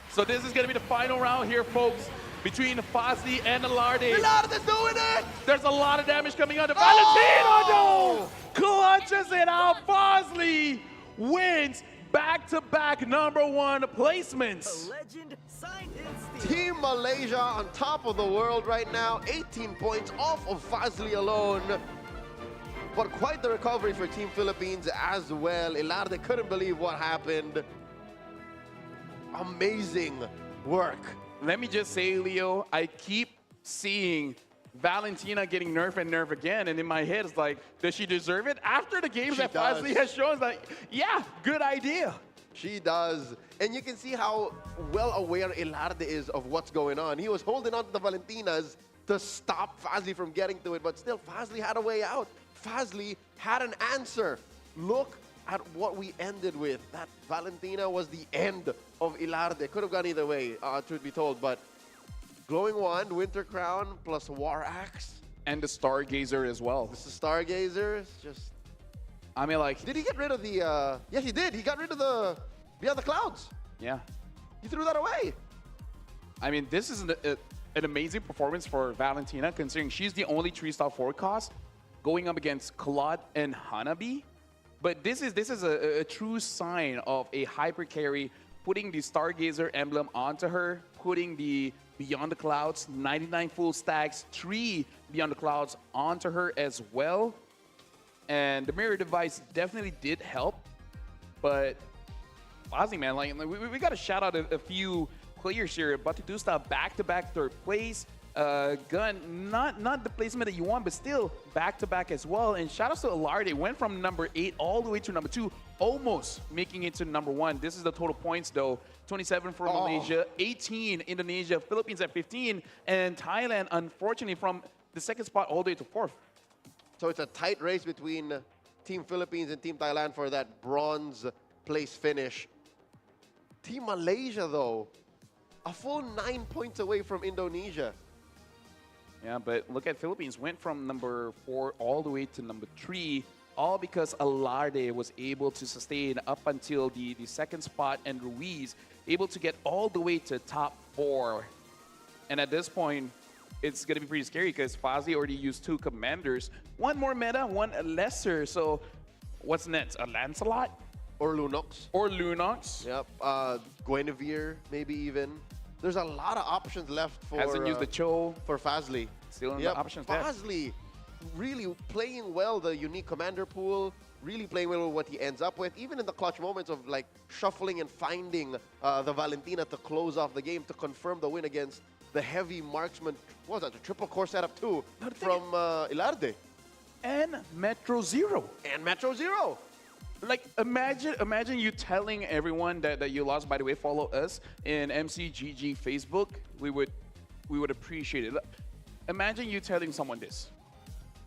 So this is gonna be the final round here, folks, between Fazli and Ilardi. Ilardi's doing it. There's a lot of damage coming on the Valentino. No! Clutches it out. Fazli wins back-to-back number 1 placements. Legend signed in steel. Team Malaysia on top of the world right now, 18 points off of Fazli alone. But quite the recovery for Team Philippines as well. Ilardi couldn't believe what happened. Amazing work. Let me just say, Leo, I keep seeing Valentina getting nerfed and nerfed again, and in my head it's like, does she deserve it? After the games that Fazli has shown, it's like, yeah, good idea. She does. And you can see how well aware Ilardi is of what's going on. He was holding on to the Valentinas to stop Fazli from getting to it, but still Fazli had a way out. Fazli had an answer. Look at what we ended with. That Valentina was the end of Ilardi. Could have gone either way, truth be told, but Glowing Wand, Winter Crown, plus War Axe. And the Stargazer as well. This is Stargazer. It's just... I mean, like... Did he get rid of the... Yeah, he did. He got rid of the... Beyond the Clouds. Yeah. He threw that away. I mean, this is an amazing performance for Valentina, considering she's the only 3-star forecast going up against Claude and Hanabi. But this is a true sign of a hyper carry, putting the Stargazer emblem onto her, putting the Beyond the Clouds, 99 full stacks, 3 Beyond the Clouds onto her as well. And the mirror device definitely did help. But Fazli, man, like we got to shout out a few players here. Batistuta back-to-back 3rd place. Gun, not the placement that you want, but still back-to-back as well. And shout out to Ilardi, went from number 8 all the way to number 2, almost making it to number 1. This is the total points though. 27 for Malaysia, 18 Indonesia, Philippines at 15, and Thailand, unfortunately, from the 2nd spot all the way to 4th. So it's a tight race between Team Philippines and Team Thailand for that bronze place finish. Team Malaysia, though, a full 9 points away from Indonesia. Yeah, but look at Philippines, went from number 4 all the way to number 3, all because Ilardi was able to sustain up until the 2nd spot, and Ruiz able to get all the way to top 4. And at this point, it's going to be pretty scary because Fazli already used 2 commanders. One more meta, one lesser. So what's next? A Lancelot? Or Lunox. Or Lunox. Yep. Guinevere, maybe even. There's a lot of options left for... Hasn't used the Cho. For Fazli. Still in the options there. Fazli really playing well the unique commander pool, really playing well with what he ends up with, even in the clutch moments of like shuffling and finding the Valentina to close off the game to confirm the win against the heavy marksman. What was that? The triple core setup too from Ilarde. And Metro Zero. And Metro Zero. Like, imagine you telling everyone that you lost. By the way, follow us in MCGG Facebook. We would appreciate it. Imagine you telling someone this.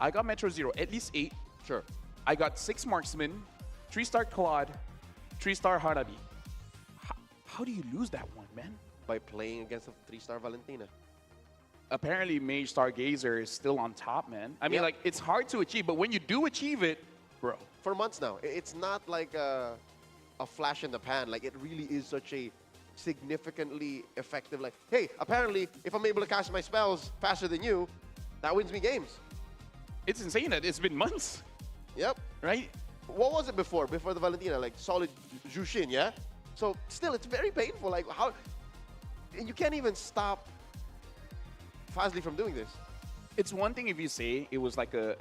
I got Metro Zero, at least 8. Sure. I got 6 marksmen, 3-star Claude, 3-star Hanabi. How do you lose that one, man? By playing against a 3-star Valentina. Apparently, Mage Stargazer is still on top, man. I mean, like, it's hard to achieve, but when you do achieve it, bro. For months now. It's not like a flash in the pan. Like, it really is such a significantly effective, like, hey, apparently, if I'm able to cast my spells faster than you, that wins me games. It's insane that it's been months. Yep. Right? What was it before the Valentina? Like, solid Jushin, yeah? So, still, it's very painful. Like, how... And you can't even stop Fazli from doing this. It's one thing if you say it was like a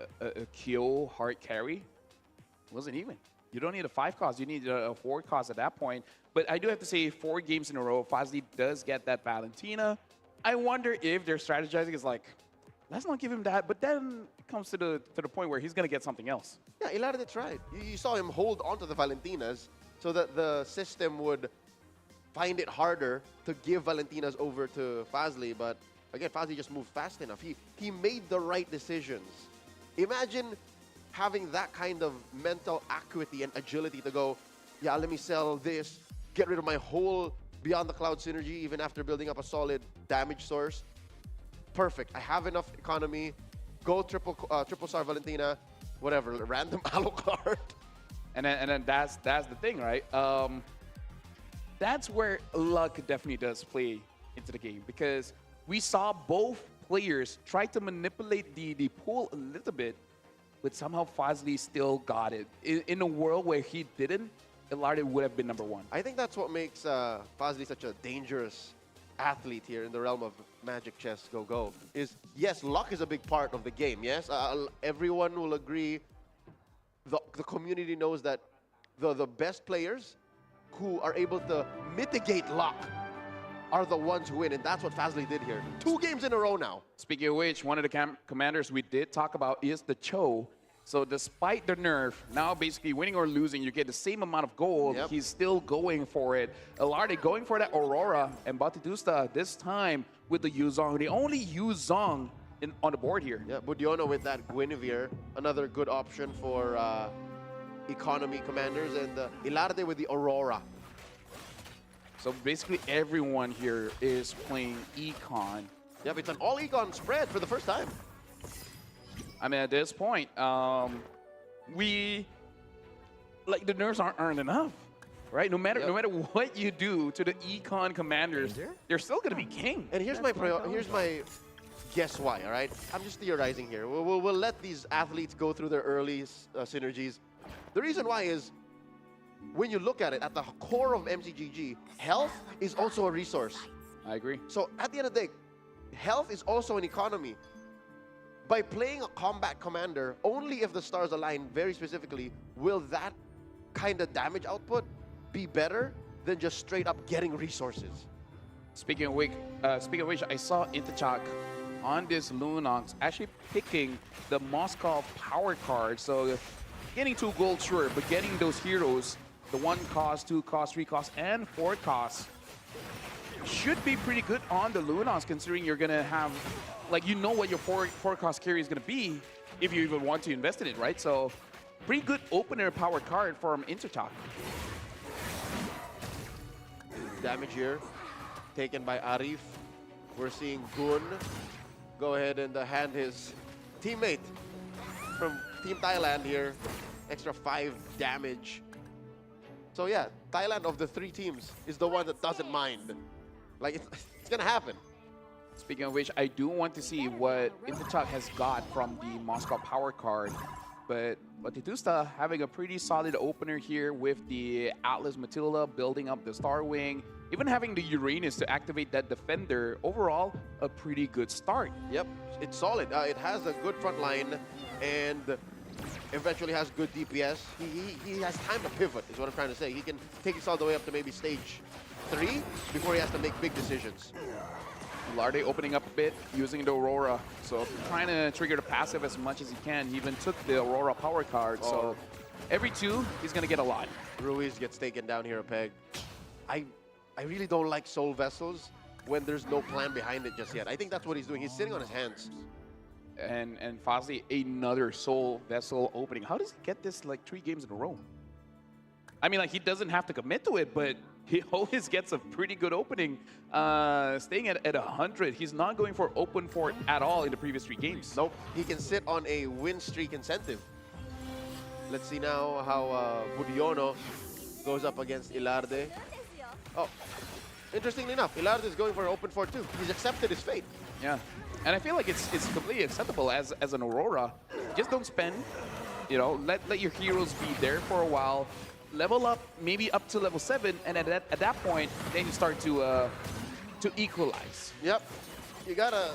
kill hard carry. It wasn't even. You don't need a 5 cost. You need a 4 cost at that point. But I do have to say 4 games in a row, Fazli does get that Valentina. I wonder if their strategizing is like, let's not give him that. But then it comes to the point where he's going to get something else. Yeah, Ilarde tried. You saw him hold onto the Valentinas so that the system would find it harder to give Valentinas over to Fazli. But again, Fazli just moved fast enough. He made the right decisions. Imagine having that kind of mental acuity and agility to go, yeah, let me sell this, get rid of my whole Beyond the Cloud synergy, even after building up a solid damage source. Perfect. I have enough economy. Go triple star Valentina, whatever, random Alucard. And then that's the thing, right? That's where luck definitely does play into the game, because we saw both players try to manipulate the pool a little bit, but somehow Fazli still got it. In a world where he didn't, Ilarde would have been number 1. I think that's what makes Fazli such a dangerous athlete here in the realm of Magic Chess Go. Is, yes, luck is a big part of the game, yes? Everyone will agree. The community knows that the best players who are able to mitigate luck are the ones who win, and that's what Fazli did here. 2 games in a row now. Speaking of which, one of the commanders we did talk about is the Cho. So despite the nerf, now basically winning or losing, you get the same amount of gold. Yep. He's still going for it. Ilarde going for that Aurora, and Batidusta this time with the Yuzong. They only use Zong on the board here. Yeah, Budiono with that Guinevere, another good option for economy commanders, and Ilarde with the Aurora. So basically everyone here is playing Econ. Yep, it's an all Econ spread for the first time. I mean, at this point, the nerfs aren't enough, right? No matter what you do to the Econ commanders, they're still going to be king. And here's my guess why, all right? I'm just theorizing here. We'll let these athletes go through their early synergies. The reason why is, when you look at it, at the core of MCGG, health is also a resource. I agree. So at the end of the day, health is also an economy. By playing a combat commander, only if the stars align very specifically, will that kind of damage output be better than just straight up getting resources. Speaking of which, I saw Interchak on this Lunox actually picking the Moscow power card. So getting 2 gold, sure, but getting those heroes, the 1 cost, 2 cost, 3 cost, and 4 cost, should be pretty good on the Lunox, considering you're going to have, like, you know what your 4 cost carry is going to be if you even want to invest in it, right? So pretty good opener power card from Interchak. Damage here taken by Arif. We're seeing Gun go ahead and hand his teammate from Team Thailand here extra 5 damage. So yeah, Thailand of the 3 teams is the one that doesn't mind. Like, it's gonna happen. Speaking of which, I do want to see what Interchak has got from the Moscow power card. But Batitusta having a pretty solid opener here with the Atlas Matilda building up the Star Wing, even having the Uranus to activate that defender. Overall, a pretty good start. Yep, it's solid. It has a good front line and eventually has good DPS. He has time to pivot, is what I'm trying to say. He can take this all the way up to maybe stage 3 before he has to make big decisions. Larde opening up a bit, using the Aurora. So trying to trigger the passive as much as he can. He even took the Aurora power card. So every 2, he's going to get a lot. Ruiz gets taken down here a peg. I really don't like Soul Vessels when there's no plan behind it just yet. I think that's what he's doing. He's sitting on his hands. And Fazli, another Soul Vessel opening. How does he get this like 3 games in a row? I mean, like, he doesn't have to commit to it, but he always gets a pretty good opening. Staying at 100, he's not going for open fort at all in the previous 3 games. Nope, he can sit on a win streak incentive. Let's see now how Budiono goes up against Ilarde. Oh, interestingly enough, Ilarde is going for an open fort too. He's accepted his fate. Yeah, and I feel like it's completely acceptable as an Aurora. Just don't spend, you know, let your heroes be there for a while. Level up, maybe up to level 7, and at that point, then you start to equalize. Yep, you gotta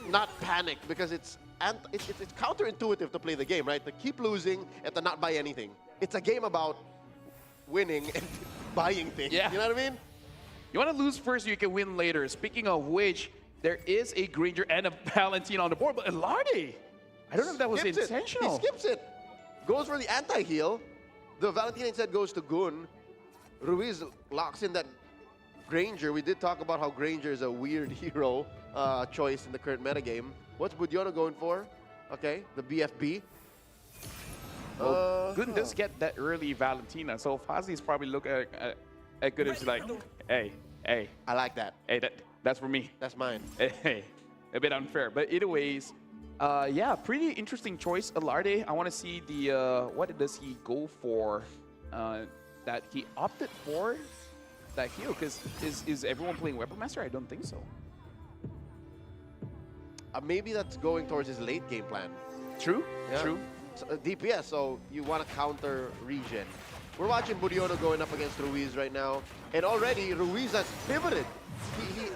not panic because it's counterintuitive to play the game, right? To keep losing and to not buy anything. It's a game about winning and buying things. Yeah. You know what I mean? You want to lose first, you can win later. Speaking of which, there is a Granger and a Valentina on the board, but Ilarde, I don't know if that was intentional. He skips it. Goes for the anti-heal. The Valentina instead goes to Gun. Ruiz locks in that Granger. We did talk about how Granger is a weird hero choice in the current metagame. What's Budiono going for? Okay, the BFB. Well, Gun does get that early Valentina, so Fazli's probably looking at Gun and like, hey. I like that. Hey, that's for me. That's mine. Hey, a bit unfair. But either ways, yeah, pretty interesting choice. Ilarde, I want to see the, what does he go for that he opted for that heal? Because is everyone playing Weapon Master? I don't think so. Maybe that's going towards his late game plan. True, Yeah. true. So, DPS, so you want to counter regen. We're watching Budiono going up against Ruiz right now. And already, Ruiz has pivoted.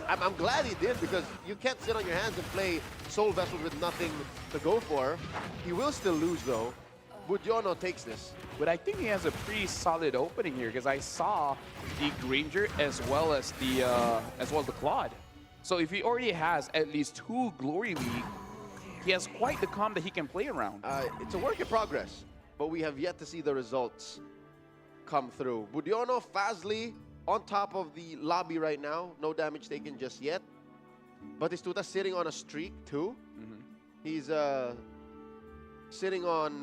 I'm glad he did because you can't sit on your hands and play Soul Vessel with nothing to go for. He will still lose though. Budiono takes this. But I think he has a pretty solid opening here because I saw the Granger as well as the Claude. So if he already has at least 2 Glory League, he has quite the comp that he can play around. It's a work in progress, but we have yet to see the results come through. Budiono, Fazli on top of the lobby right now. No damage taken just yet. Batistuta sitting on a streak too. He's sitting on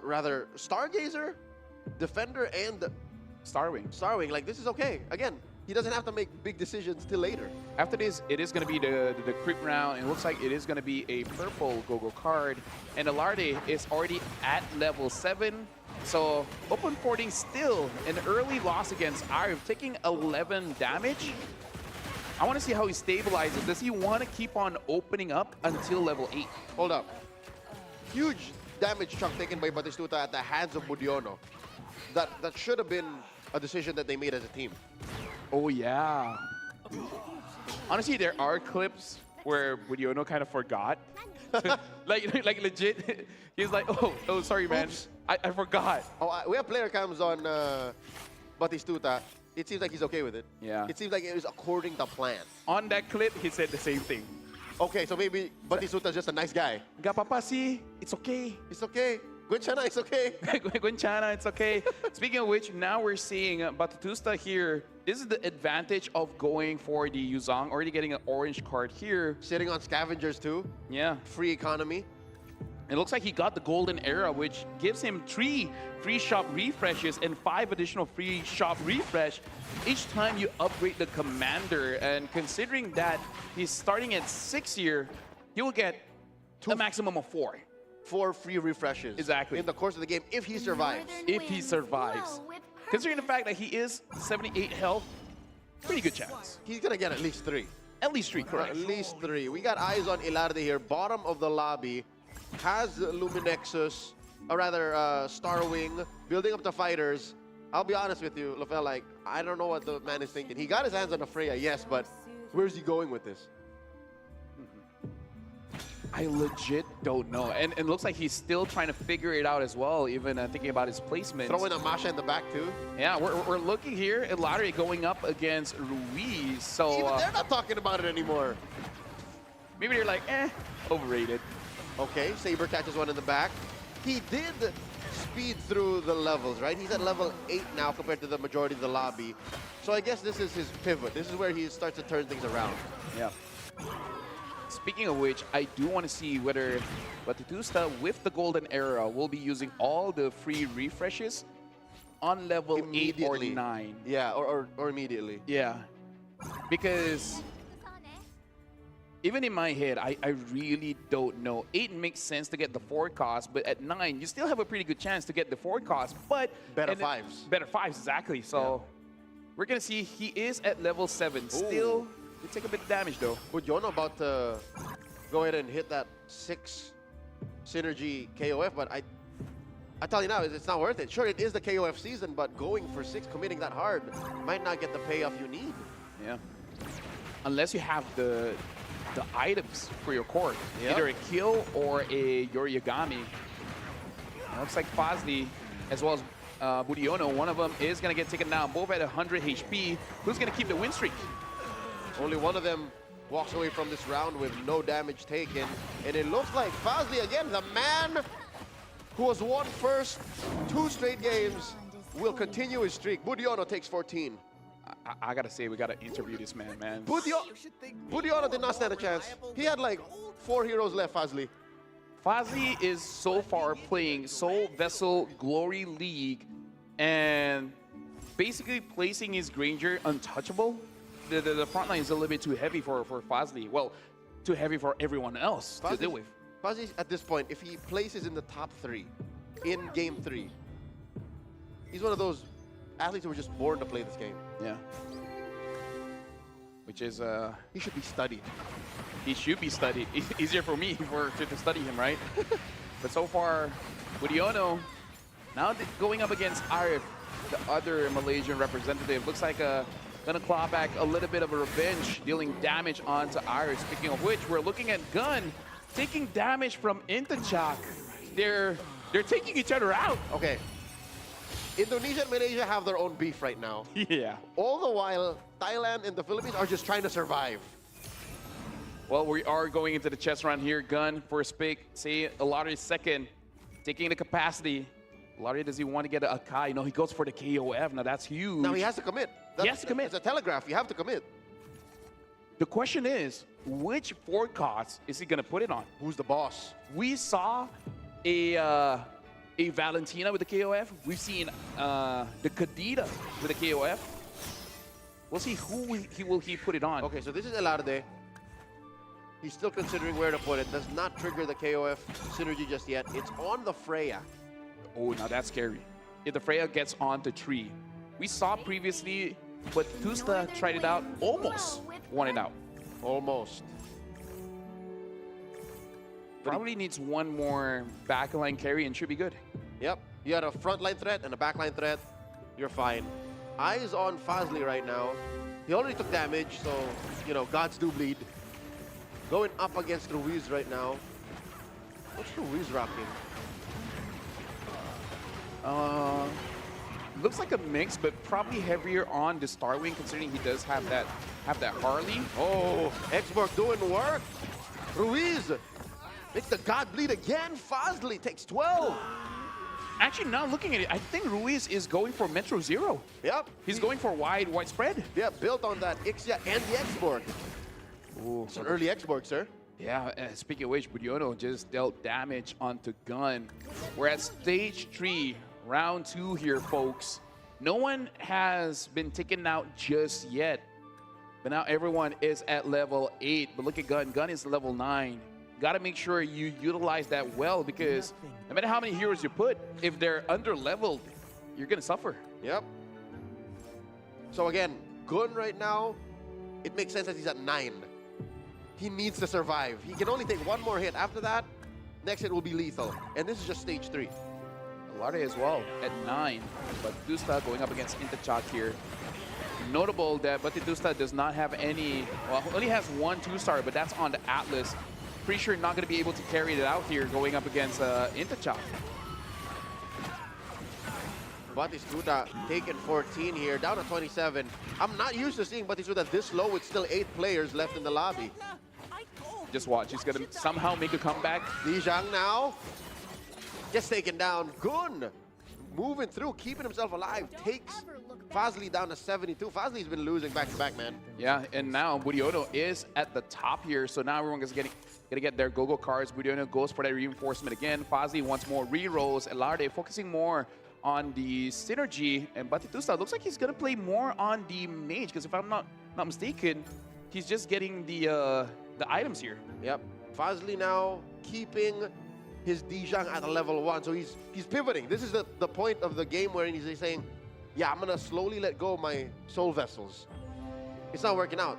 rather Stargazer, Defender, and Starwing. Starwing. Like, this is okay. Again, he doesn't have to make big decisions till later. After this, it is going to be the creep round. It looks like it is going to be a purple Gogo card. And Ilarde is already at level 7. So open porting still an early loss against Arif, taking 11 damage. I want to see how he stabilizes. Does he want to keep on opening up until level 8? Hold up. Huge damage chunk taken by Batistuta at the hands of Budiono. That should have been a decision that they made as a team. Oh, yeah. Honestly, there are clips where Budiono kind of forgot. like legit, he's like, oh, sorry, man. Oops. I forgot. Oh, we have player cams on Batistuta. It seems like he's okay with it. Yeah. It seems like it was according to plan. On that clip, he said the same thing. Okay, so maybe Batistuta's just a nice guy. Gapapasi, it's okay. It's okay. Gunchana, it's okay. Gunchana, it's okay. Speaking of which, now we're seeing Batitusta here. This is the advantage of going for the Yuzong, already getting an orange card here. Sitting on Scavengers too. Yeah. Free economy. It looks like he got the Golden Era, which gives him 3 free shop refreshes and 5 additional free shop refresh each time you upgrade the commander. And considering that he's starting at 6 here, he will get a maximum of 4. 4 free refreshes. Exactly. In the course of the game, if he survives. If he survives. Considering the fact that he is 78 health, pretty good chance. He's going to get at least 3. At least 3, correct. At least 3. We got eyes on Ilarde here, bottom of the lobby. has Luminexus, or rather Starwing, building up the fighters. I'll be honest with you, Lafel, like, I don't know what the man is thinking. He got his hands on a Freya, yes, but where's he going with this? I legit don't know. And it looks like he's still trying to figure it out as well, even thinking about his placement. Throwing a Masha in the back, too. Yeah, we're looking here at Lottery going up against Ruiz. So Even they're not talking about it anymore. maybe they're like, overrated. Okay, Saber catches one in the back. He did speed through the levels, right? He's at level 8 now compared to the majority of the lobby. So I guess this is his pivot. This is where he starts to turn things around. Yeah. Speaking of which, I do want to see whether Batistuta with the Golden Era will be using all the free refreshes on level 8 or 9. Yeah, or immediately. Yeah. Because even in my head, I really don't know. 8 makes sense to get the 4 cost, but at 9, you still have a pretty good chance to get the 4 cost, but... Better 5s. Better 5s, exactly. So we're going to see he is at level 7. Still, you take a bit of damage, though. Budiono about to go ahead and hit that 6 synergy KOF, but I tell you now, it's not worth it. Sure, it is the KOF season, but going for 6, committing that hard, might not get the payoff you need. Yeah. Unless you have the items for your core. Yep. Either a kill or a Yoriyagami. Looks like Fazli, as well as Budiono, one of them is going to get taken down, both at 100 HP. Who's going to keep the win streak? Only one of them walks away from this round with no damage taken. And it looks like Fazli, again, the man who has won first 2 straight games, will continue his streak. Budiono takes 14. I gotta say, we gotta interview this man, man. Budiono did not stand a chance. He had like 4 heroes left, Fazli. Fazli is so far playing Soul Vessel Glory League and basically placing his Granger untouchable. The front line is a little bit too heavy for Fazli. Well, too heavy for everyone else to deal with. Fazli, at this point, if he places in the top 3 in game 3, he's one of those athletes who were just born to play this game. Yeah. Which is... he should be studied. He should be studied. Easier for me to study him, right? But so far, Budiono now going up against Arif, the other Malaysian representative. Looks like gonna claw back a little bit of a revenge, dealing damage onto Arif. Speaking of which, we're looking at Gun taking damage from Intachak. They're taking each other out. Okay. Indonesia and Malaysia have their own beef right now. Yeah. All the while, Thailand and the Philippines are just trying to survive. Well, we are going into the chess round here. Gun, first pick. Say Alari second. Taking the capacity. Alari, does he want to get a Akai? No, he goes for the KOF. Now, that's huge. Now, he has to commit. He has to commit. It's a telegraph. You have to commit. The question is, which 4 costs is he going to put it on? Who's the boss? We saw a Valentina with the KOF. We've seen the Kadita with the KOF. We'll see who will he put it on. Okay, so this is Elarde. He's still considering where to put it. Does not trigger the KOF synergy just yet. It's on the Freya. Oh, now that's scary. If the Freya gets on the tree. We saw previously, but Tusta tried it out, almost won it out. Almost. Probably needs one more backline carry and should be good. Yep. You had a frontline threat and a backline threat. You're fine. Eyes on Fazli right now. He already took damage, so, you know, gods do bleed. Going up against Ruiz right now. What's Ruiz rocking? Looks like a mix, but probably heavier on the Starwing, considering he does have that Harley. Oh, Xborg doing work. Ruiz makes the god bleed again. Fazli takes 12. Actually, now looking at it, I think Ruiz is going for Metro Zero. Yep. He's going for widespread. Yeah, built on that Ixia and the Xborg. Ooh, it's an early Xborg, sir. Yeah, speaking of which, Budiono just dealt damage onto Gun. We're at stage 3, round 2 here, folks. No one has been taken out just yet. But now everyone is at level 8. But look at Gun. Gun is level 9. Got to make sure you utilize that well, because no matter how many heroes you put, if they're under-leveled, you're going to suffer. Yep. So again, Gun right now, it makes sense that he's at 9. He needs to survive. He can only take one more hit. After that, next hit will be lethal. And this is just stage 3. Alarde as well at 9, but Batistuta going up against Intachak here. Notable that Batistuta does not have any, well, only has 1 2-star, but that's on the Atlas. Pretty sure not going to be able to carry it out here going up against Intachak. Batistuta taking 14 here, down to 27. I'm not used to seeing Batistuta this low with still 8 players left in the lobby. Just watch, he's going to somehow make a comeback. Dijang now gets taken down. Gun moving through, keeping himself alive, takes Fazli down to 72. Fazli's been losing back-to-back, man. Yeah, and now Budiono is at the top here, so now everyone is gonna get their go-go cards. Budiono goes for that reinforcement again. Fazli wants more re-rolls. Elarde focusing more on the synergy, and Batistuta looks like he's gonna play more on the mage, because if I'm not mistaken, he's just getting the items here. Yep. Fazli now keeping his Dijang at a level 1, so he's pivoting. This is the point of the game where he's saying, yeah, I'm gonna slowly let go of my soul vessels. It's not working out.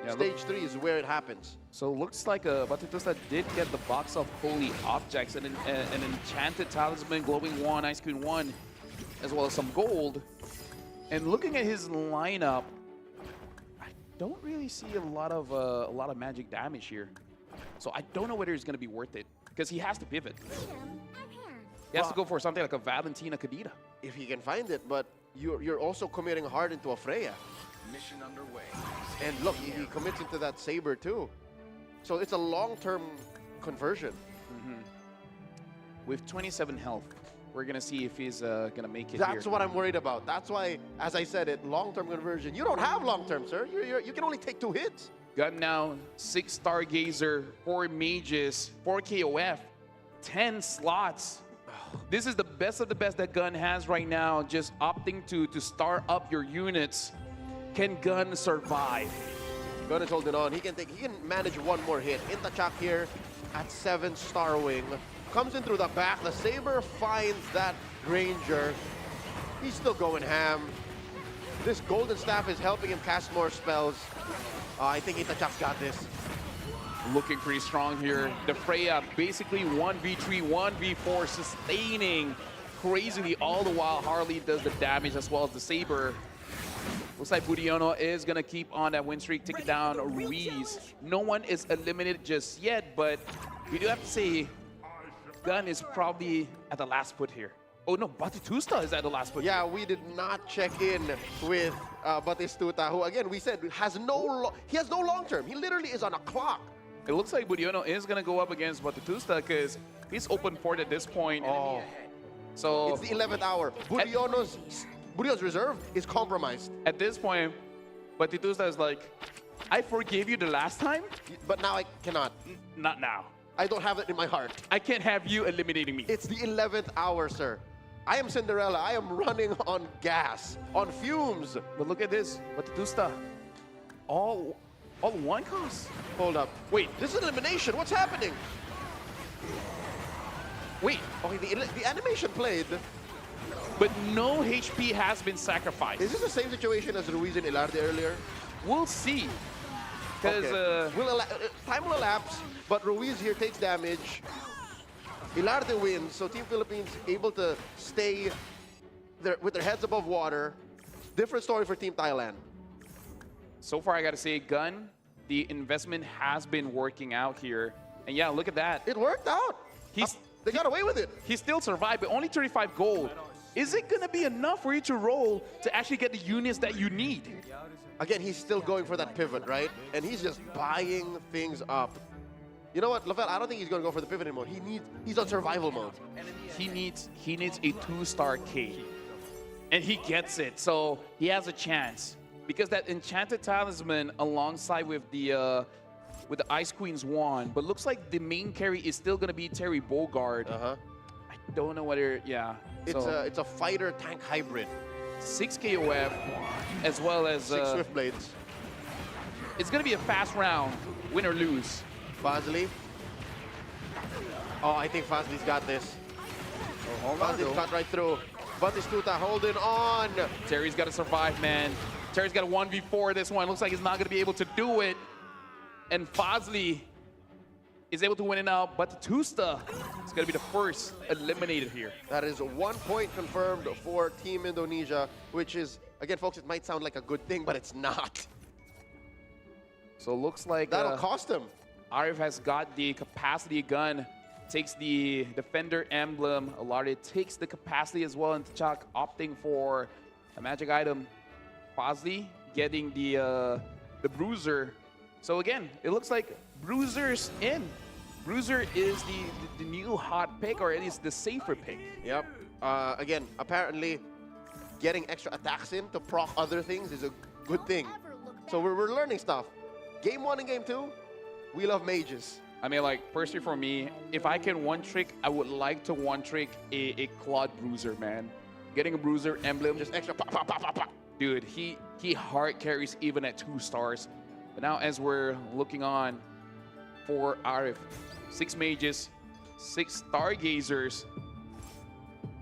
Yeah, Stage 3 is where it happens. So looks like Batistuta did get the box of holy objects and an enchanted talisman, glowing 1, ice queen 1, as well as some gold. And looking at his lineup, I don't really see a lot of magic damage here. So I don't know whether it's going to be worth it, because he has to pivot. He has to go for something like a Valentina Kadira. If he can find it, but you're also committing hard into a Freya. Mission underway. And look, he commits into that Saber too. So it's a long-term conversion. With 27 health, we're going to see if he's going to make it That's here. what I'm worried about. That's why, as I said it, long-term conversion. You don't have long-term, sir. You can only take 2 hits. Gun now, 6 Stargazer, 4 Mages, 4 KOF, 10 slots. This is the best of the best that Gun has right now, just opting to start up your units. Can Gun survive? Gun is holding on. He can manage 1 more hit. Intachak here at 7 Starwing. Comes in through the back. The Saber finds that Ranger. He's still going ham. This Golden Staff is helping him cast more spells. I think Intachak's got this. Looking pretty strong here. The Freya basically 1v3, 1v4, sustaining crazily, all the while Harley does the damage as well as the Saber. Looks like Budiono is going to keep on that win streak, taking down Ruiz. No one is eliminated just yet, but we do have to say Gun is probably at the last put here. Oh no, Batistuta is at the last put. Yeah, we did not check in with Batistuta, who again, we said he has no long-term. He literally is on a clock. It looks like Budiono is going to go up against Batistuta because he's open port at this point. Oh. So it's the 11th hour. Budiono's reserve is compromised. At this point, Batistuta is like, I forgave you the last time, but now I cannot. Not now. I don't have it in my heart. I can't have you eliminating me. It's the 11th hour, sir. I am Cinderella. I am running on gas, on fumes. But look at this, Batistuta. All 1 cost. Hold up. Wait, this is elimination. What's happening? Wait. Okay, the animation played. But no HP has been sacrificed. Is this the same situation as Ruiz and Elarde earlier? We'll see. Because time will elapse, but Ruiz here takes damage. Elarde wins, so Team Philippines able to stay with their heads above water. Different story for Team Thailand. So far, I got to say, Gun, the investment has been working out here. And yeah, look at that. It worked out. They got away with it. He still survived, but only 35 gold. Is it going to be enough for you to roll to actually get the units that you need? Again, he's still going for that pivot, right? And he's just buying things up. You know what, Lavelle, I don't think he's going to go for the pivot anymore. He's on survival mode. He needs a 2-star K. And he gets it, so he has a chance. Because that enchanted talisman alongside with the Ice Queen's wand, but looks like the main carry is still going to be Terry Bogard. I don't know whether, yeah. It's a fighter tank hybrid. 6 KOF as well as 6 Swift Blades. It's going to be a fast round, win or lose. Fazli. Oh, I think Fazli's got this. Fazli's cut right through. Batistuta holding on. Terry's got to survive, man. Terry's got a 1v4 this one. Looks like he's not going to be able to do it. And Fazli is able to win it now, but the Tusta is going to be the first eliminated here. That is 1 point confirmed for Team Indonesia, which is, again, folks, it might sound like a good thing, but it's not. So it looks like That'll cost him. Arif has got the capacity gun, takes the defender emblem. Alarde takes the capacity as well, and T'Chak opting for a magic item. Fazli getting the bruiser. So again, it looks like Bruiser's in. Bruiser is the new hot pick, or at least the safer pick. Yep. Again, apparently, getting extra attacks in to proc other things is a good thing. So we're learning stuff. Game 1 and Game 2, we love mages. I mean, like, personally for me, if I can one trick, I would like to one trick a Claude Bruiser, man. Getting a Bruiser emblem. Just extra pop, pop, pop, pop, pop. Dude, he hard carries even at 2 stars. But now as we're looking on for Arif, 6 mages, 6 stargazers.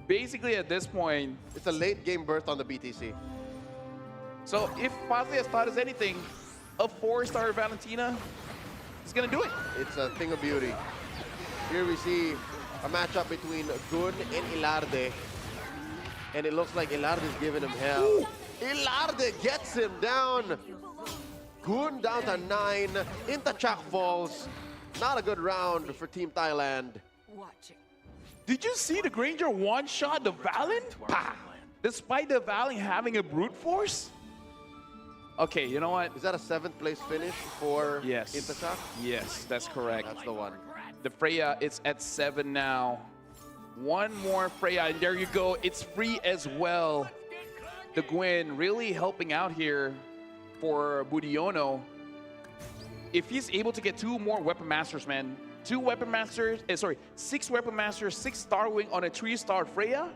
Basically at this point, it's a late game birth on the BTC. So if Fazli has taught us anything, a 4-star Valentina is gonna do it. It's a thing of beauty. Here we see a matchup between Gun and Ilarde. And it looks like Ilarde is giving him hell. Ooh. Ilarde gets him down. Gun down to 9. T'Chak falls. Not a good round for Team Thailand. Did you see the Granger one-shot the Valen? Pah! Despite the Valen having a brute force? Okay, you know what? Is that a 7th place finish for T'Chak? Yes, that's correct. That's the one. The Freya, it's at 7 now. One more Freya, and there you go. It's free as well. The Gwen really helping out here for Budiono. If he's able to get 2 more Weapon Masters, man. 2 Weapon Masters, 6 Weapon Masters, 6 Star Wing on a 3-star Freya.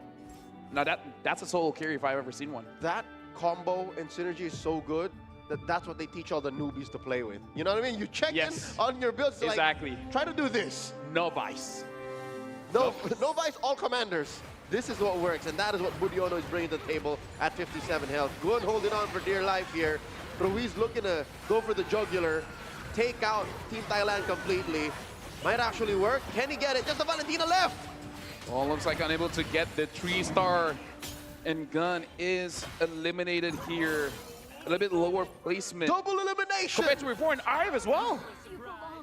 Now that's a solo carry if I've ever seen one. That combo and synergy is so good that's what they teach all the newbies to play with. You know what I mean? You check in on your builds. Exactly. Like, try to do this. No vice. No vice, all commanders. This is what works, and that is what Budiono is bringing to the table at 57 health. Gun holding on for dear life here. Ruiz looking to go for the jugular, take out Team Thailand completely. Might actually work. Can he get it? Just a Valentina left. Well, looks like unable to get the 3-star, and Gun is eliminated here. A little bit lower placement. Double elimination. Compared to before, and Arif as well.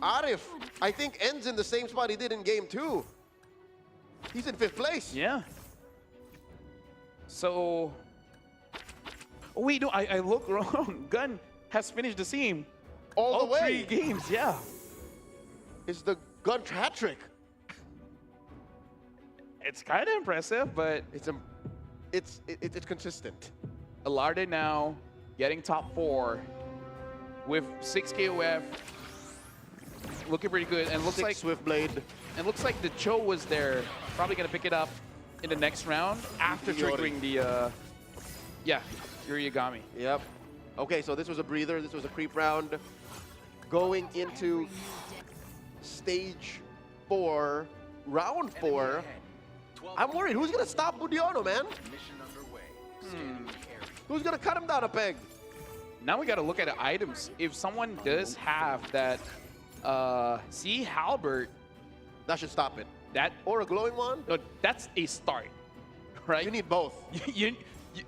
Arif, I think, ends in the same spot he did in Game 2. He's in 5th place. Yeah. So, oh wait, no, I look wrong. Gun has finished the scene. All the way. 3 games, yeah. It's the Gun hat trick. It's kind of impressive, but it's consistent. Alarde now getting top 4 with 6 KOF. Looking pretty good, and looks 6 like Swift Blade. And looks like the Cho was there. Probably gonna pick it up in the next round after triggering the Yurigami. Yep. Okay, so this was a breather. This was a creep round. Going into stage 4, round 4. I'm worried. Who's gonna stop Budiono, man? Who's gonna cut him down a peg? Now we gotta look at the items. If someone does have that Sea Halberd, that should stop it. That or a glowing wand? No, that's a start, right? You need both.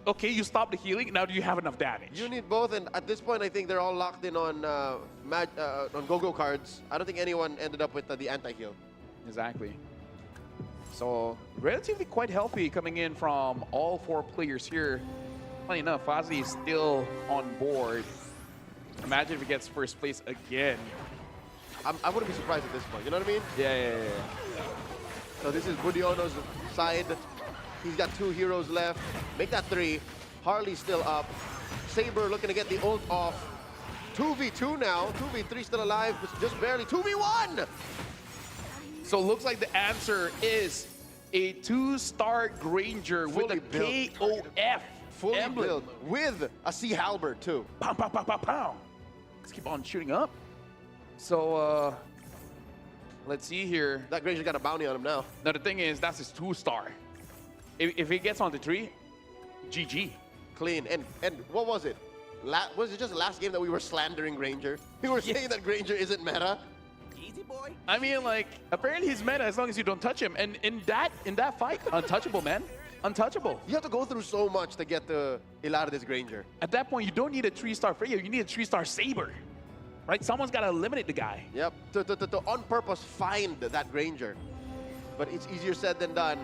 Okay, you stop the healing. Now do you have enough damage? You need both, and at this point, I think they're all locked in on go-go cards. I don't think anyone ended up with the anti-heal. Exactly. So relatively quite healthy coming in from all 4 players here. Funny enough, Fazli is still on board. Imagine if he gets 1st place again. I wouldn't be surprised at this point. You know what I mean? Yeah. So this is Budiono's side. He's got 2 heroes left. Make that 3. Harley's still up. Saber looking to get the ult off. 2v2 now. 2v3 still alive, but just barely. 2v1! So it looks like the answer is a 2-star Granger with a KOF fully emblem. Built with a Sea Halberd too. Pow, pow, pow, pow, pow. Let's keep on shooting up. So, let's see here. That Granger got a bounty on him now. Now the thing is, that's his 2-star. If he gets on the 3, GG. Clean. And what was it? Was it just the last game that we were slandering Granger? We were saying that Granger isn't meta. boy. I mean, like, apparently he's meta as long as you don't touch him. And in that fight, untouchable, man. Untouchable. You have to go through so much to get to Ilarde's Granger. At that point, you don't need a 3-star Freya, you need a 3-star Saber. Right? Someone's got to eliminate the guy. Yep, to on purpose find that Granger. But it's easier said than done.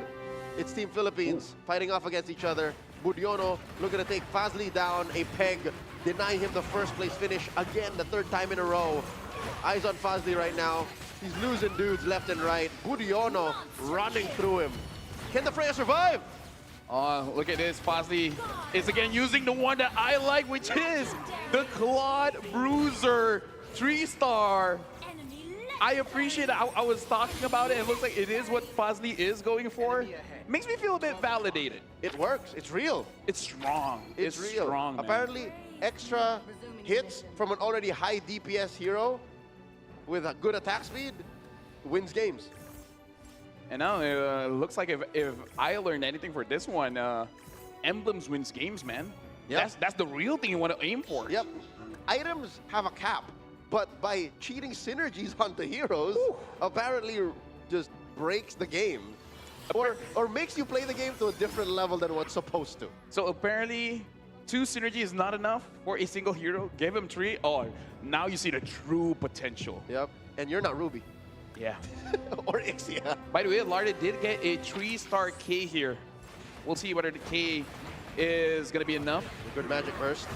It's Team Philippines fighting off against each other. Budiono looking to take Fazli down, a peg, denying him the first place finish again, the third time in a row. Eyes on Fazli right now. He's losing dudes left and right. Budiono running through him. Can the Freya survive? Oh, look at this. Fazli is again using the one that I like, which is the Claude Bruiser 3-star. I appreciate it. I was talking about it. It looks like it is what Fazli is going for. Makes me feel a bit validated. It works. It's real. It's strong. It's real. Strong, man. Apparently, extra hits from an already high DPS hero with a good attack speed wins games. And now it looks like if I learned anything for this one, emblems wins games, man. Yep. That's the real thing you want to aim for. Yep. Items have a cap, but by cheating synergies onto heroes, apparently just breaks the game. Or makes you play the game to a different level than what's supposed to. So apparently, 2 synergy is not enough for a single hero. Give him 3. Oh, now you see the true potential. Yep. And you're not Ruby. Yeah. Or Ixia. By the way, Larda did get a 3-star K here. We'll see whether the K is going to be enough. Good magic burst.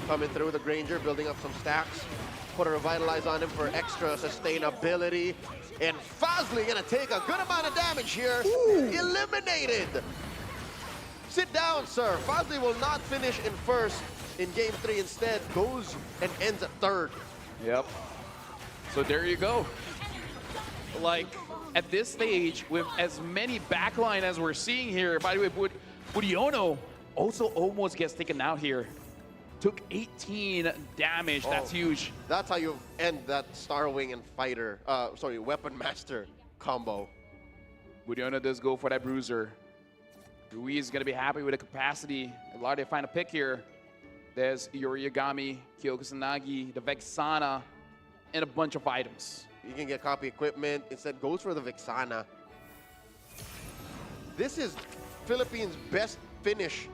Coming through the Granger, building up some stacks. Put a Revitalize on him for extra sustainability. And Fazli gonna take a good amount of damage here. Eliminated! Sit down, sir. Fazli will not finish in first in game 3. Instead, goes and ends at third. Yep. So there you go. Like, at this stage, with as many backline as we're seeing here, by the way, Budiono also almost gets taken out here. Took 18 damage. That's huge. That's how you end that Starwing and Fighter, Weapon Master combo. Budiono does go for that Bruiser. Ruiz is going to be happy with the capacity. Larda find a pick here. There's Yoriyagami, Kyoko Sanagi, the Vexana, and a bunch of items. You can get copy equipment. Instead, goes for the Vexana. This is Philippines' best finish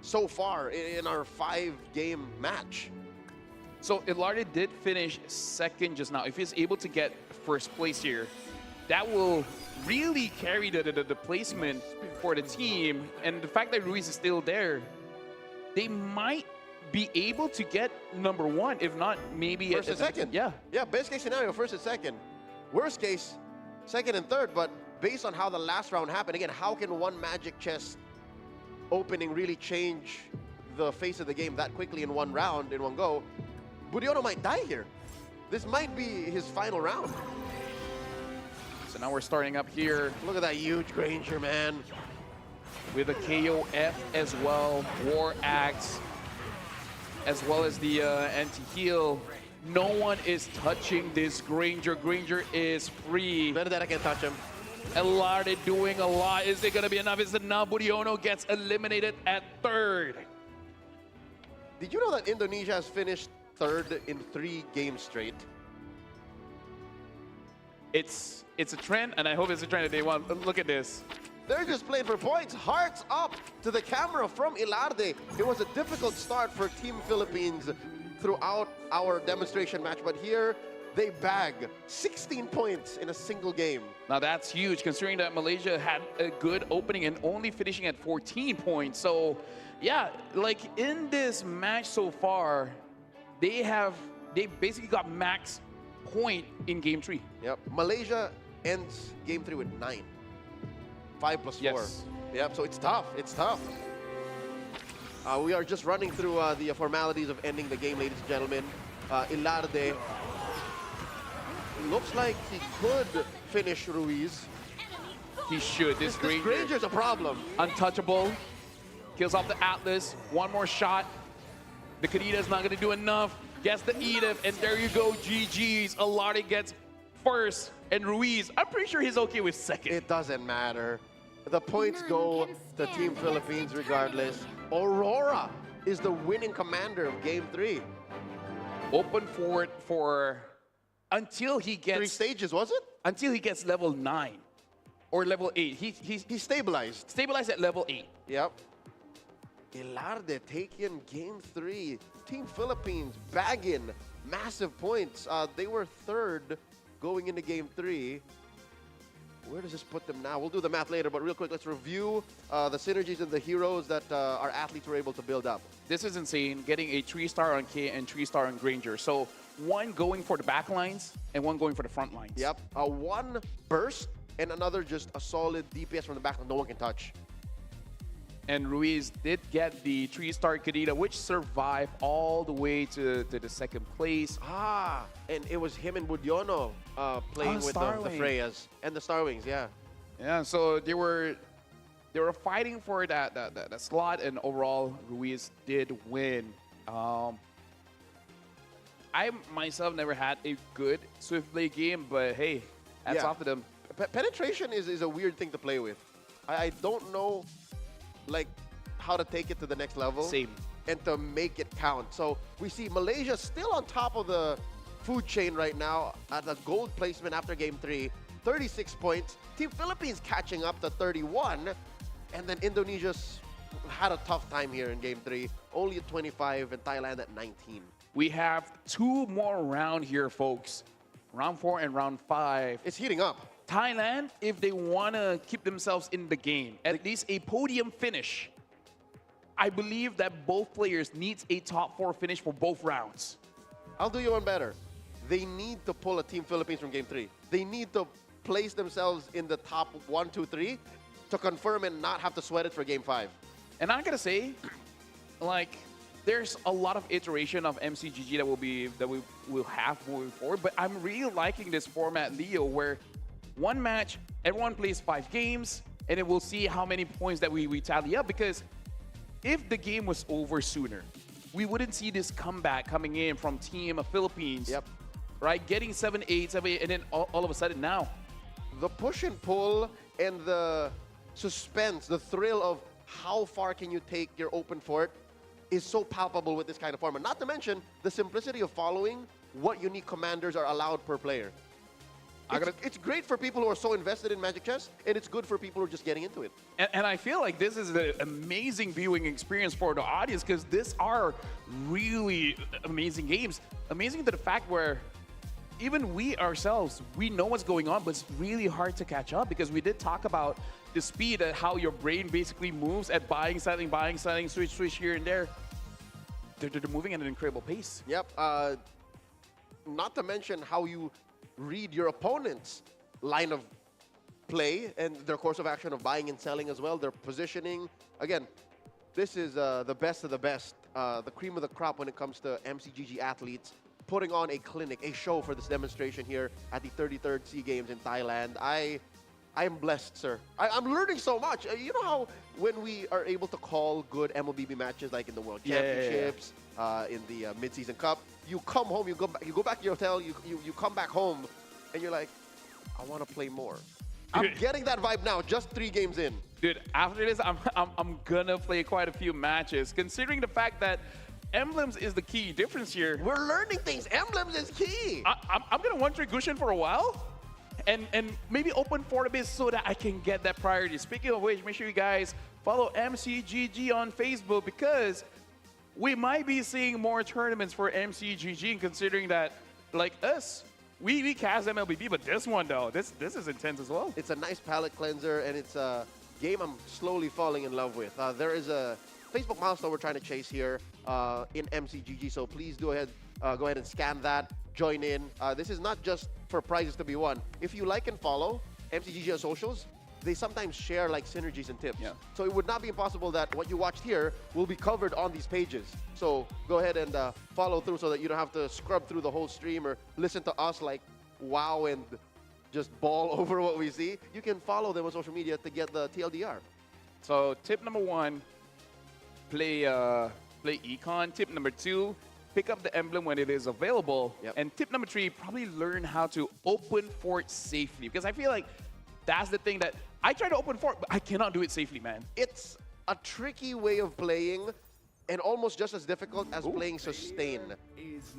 so far in our 5-game match. So Ilarde did finish second just now. If he's able to get first place here, that will really carry the placement for the team. And the fact that Ruiz is still there, they might be able to get number 1, if not maybe first and second. Yeah. Yeah, best case scenario, first and second. Worst case, second and third. But based on how the last round happened, again, how can one magic chest opening really change the face of the game that quickly in one round, in one go? Budiono might die here. This might be his final round. So now we're starting up here. Look at that huge Granger, man. With a KOF as well, War Axe, as well as the anti-heal. No one is touching this Granger. Granger is free. Benedetta can touch him. Ilarde doing a lot. Is it going to be enough? Is it enough? Budiono gets eliminated at third. Did you know that Indonesia has finished third in 3 games straight? It's a trend, and I hope it's a trend that they want. Look at this. They're just playing for points. Hearts up to the camera from Ilarde. It was a difficult start for Team Philippines throughout our demonstration match, but here they bag 16 points in a single game. Now that's huge, considering that Malaysia had a good opening and only finishing at 14 points. So, yeah, like in this match so far, they basically got max point in game 3. Yep. Malaysia ends game 3 with 9. 5 plus 4. Yes. Yep, so it's tough. It's tough. We are just running through the formalities of ending the game, ladies and gentlemen. Ilarde looks like he could finish Ruiz. He should. This Granger's a problem. Untouchable. Kills off the Atlas. One more shot. The Kadita's not going to do enough. Gets the Edith, and there you go. GG's. Ilarde gets first, and Ruiz, I'm pretty sure he's okay with second. It doesn't matter. The points go to Team Philippines regardless. Aurora is the winning commander of Game 3. Open forward for until he gets 3 stages, was it? until he gets level 9 or level 8. He stabilized. Stabilized at level 8. Yep. Ilarde taking game 3. Team Philippines bagging massive points. They were third going into game 3. Where does this put them now? We'll do the math later, but real quick, let's review the synergies and the heroes that our athletes were able to build up. This is insane, getting a 3-star on K and 3-star on Granger. So one going for the back lines and one going for the front lines. Yep. One burst and another just a solid DPS from the back that no one can touch. And Ruiz did get the 3-star Kadita, which survived all the way to the second place. And it was him and Budiono playing with the Freyas and the Starwings, yeah. Yeah, so they were fighting for that slot, and overall Ruiz did win. I myself never had a good Swift play game, but hey, hats off to them. Penetration is a weird thing to play with. I don't know like how to take it to the next level. Same. And to make it count. So we see Malaysia still on top of the food chain right now at a gold placement after game 3, 36 points. Team Philippines catching up to 31, and then Indonesia's had a tough time here in game 3, only at 25, and Thailand at 19. We have 2 more rounds here, folks. Round 4 and round 5. It's heating up. Thailand, if they want to keep themselves in the game, at least a podium finish, I believe that both players needs a top 4 finish for both rounds. I'll do you one better. They need to pull a Team Philippines from game 3. They need to place themselves in the top 1, 2, 3 to confirm and not have to sweat it for game 5. And I gotta say, like, there's a lot of iteration of MCGG that we will have moving forward, but I'm really liking this format, Leo, where one match, everyone plays 5 games, and then we'll see how many points that we tally up, because if the game was over sooner, we wouldn't see this comeback coming in from Team Philippines. Yep. Right? Getting 7-8, and then all of a sudden now. The push and pull and the suspense, the thrill of how far can you take your open fort is so palpable with this kind of format. Not to mention the simplicity of following what unique commanders are allowed per player. It's great for people who are so invested in Magic Chess, and it's good for people who are just getting into it. And I feel like this is an amazing viewing experience for the audience, because these are really amazing games. Amazing to the fact where even we ourselves, we know what's going on, but it's really hard to catch up, because we did talk about the speed and how your brain basically moves at buying, selling, switch here and there. They're moving at an incredible pace. Yep. Not to mention how you read your opponent's line of play and their course of action of buying and selling as well, their positioning. Again, this is the best of the best, the cream of the crop when it comes to MCGG athletes, putting on a clinic, a show for this demonstration here at the 33rd SEA Games in Thailand. I am blessed, sir. I'm learning so much. You know how when we are able to call good MLBB matches, like in the World Championships, in the Mid-Season Cup, you come home, you go back to your hotel, you come back home, and you're like, I want to play more. I'm getting that vibe now, just 3 games in. Dude, after this, I'm gonna play quite a few matches, considering the fact that Emblems is the key difference here. We're learning things. Emblems is key. I'm gonna one-trick Gushin for a while, and maybe open for a bit so that I can get that priority. Speaking of which, make sure you guys follow MCGG on Facebook, because we might be seeing more tournaments for MCGG, considering that, like us, we cast MLBB, but this one though, this is intense as well. It's a nice palate cleanser, and it's a game I'm slowly falling in love with. There is a Facebook milestone we're trying to chase here in MCGG, so please go ahead and scan that, join in. This is not just for prizes to be won. If you like and follow MCGG on socials, they sometimes share like synergies and tips. Yeah. So it would not be impossible that what you watched here will be covered on these pages. So go ahead and follow through so that you don't have to scrub through the whole stream or listen to us like wow and just bawl over what we see. You can follow them on social media to get the TLDR. So tip number 1, play Econ. Tip number 2, pick up the emblem when it is available. Yep. And tip number 3, probably learn how to open fort safely, because I feel like that's the thing that I try to open fort, but I cannot do it safely, man. It's a tricky way of playing and almost just as difficult as playing sustain.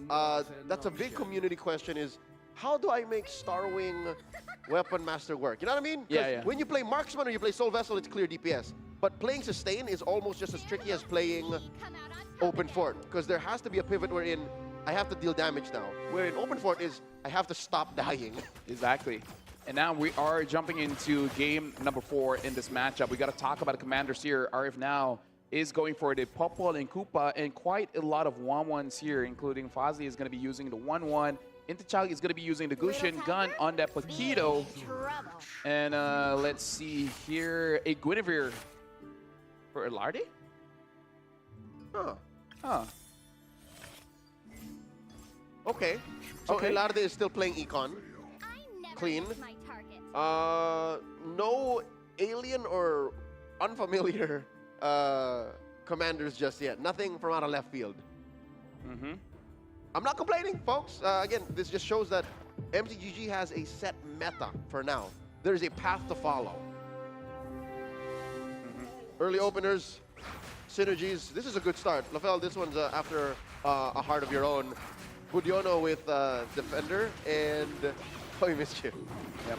That's a big community question is, how do I make Starwing Weapon Master work? You know what I mean? 'Cause Yeah, yeah. when you play Marksman or you play Soul Vessel, it's clear DPS. But playing Sustain is almost just as tricky as playing Open Fort, because there has to be a pivot wherein I have to deal damage now. Where in Open Fort is I have to stop dying. Exactly. And now we are jumping into game number 4 in this matchup. We got to talk about the commanders here. RF now is going for the Popol and Koopa, and quite a lot of 1-1s here, including Fozzie is going to be using the 1-1. Intichag is going to be using the Gushin gun on that Paquito. And let's see here, a Guinevere for Elarde? Huh. Okay. So Okay. Elarde is still playing Econ. Clean. No alien or unfamiliar commanders just yet. Nothing from out of left field. I'm not complaining, folks. Again, this just shows that MCGG has a set meta for now. There's a path to follow. Early openers, synergies. This is a good start. Lafel, this one's after a heart of your own. Budiono with Defender and Toy Mischief. Yep.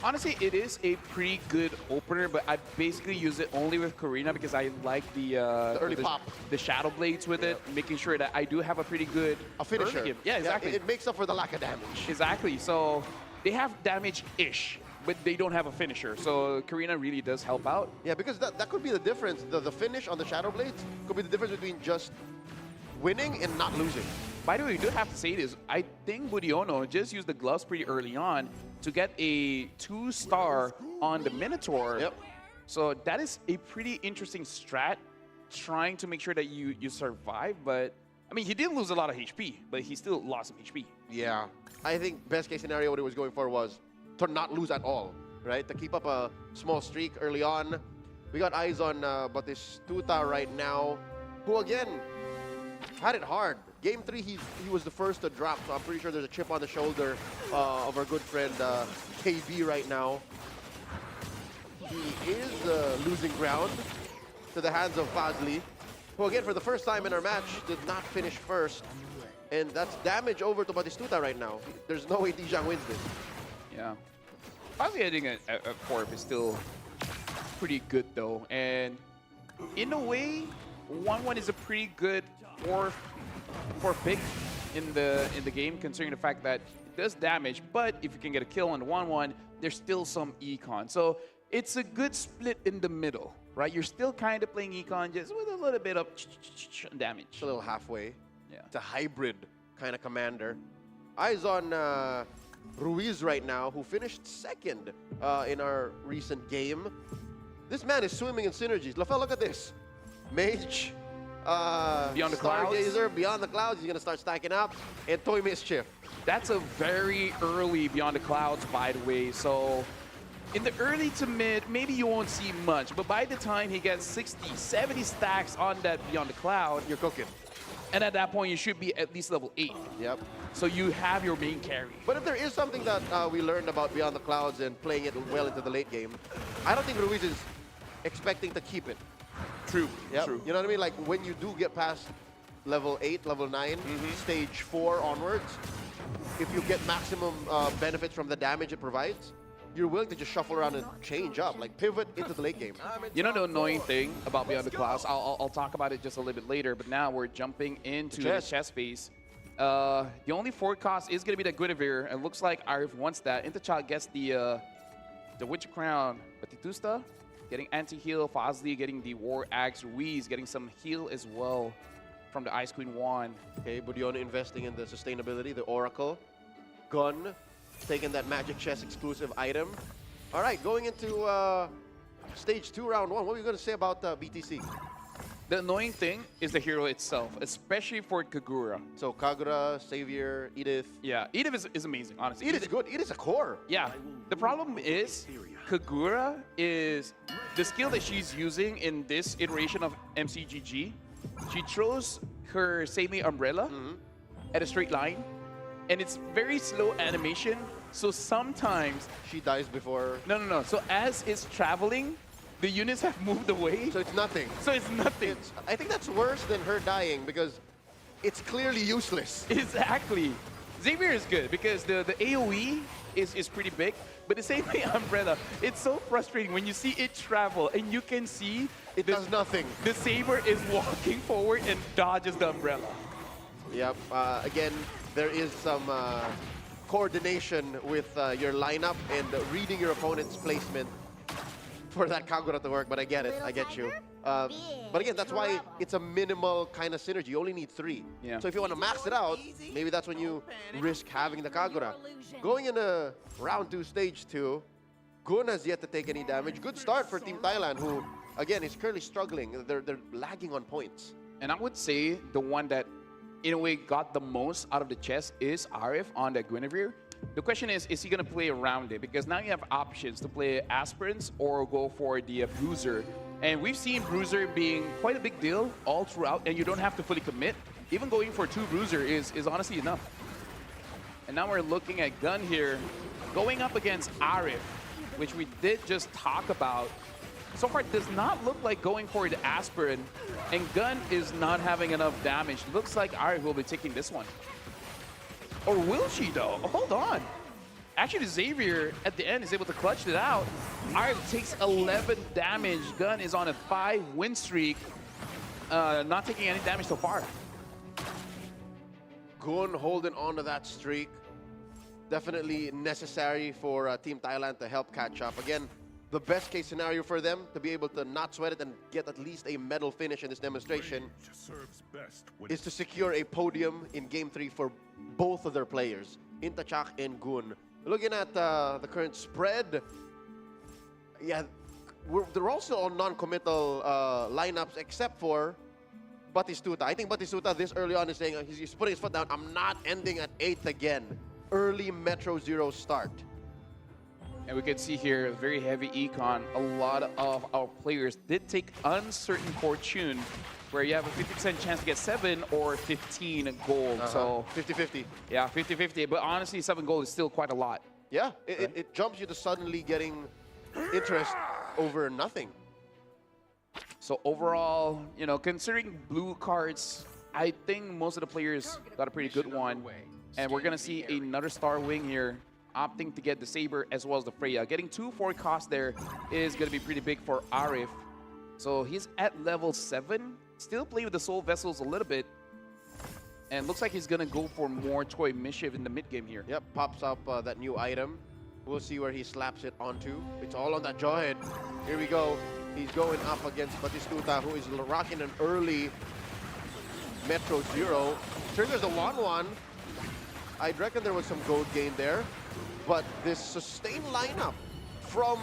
Honestly, it is a pretty good opener, but I basically use it only with Karina because I like the early pop, the Shadow Blades with it, making sure that I do have a pretty good finisher. early game. Yeah, exactly. It makes up for the lack of damage. Exactly. So they have damage-ish, but they don't have a finisher. So Karina really does help out. Yeah, because that could be the difference. The finish on the Shadow Blades could be the difference between just winning and not losing. By the way, we do have to say this. I think Budiono just used the gloves pretty early on to get a 2-star on the Minotaur. Yep. So that is a pretty interesting strat, trying to make sure that you survive. But, I mean, he didn't lose a lot of HP, but he still lost some HP. Yeah. I think best case scenario, what he was going for was to not lose at all, right? To keep up a small streak early on. We got eyes on Batistuta right now, who, again, had it hard. Game 3, he was the first to drop, so I'm pretty sure there's a chip on the shoulder of our good friend KB right now. He is losing ground to the hands of Fazli, who again, for the first time in our match, did not finish first. And that's damage over to Batistuta right now. There's no way Dijang wins this. Yeah. Fazli hitting a Corp is still pretty good, though. And in a way, 1-1 is a pretty good fourth pick in the game, considering the fact that it does damage, but if you can get a kill on the 1-1, there's still some econ. So it's a good split in the middle, right? You're still kind of playing econ just with a little bit of damage. It's a little halfway. Yeah. It's a hybrid kind of commander. Eyes on Ruiz right now, who finished second in our recent game. This man is swimming in synergies. Lafel, look at this. Mage, Beyond the Clouds. Stargazer, Beyond the Clouds, he's going to start stacking up. And Toy Mischief. That's a very early Beyond the Clouds, by the way. So in the early to mid, maybe you won't see much, but by the time he gets 60, 70 stacks on that Beyond the Cloud, you're cooking. And at that point, you should be at least level 8. Yep. So you have your main carry. But if there is something that we learned about Beyond the Clouds and playing it well into the late game, I don't think Ruiz is expecting to keep it. True. Yep. True. You know what I mean? Like when you do get past level 8, level 9, stage 4 onwards, if you get maximum benefits from the damage it provides, you're willing to just shuffle around and change up, like pivot into the late game. You know the annoying thing about Beyond the Clouds? I'll talk about it just a little bit later, but now we're jumping into the chess phase. The only forward cost is going to be the Guinevere, and looks like Arif wants that. Intichag gets the Witcher Crown, but Batistuta getting anti-heal, Fazli getting the War Axe, Ruiz getting some heal as well from the Ice Queen wand. Okay, Budiono investing in the sustainability, the Oracle. Gun, taking that Magic Chess exclusive item. All right, going into stage 2, round 1. What are you going to say about BTC? The annoying thing is the hero itself, especially for Kagura. So Kagura, Savior, Edith. Yeah, Edith is amazing, honestly. Edith is good. Edith's a core. Yeah. The problem is Kagura is the skill that she's using in this iteration of MCGG. She throws her Seimei Umbrella at a straight line, and it's very slow animation. So sometimes she dies before. No. So as it's traveling, the units have moved away. So it's nothing. I think that's worse than her dying because it's clearly useless. Exactly. Xavier is good because the AoE is pretty big, but the same way Umbrella, it's so frustrating when you see it travel and you can see It does nothing. the Saber is walking forward and dodges the Umbrella. Yep. Again, there is some coordination with your lineup and reading your opponent's placement for that Kagura to work, but I get it. I get you. But again, that's why it's a minimal kind of synergy. You only need 3. Yeah. So if you want to max it out, maybe that's when you risk having the Kagura. Going into round 2, stage 2, Gun has yet to take any damage. Good start for Team Thailand, who, again, is currently struggling. They're lagging on points. And I would say the one that, in a way, got the most out of the chess is Arif on the Guinevere. The question is he going to play around it? Because now you have options to play Aspirants or go for the Bruiser. And we've seen Bruiser being quite a big deal all throughout, and you don't have to fully commit. Even going for 2 Bruiser is honestly enough. And now we're looking at Gun here, going up against Arif, which we did just talk about. So far, it does not look like going for the Aspirant, and Gun is not having enough damage. Looks like Arif will be taking this one. Or will she, though? Hold on. Actually, Xavier, at the end, is able to clutch it out. Arif takes 11 damage. Gun is on a 5-win streak, not taking any damage so far. Gun holding on to that streak. Definitely necessary for Team Thailand to help catch up. Again, the best case scenario for them to be able to not sweat it and get at least a medal finish in this demonstration is to secure a podium in Game 3 for both of their players, Intachak and Gun. Looking at the current spread, yeah, they're also on non-committal lineups except for Batistuta. I think Batistuta this early on is saying he's putting his foot down. I'm not ending at 8th again. Early Metro Zero start. And we can see here, very heavy econ. A lot of our players did take Uncertain Fortune, where you have a 50% chance to get 7 or 15 gold. So 50-50. Yeah, 50-50. But honestly, 7 gold is still quite a lot. Yeah, it jumps you to suddenly getting interest over nothing. So overall, you know, considering blue cards, I think most of the players got a pretty good one. And we're going to see another Star Wing here, opting to get the Saber as well as the Freya. Getting 2 4 costs there is going to be pretty big for Arif. So he's at level 7. Still play with the Soul Vessels a little bit. And looks like he's going to go for more Toy Mischief in the mid-game here. Yep, pops up that new item. We'll see where he slaps it onto. It's all on that jawhead. Here we go. He's going up against Batistuta, who is rocking an early Metro Zero. Triggers the 1-1. I'd reckon there was some gold gain there. But this sustained lineup from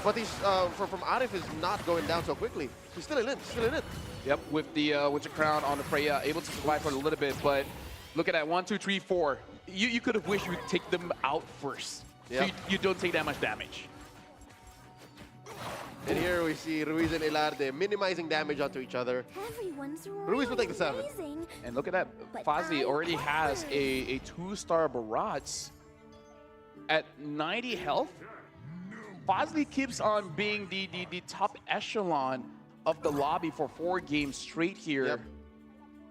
Arif is not going down so quickly. He's still in it, still in it. Yep, with the crown on the Freya, able to survive for a little bit, but look at that, 1, 2, 3, 4. You could have wished you would take them out first. Yep. So you don't take that much damage. And here we see Ruiz and Elarde minimizing damage onto each other. Everyone's Ruiz will take the 7. amazing. And look at that, Fazli already has a 2-star Barats at 90 health. Fazli keeps on being the top echelon of the lobby for 4 games straight here. Yep.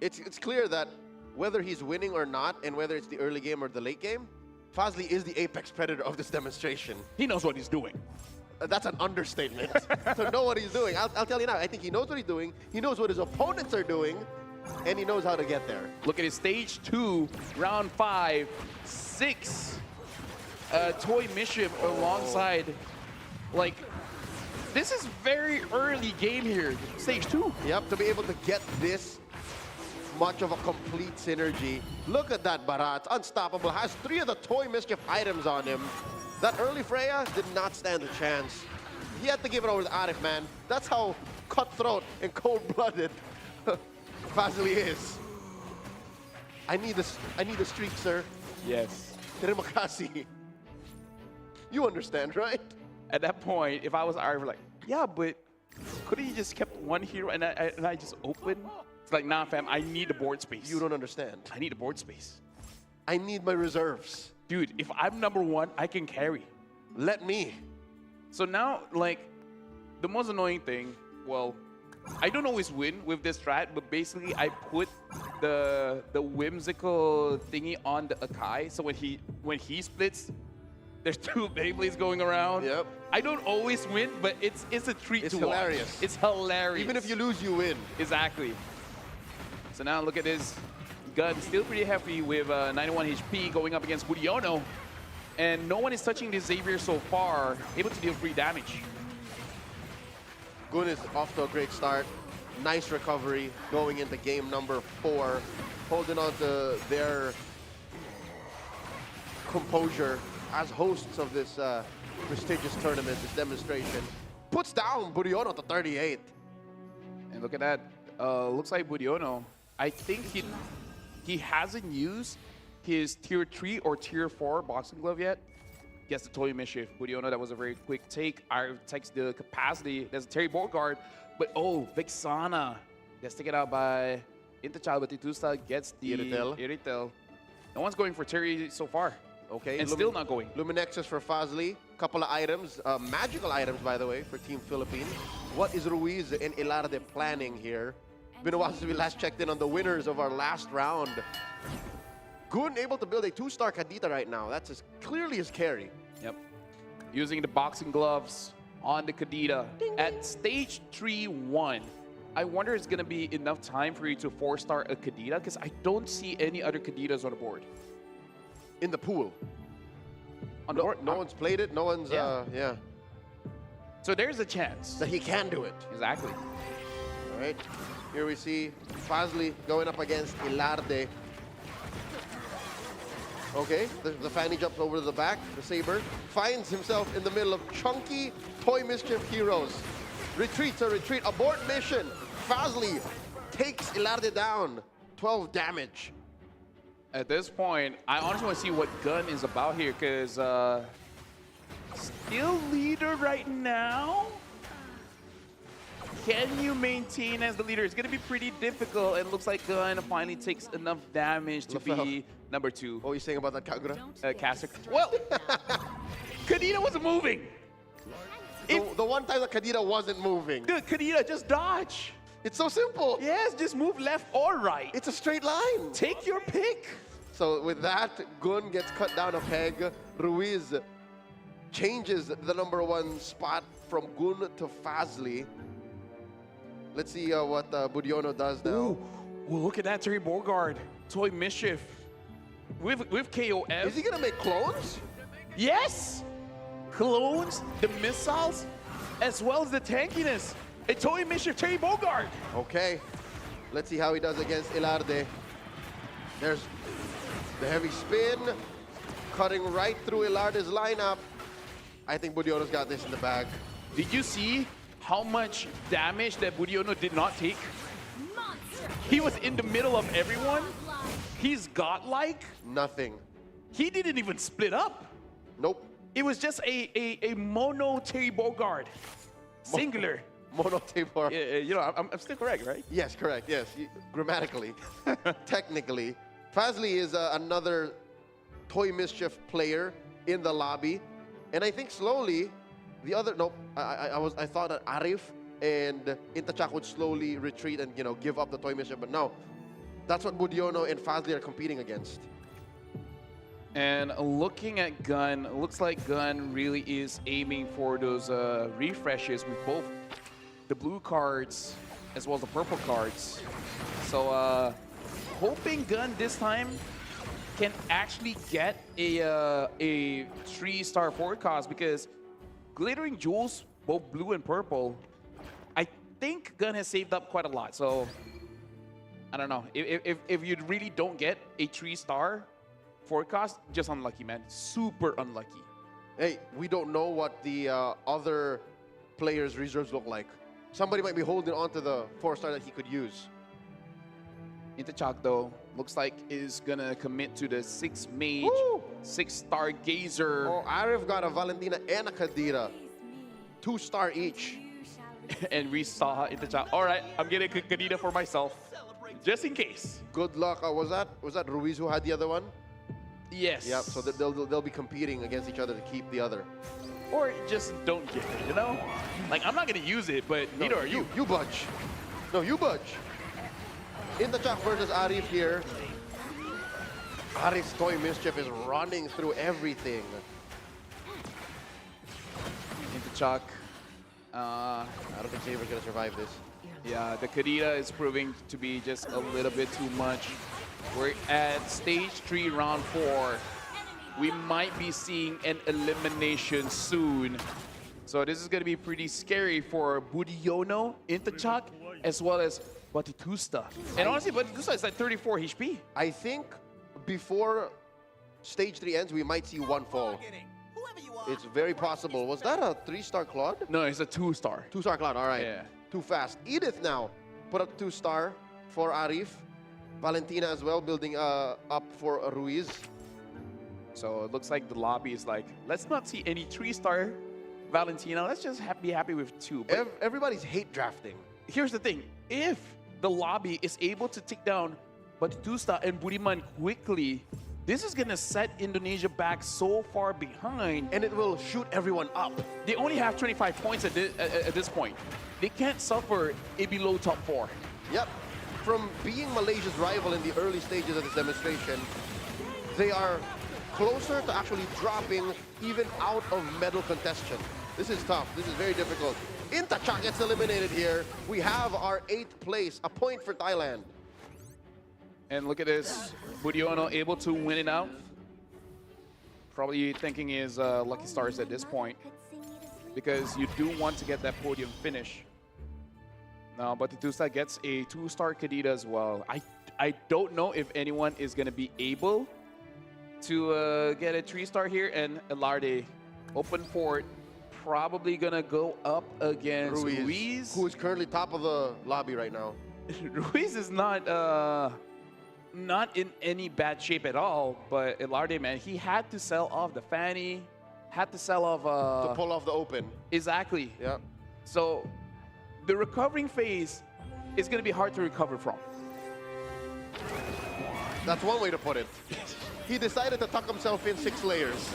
It's clear that whether he's winning or not, and whether it's the early game or the late game, Fazli is the apex predator of this demonstration. He knows what he's doing. That's an understatement. To know what he's doing. I'll tell you now, I think he knows what he's doing, he knows what his opponents are doing, and he knows how to get there. Look at his stage 2, round 5, 6 Toy Mischief alongside, like, this is very early game here, stage 2. Yep, to be able to get this much of a complete synergy. Look at that Barat, unstoppable, has 3 of the Toy Mischief items on him. That early Freya did not stand a chance. He had to give it over to Arif, man. That's how cutthroat and cold-blooded Fazli is. I need the streak, sir. Yes. Terima kasih. You understand, right? At that point, if I was Arif, like, yeah, but couldn't you just kept one hero and I just opened? It's like, nah, fam, I need the board space. You don't understand. I need the board space. I need my reserves. Dude, if I'm number 1, I can carry. Let me. So now, like, the most annoying thing, well, I don't always win with this strat, but basically I put the whimsical thingy on the Akai. So when he splits, there's two Beyblades going around. Yep. I don't always win, but it's a treat It's to hilarious. watch. It's hilarious. Even if you lose, you win. Exactly. So now look at this gun, still pretty heavy with 91 HP going up against Budiono. And no one is touching this Xavier so far, able to deal free damage. Gun is off to a great start. Nice recovery going into game number 4. Holding on to their composure as hosts of this prestigious tournament, this demonstration. Puts down Budiono to 38. And look at that. Looks like Budiono, I think he hasn't used his tier 3 or tier 4 boxing glove yet. Gets the Toy Mischief. Budiono, that was a very quick take. Arif takes the capacity. There's a Terry Borgard. But oh, Vexana gets taken out by Intachal, but Titusta gets the Iritel. No one's going for Terry so far. Okay. And still not going. Luminexus for Fazli. Couple of items. Magical items, by the way, for Team Philippines. What is Ruiz and Ilarde planning here? Been a while since we last checked in on the winners of our last round. Gun able to build a 2-star Kadita right now. That's as clearly as carry. Yep. Using the boxing gloves on the Kadita. At stage 3-1, I wonder it's going to be enough time for you to 4-star a Kadita, because I don't see any other Kaditas on the board. In the pool. On the board? No one's played it. No one's, yeah. So there's a chance. That he can do it. Exactly. All right. Here we see Fazli going up against Ilarde. Okay, the Fanny jumps over to the back. The Saber finds himself in the middle of chunky Toy Mischief heroes. Retreats a retreat. Abort mission. Fazli takes Ilarde down. 12 damage. At this point, I honestly want to see what Gun is about here, because still leader right now. Can you maintain as the leader? It's going to be pretty difficult. It looks like Gun finally takes enough damage to be number 2. What were you saying about that, Kagura? Kasich. Well, Kadita wasn't moving. The one time that Kadita wasn't moving. Dude, Kadita, just dodge. It's so simple. Yes, just move left or right. It's a straight line. Take your pick. So with that, Gun gets cut down a peg. Ruiz changes the number 1 spot from Gun to Fazli. Let's see what Budiono does now. Ooh, well, look at that, Terry Borgard. Toy Mischief. With KOF. Is he going to make clones? Yes! Clones, the missiles, as well as the tankiness. A Toy Mischief, Terry Borgard. Okay. Let's see how he does against Ilarde. There's the heavy spin. Cutting right through Ilarde's lineup. I think Budiono's got this in the bag. Did you see how much damage that Budiono did not take? He was in the middle of everyone. He's godlike. Nothing. He didn't even split up. Nope. It was just a mono Terry Borgard. Singular. Mono Tabor. Yeah, you know, I'm still correct, right? Yes, correct. Yes, grammatically. Technically. Fazli is another Toy Mischief player in the lobby. And I think slowly, the other, nope, I thought that Arif and Intachak would slowly retreat and, you know, give up the Toy Mischief, but no. That's what Budiono and Fazli are competing against. And looking at Gun, looks like Gun really is aiming for those refreshes with both the blue cards as well as the purple cards. So hoping Gun this time can actually get a 3-star forecast, because Glittering Jewels, both blue and purple, I think Gun has saved up quite a lot. So I don't know. If you really don't get a 3-star forecast, just unlucky, man. Super unlucky. Hey, we don't know what the other players' reserves look like. Somebody might be holding on to the 4-star that he could use. Intachak, though, looks like is gonna commit to the 6 mage, 6-star gazer. Oh, Arif got a Valentina and a Kadira. 2-star each. And we saw Intachak. All right, I'm getting a Kadita for myself, just in case. Good luck. Was that Ruiz who had the other one? Yes. Yep. So they'll be competing against each other to keep the other. Or just don't get it, you know? Like, I'm not gonna use it, but neither are you. You budge. No, you budge. Intachak versus Arif here. Arif's Toy Mischief is running through everything. Intachak. I don't think Saber's gonna survive this. Yeah, the Kadita is proving to be just a little bit too much. We're at stage 3, round 4. We might be seeing an elimination soon. So this is going to be pretty scary for Budiono, Intachak, as well as Batitusta. And honestly, Batitusta is at 34 HP. I think before stage 3 ends, we might see one fall. It's very possible. Was that a 3-star Claude? No, it's a 2-star. 2-star Claude, all right. Yeah. Too fast. Edith now put up 2-star for Arif. Valentina as well, building up for Ruiz. So it looks like the lobby is like, let's not see any 3-star Valentina. Let's just be happy with 2. But Everybody's hate drafting. here's the thing. If the lobby is able to take down Batitusta and Budiman quickly, this is going to set Indonesia back so far behind. And it will shoot everyone up. They only have 25 points at this point. They can't suffer a below top 4. Yep. From being Malaysia's rival in the early stages of this demonstration, they are closer to actually dropping even out of medal contention. This is tough. This is very difficult. Intachak gets eliminated here. We have our 8th place, a point for Thailand. And look at this. Budiono able to win it out. Probably thinking his lucky stars at this point, because you do want to get that podium finish. Now, Batitusta gets a 2-star Kadita as well. I don't know if anyone is going to be able to get a 3-star here, and Elarde, open port, probably going to go up against Ruiz. Who is currently top of the lobby right now. Ruiz is not in any bad shape at all, but Elarde, man, he had to sell off the Fanny, had to sell off... to pull off the open. Exactly. Yeah. So the recovering phase is going to be hard to recover from. That's one way to put it. He decided to tuck himself in 6 layers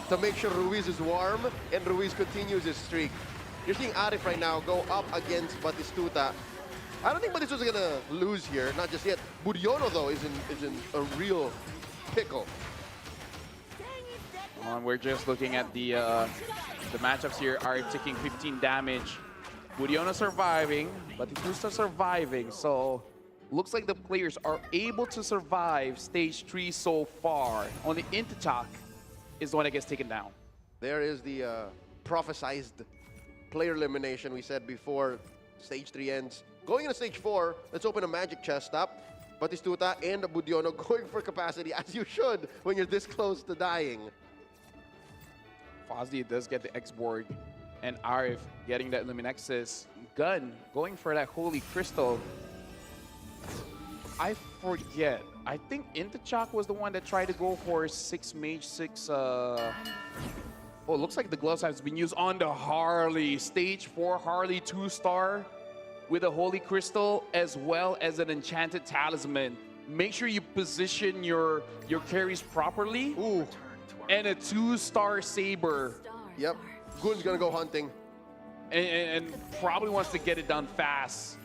to make sure Ruiz is warm and Ruiz continues his streak. You're seeing Arif right now go up against Batistuta. I don't think Batistuta is going to lose here, not just yet. Budiono, though, is in a real pickle. We're just looking at the matchups here. Arif taking 15 damage. Budiono surviving, Batitusta surviving. So looks like the players are able to survive stage 3 so far. Only Intachak is the one that gets taken down. There is the prophesized player elimination we said before stage 3 ends. Going into stage 4, let's open a magic chest up. Batistuta and Budiono going for capacity, as you should when you're this close to dying. Fozzy does get the X-Borg, and Arif getting that Luminexus. Gun going for that Holy Crystal. I forget. I think Intachak was the one that tried to go for 6 mage, 6... Oh, it looks like the gloves have been used on the Harley. Stage 4 Harley 2-star with a Holy Crystal as well as an Enchanted Talisman. Make sure you position your carries properly. Ooh. And a 2-star Saber. Yep. Gun's gonna go hunting. And probably wants to get it done fast.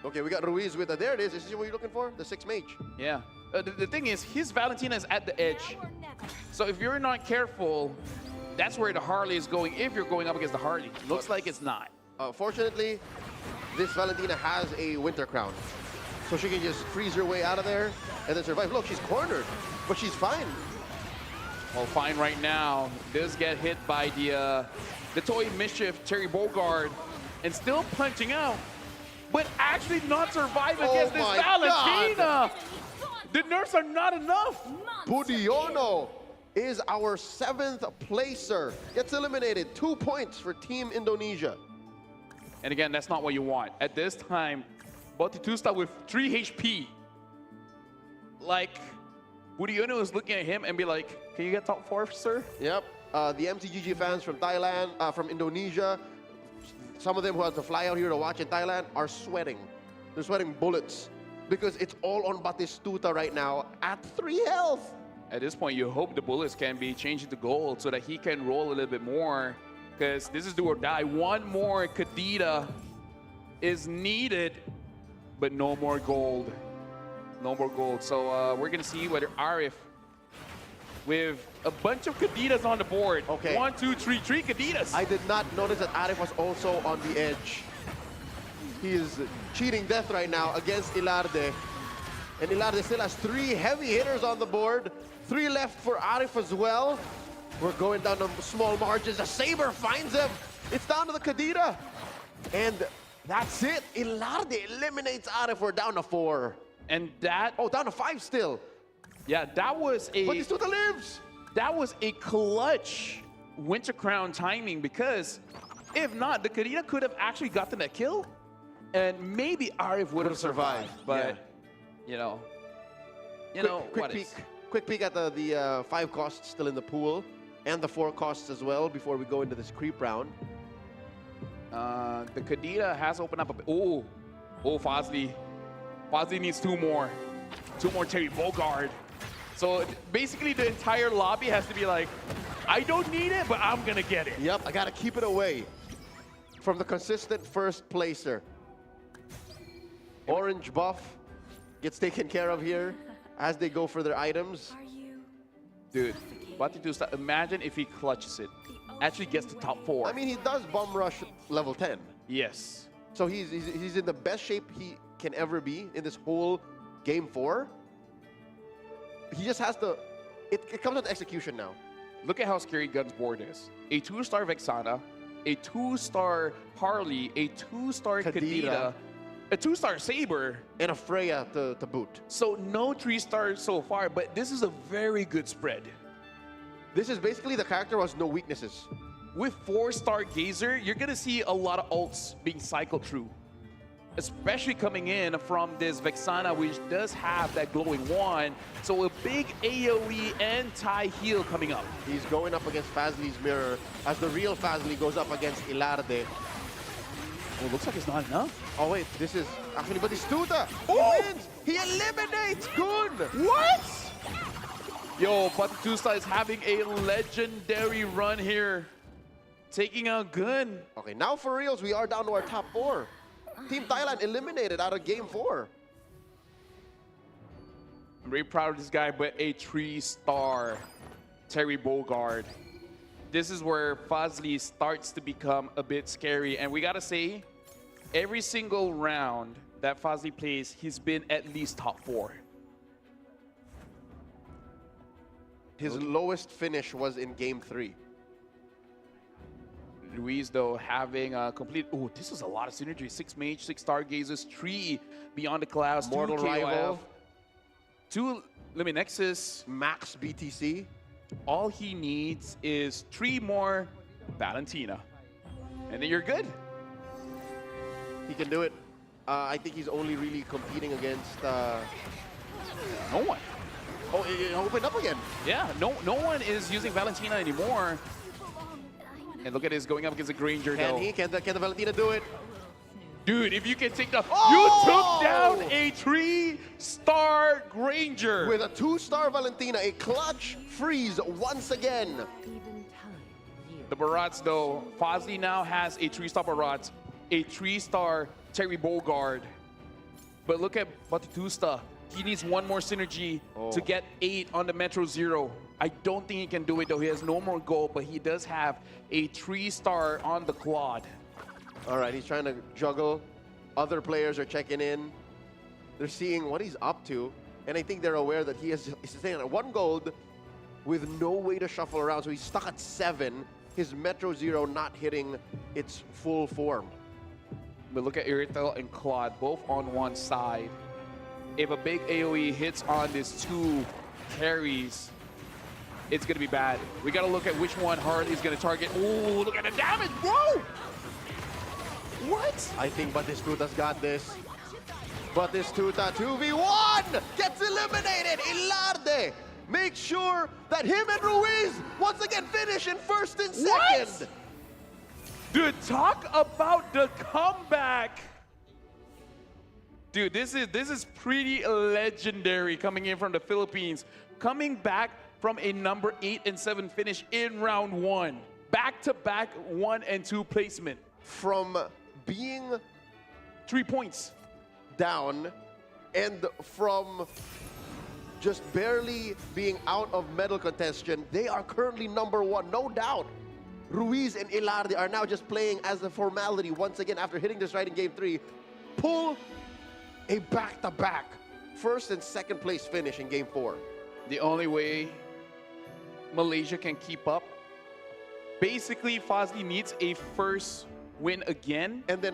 Okay, we got Ruiz with there it is. Is this what you're looking for? The 6 mage. Yeah. The thing is, his Valentina is at the edge. So if you're not careful, that's where the Harley is going if you're going up against the Harley. Looks like it's not. Fortunately, this Valentina has a Winter Crown. So she can just freeze her way out of there and then survive. Look, she's cornered, but she's fine. Well, fine right now. Does get hit by the Toy Mischief, Terry Bogard, and still punching out, but actually not surviving against this Valentina. God. The nerfs are not enough. Budiono is our 7th placer. Gets eliminated. 2 points for Team Indonesia. And again, that's not what you want. At this time, Batitusta with 3 HP. Like, Budiono is looking at him and be like, can you get top 4, sir? Yep. The MCGG fans from Thailand, from Indonesia, some of them who have to fly out here to watch in Thailand are sweating. They're sweating bullets because it's all on Batistuta right now at 3 health. At this point, you hope the bullets can be changed into gold so that he can roll a little bit more, because this is do or die. One more Kadita is needed. but no more gold. No more gold. So we're going to see whether Arif, with a bunch of Kadidas on the board. Okay. 1, 2, 3, 3 Kadidas. I did not notice that Arif was also on the edge. He is cheating death right now against Ilarde. And Ilarde still has 3 heavy hitters on the board. 3 left for Arif as well. We're going down to small margins. The Saber finds him. It's down to the Kadira. And that's it. Ilarde eliminates Arif. We're down to 4. And that... Oh, down to 5 still. Yeah, that was a... But he still lives. That was a clutch Winter Crown timing, because if not, the Kadira could have actually gotten that kill. And maybe Arif would have survived. But, you know, quick peek at the 5 costs still in the pool, and the 4 costs as well before we go into this creep round. The Kadira has opened up a bit. Oh, Fazli. Fazli needs 2 more. 2 more Terry Bogard. So basically the entire lobby has to be like, I don't need it, but I'm gonna get it. Yep, I gotta keep it away from the consistent first placer. Orange buff gets taken care of here as they go for their items. Dude, Batitusta, imagine if he clutches it. Actually gets to top 4. I mean, he does bomb rush level 10. Yes. So he's in the best shape he can ever be in this whole game 4. He just has to... It comes with execution now. Look at how scary Gun's board is. A 2-star Vexana, a 2-star Harley, a 2-star Kadira, a 2-star Saber, and a Freya to boot. So no 3-stars so far, but this is a very good spread. This is basically the character who has no weaknesses. With 4-star Gazer, you're gonna see a lot of ults being cycled through. Especially coming in from this Vexana, which does have that glowing wand. So a big AoE anti-heal coming up. He's going up against Fazli's mirror as the real Fazli goes up against Ilarde. Oh, looks like it's not enough. Oh wait, this is actually Batistuta. Oh! He wins! He eliminates Gun! What? Yo, Batistuta is having a legendary run here. Taking out Gun. Okay, now for reals, we are down to our top 4. Team Thailand eliminated out of game 4. I'm very proud of this guy, but a 3-star Terry Bogard. This is where Fazli starts to become a bit scary. And we gotta say, every single round that Fazli plays, he's been at least top 4. His lowest finish was in game 3. Luis, though, having a complete... Oh, this is a lot of synergy. 6 Mage, 6 Stargazers, 3 Beyond the Clouds, Mortal 2 Rival, 2 Limit Nexus, Max BTC. All he needs is 3 more Valentina. And then you're good. He can do it. I think he's only really competing against... No one. Oh, it opened up again. Yeah, no one is using Valentina anymore. And look at this, going up against a Granger, though. Can the Valentina do it? Dude, if you can take the... Oh! You took down a 3-star Granger. With a 2-star Valentina, a clutch freeze once again. The Barats, though, Fazli now has a 3-star Barats, a 3-star Terry Bogard. But look at Batitusta. He needs 1 more synergy to get 8 on the Metro Zero. I don't think he can do it, though. He has no more gold, but he does have a 3-star on the Claude. All right, he's trying to juggle. Other players are checking in. They're seeing what he's up to. And I think they're aware that he's staying at 1 gold with no way to shuffle around. So he's stuck at 7. His Metro Zero not hitting its full form. But look at Iritel and Claude, both on one side. If a big AoE hits on these 2 carries, it's going to be bad. We got to look at which one Harley's going to target. Oh, look at the damage, bro! What? I think Batistuta's got this. Batistuta 2v1 gets eliminated. Ilarde makes sure that him and Ruiz once again finish in first and second. What? Dude, talk about the comeback. Dude, this is pretty legendary coming in from the Philippines. Coming back from a number 8 and 7 finish in round 1. Back-to-back 1 and 2 placement. From being 3 points down, and from just barely being out of medal contention, they are currently #1, no doubt. Ruiz and Ilarde are now just playing as a formality once again after hitting this right in Game 3. Pull a back-to-back first and second place finish in Game 4. The only way Malaysia can keep up, basically Fazli needs a first win again. And then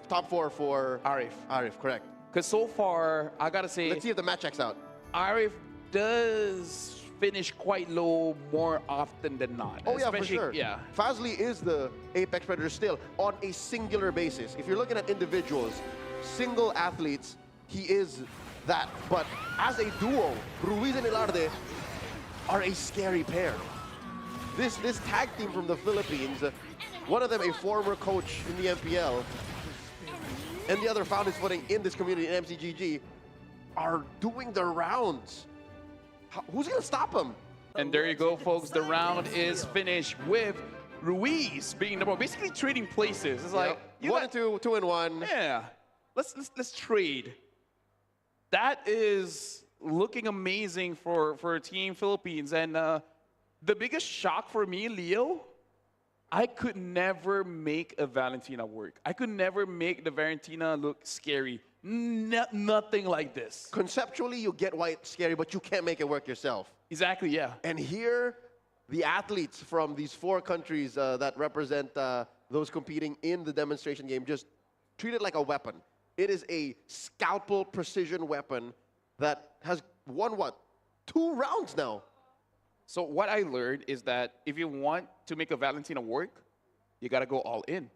top 4 for Arif. Arif, correct. Because so far, I gotta say, Let's see if the match checks out. Arif does finish quite low more often than not. Oh yeah, for Especially- sure. Yeah. Fazli is the Apex Predator still on a singular basis. If you're looking at individuals, single athletes, he is that. But as a duo, Ruiz and Ilarde are a scary pair. This tag team from the Philippines, one of them a former coach in the MPL, and the other found his footing in this community in MCGG, are doing their rounds. Who's gonna stop him? And there you go, folks. The round is finished with Ruiz being number one, basically trading places. It's like you 1 got- and 2, 2 and 1. Yeah, let's trade. That is looking amazing for Team Philippines. And the biggest shock for me, Leo, I could never make a Valentina work. I could never make the Valentina look scary. Nothing like this. Conceptually, you get why it's scary, but you can't make it work yourself. Exactly, yeah. And here, the athletes from these 4 countries that represent those competing in the demonstration game just treat it like a weapon. It is a scalpel precision weapon that has won, what, 2 rounds now? So what I learned is that if you want to make a Valentina work, you got to go all in.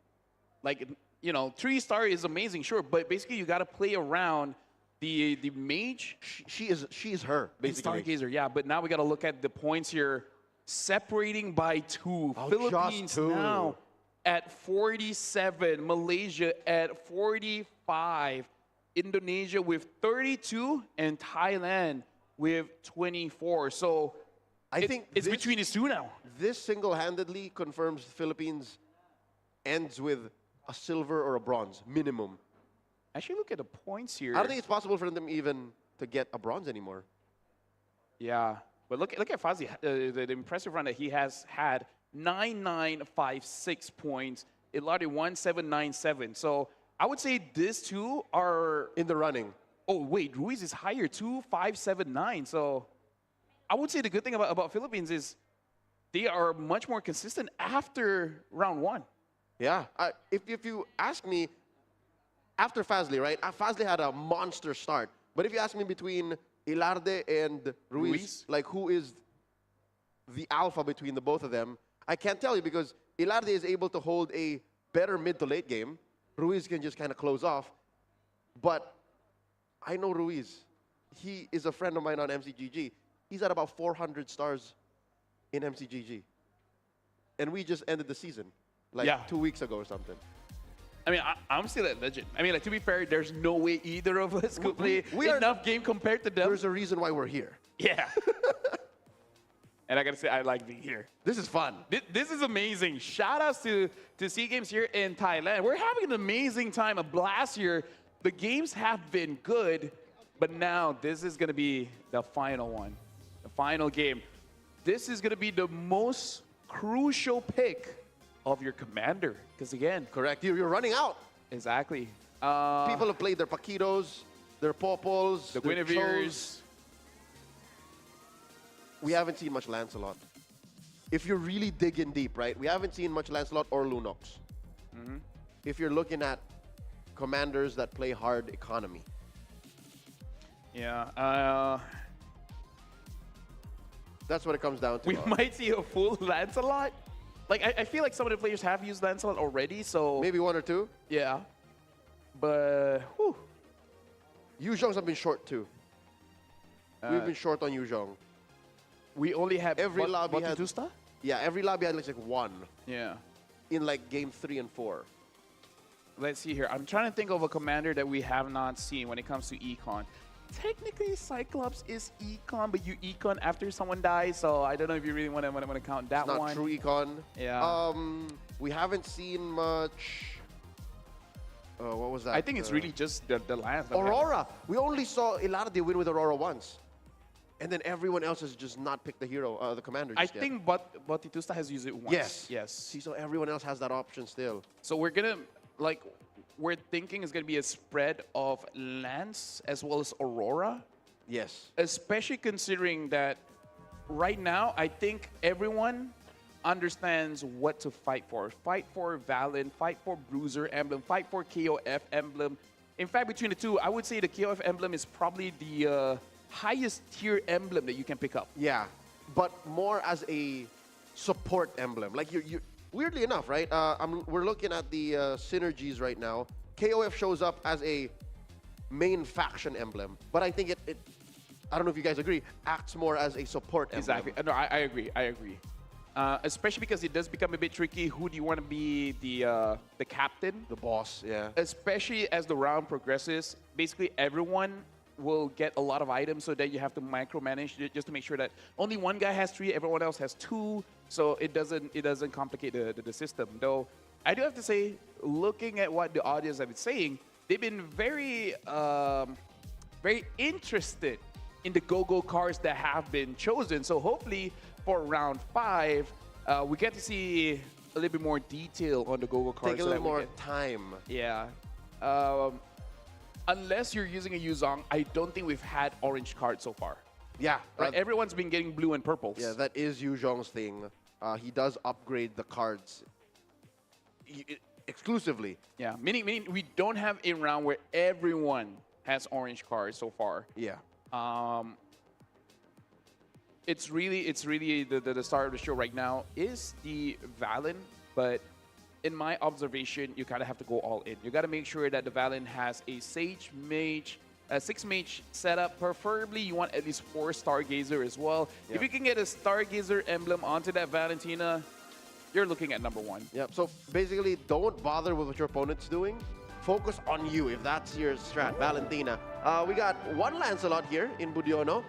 Like, you know, 3-star is amazing, sure, but basically you got to play around the mage. She is her, basically. Stargazer, yeah, but now we got to look at the points here. Separating by 2. Philippines just 2. now at 47. Malaysia at 45. Indonesia with 32. And Thailand with 24. So I think it's between these two now. This single-handedly confirms the Philippines ends with a silver or a bronze, minimum. Actually, look at the points here. I don't think it's possible for them even to get a bronze anymore. Yeah, but look at Fazli, the impressive run that he has had. 9956 points. Ilarde 1797. So I would say these two are in the running. Oh wait, Ruiz is higher, 2579. So I would say the good thing about Philippines is they are much more consistent after round 1. Yeah, if you ask me, after Fazli, right? Fazli had a monster start. But if you ask me between Ilarde and Ruiz, like who is the alpha between the both of them, I can't tell you because Ilarde is able to hold a better mid to late game. Ruiz can just kind of close off. But I know Ruiz. He is a friend of mine on MCGG. He's at about 400 stars in MCGG. And we just ended the season, like 2 weeks ago or something. I mean, I'm still at legend. I mean, like, to be fair, there's no way either of us could play enough game compared to them. There's a reason why we're here. Yeah. And I gotta say, I like being here. This is fun. This is amazing. Shout outs to SEA Games here in Thailand. We're having an amazing time, a blast here. The games have been good, but now this is gonna be the final one, the final game. This is gonna be the most crucial pick of your commander. Because again, correct, you're running out. Exactly. People have played their Paquitos, their Popols, the their Guinevere's. Chos. We haven't seen much Lancelot. If you're really digging deep, right? We haven't seen much Lancelot or Lunox. If you're looking at commanders that play hard economy. Yeah. That's what it comes down to. We might see a full Lancelot. Like, I feel like some of the players have used Lancelot already, so... Maybe 1 or 2? Yeah. But, whew. Yuzhong's have been short too. We've been short on Yuzhong. We only have every lobby had Batutusta? Yeah, every lobby had like 1. Yeah. In like game 3 and 4. Let's see here. I'm trying to think of a commander that we have not seen when it comes to Econ. Technically, Cyclops is Econ, but you Econ after someone dies, so I don't know if you really want to count that It's one. not true Econ. Yeah. We haven't seen much what was that? I think it's really just the last. that we have. Aurora. We only saw Ilardi win with Aurora once. And then everyone else has just not picked the hero, the commander. I just yet. think Batitusta has used it once. Yes. Yes. See, so everyone else has that option still. So we're thinking it's gonna be a spread of Lance as well as Aurora. Yes. Especially considering that right now, I think everyone understands what to fight for. Fight for Valen, fight for Bruiser Emblem, fight for KOF Emblem. In fact, between the two, I would say the KOF Emblem is probably the highest tier emblem that you can pick up. Yeah, but more as a support emblem. Like you weirdly enough, right? We're looking at the synergies right now. KOF shows up as a main faction emblem, but I think it I don't know if you guys agree, acts more as a support emblem. Exactly. No, I agree. I agree. Especially because it does become a bit tricky. Who do you want to be the captain? The boss, yeah. Especially as the round progresses, basically everyone will get a lot of items, so that you have to micromanage it just to make sure that only one guy has 3, everyone else has 2, so it doesn't complicate the system. Though I do have to say, looking at what the audience have been saying, they've been very very interested in the go-go cards that have been chosen. So hopefully for round 5, we get to see a little bit more detail on the go-go cards. Take a little more time. Yeah. Unless you're using a Yuzong, I don't think we've had orange cards so far. Yeah. Right? Everyone's been getting blue and purples. Yeah, that is Yu Zhong's thing. He does upgrade the cards exclusively. Yeah, meaning we don't have a round where everyone has orange cards so far. Yeah. It's really the star of the show right now is the Valen, but in my observation, you kind of have to go all in. You got to make sure that the Valen has a Sage Mage, a 6 Mage setup. Preferably, you want at least 4 Stargazer as well. Yep. If you can get a Stargazer emblem onto that Valentina, you're looking at number 1. Yep. So basically, don't bother with what your opponent's doing. Focus on you if that's your strat, Valentina. We got one Lancelot here in Budiono.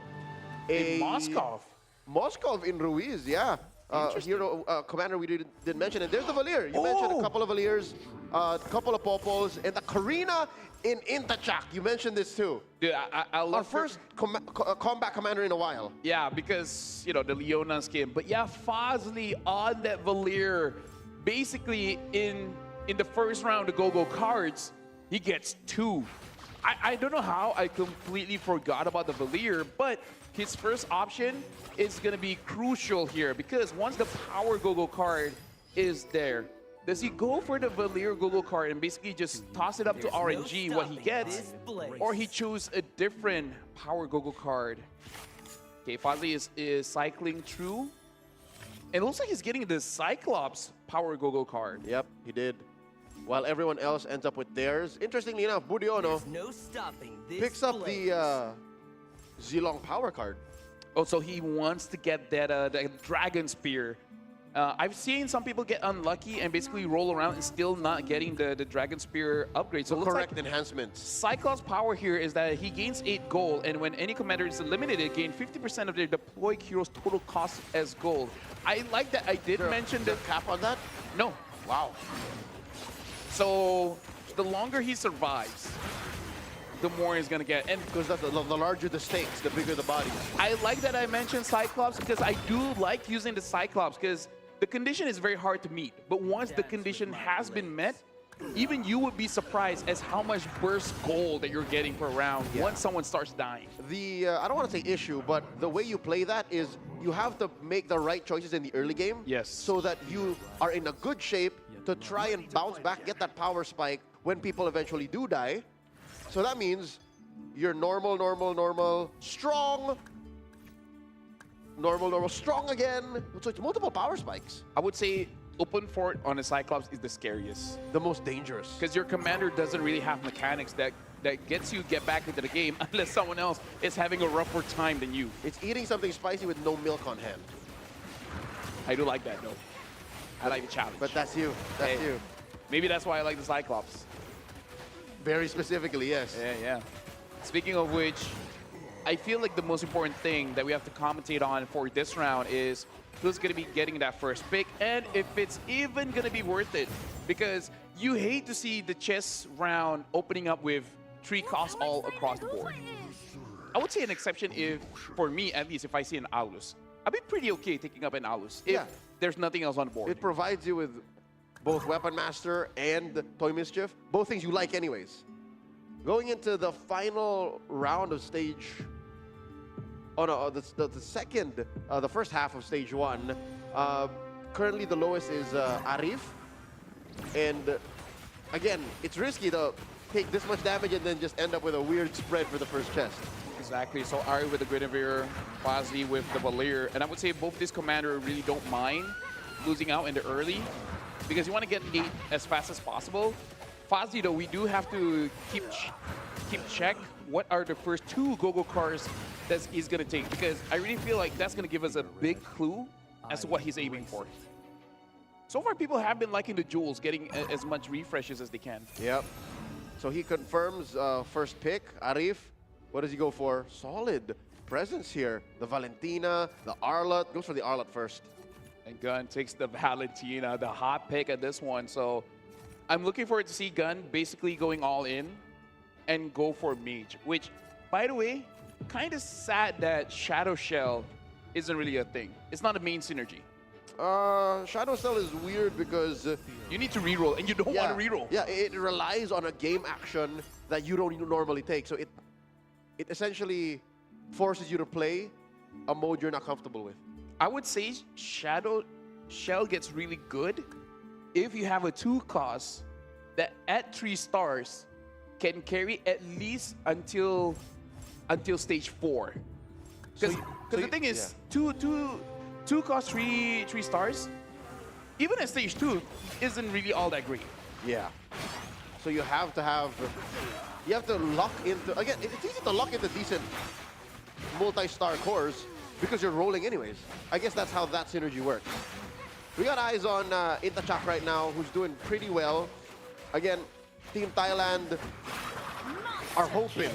A Moskov. Moskov in Ruiz, yeah. Hero commander we didn't mention. And there's the Valir. You mentioned a couple of Valirs, a couple of Popols, and the Karina in Intachak. You mentioned this too. Dude, I love our first combat commander in a while. Yeah, because, you know, the Leona skin. But yeah, Fazli on that Valir, basically in the first round of go-go cards, he gets 2. I don't know how I completely forgot about the Valir, but his first option is going to be crucial here, because once the power go-go card is there, does he go for the Valir go-go card and basically just toss it up to RNG what he gets, or he choose a different power go-go card? Okay, Fazli is cycling through, and it looks like he's getting the Cyclops power go-go card. Yep, he did. While everyone else ends up with theirs. Interestingly enough, Budiono picks up the Zilong power card. Oh, so he wants to get that Dragon Spear. I've seen some people get unlucky and basically roll around and still not getting the Dragon Spear upgrade. So the correct enhancements. Cyclops' power here is that he gains 8 gold, and when any commander is eliminated, gain 50% of their deployed hero's total cost as gold. I like that. I did mention the cap on that? No. Wow. So the longer he survives, the more he's gonna get. And because the larger the stakes, the bigger the body. I like that I mentioned Cyclops, because I do like using the Cyclops, because the condition is very hard to meet. But once the condition has been met, even you would be surprised as how much burst gold that you're getting per round once someone starts dying. The I don't want to say issue, but the way you play that is you have to make the right choices in the early game. Yes. So that you are in a good shape to try and bounce back, get that power spike when people eventually do die. So that means you're normal, strong, normal, strong again. So it's multiple power spikes. I would say open fort on a Cyclops is the scariest. The most dangerous. Because your commander doesn't really have mechanics that gets you get back into the game unless someone else is having a rougher time than you. It's eating something spicy with no milk on hand. I do like that, though. I like the challenge. But that's you. That's you. Maybe that's why I like the Cyclops. Very specifically, yes. Yeah. Speaking of which, I feel like the most important thing that we have to commentate on for this round is who's going to be getting that first pick, and if it's even going to be worth it. Because you hate to see the chess round opening up with 3 costs all across the board. I would say an exception if, for me at least, if I see an Aulus. I'd be pretty okay taking up an Aulus if there's nothing else on the board. It provides you with both Weapon Master and Toy Mischief, both things you like anyways. Going into the final round of stage... Oh no, the first half of stage 1. Currently the lowest is Arif. And again, it's risky to take this much damage and then just end up with a weird spread for the first chest. Exactly. So Ari with the Guinevere, Fazli with the Valir, and I would say both this commander really don't mind losing out in the early because you want to get 8 as fast as possible. Fazli though, we do have to keep check what are the first 2 go-go cars that he's going to take, because I really feel like that's going to give us a big clue as to what he's aiming for. So far, people have been liking the jewels, getting as much refreshes as they can. Yep. So he confirms first pick, Arif. What does he go for? Solid presence here. The Valentina, the Arlott. Goes for the Arlott first. And Gun takes the Valentina, the hot pick at this one. So I'm looking forward to see Gun basically going all in and go for Mage, which, by the way, kind of sad that Shadow Shell isn't really a thing. It's not a main synergy. Shadow Shell is weird because... you need to reroll, and you don't want to reroll. Yeah, it relies on a game action that you don't normally take. So it essentially forces you to play a mode you're not comfortable with. I would say Shadow Shell gets really good if you have a 2-cost that at 3 stars can carry at least until stage 4. Because the thing is, two cost 3 stars, even at stage 2, isn't really all that great. Yeah. So you have to lock into, again, it's easy to lock into decent multi-star cores because you're rolling anyways. I guess that's how that synergy works. We got eyes on Intachak right now, who's doing pretty well. Again, Team Thailand are hoping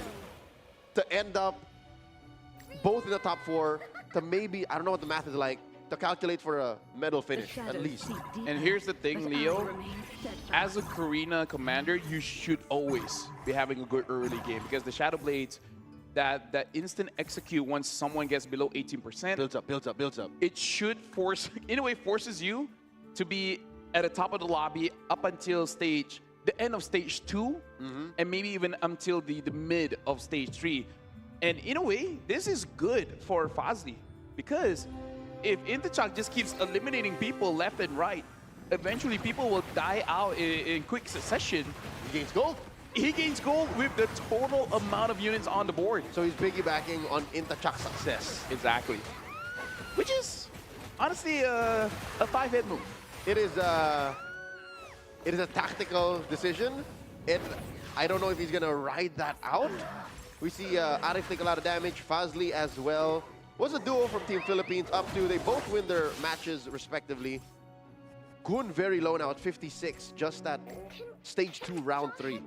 to end up both in the top 4 to maybe, I don't know what the math is like, to calculate for a medal finish, at least. And here's the thing, Leo. As a Karina commander, you should always be having a good early game because the Shadow Blades, that instant execute once someone gets below 18%. Builds up. It should force, in a way, forces you to be at the top of the lobby up until the end of stage 2, and maybe even until the mid of stage 3. And in a way, this is good for Fazli because if Intachak just keeps eliminating people left and right, eventually people will die out in quick succession. He gains gold. He gains gold with the total amount of units on the board. So he's piggybacking on Intachak's success. Exactly. Which is honestly a 5-head move. It is a tactical decision, and I don't know if he's gonna ride that out. We see Arif take a lot of damage, Fazli as well. What's the duo from Team Philippines up to? They both win their matches respectively. Gun very low now at 56, just at stage 2, round 3.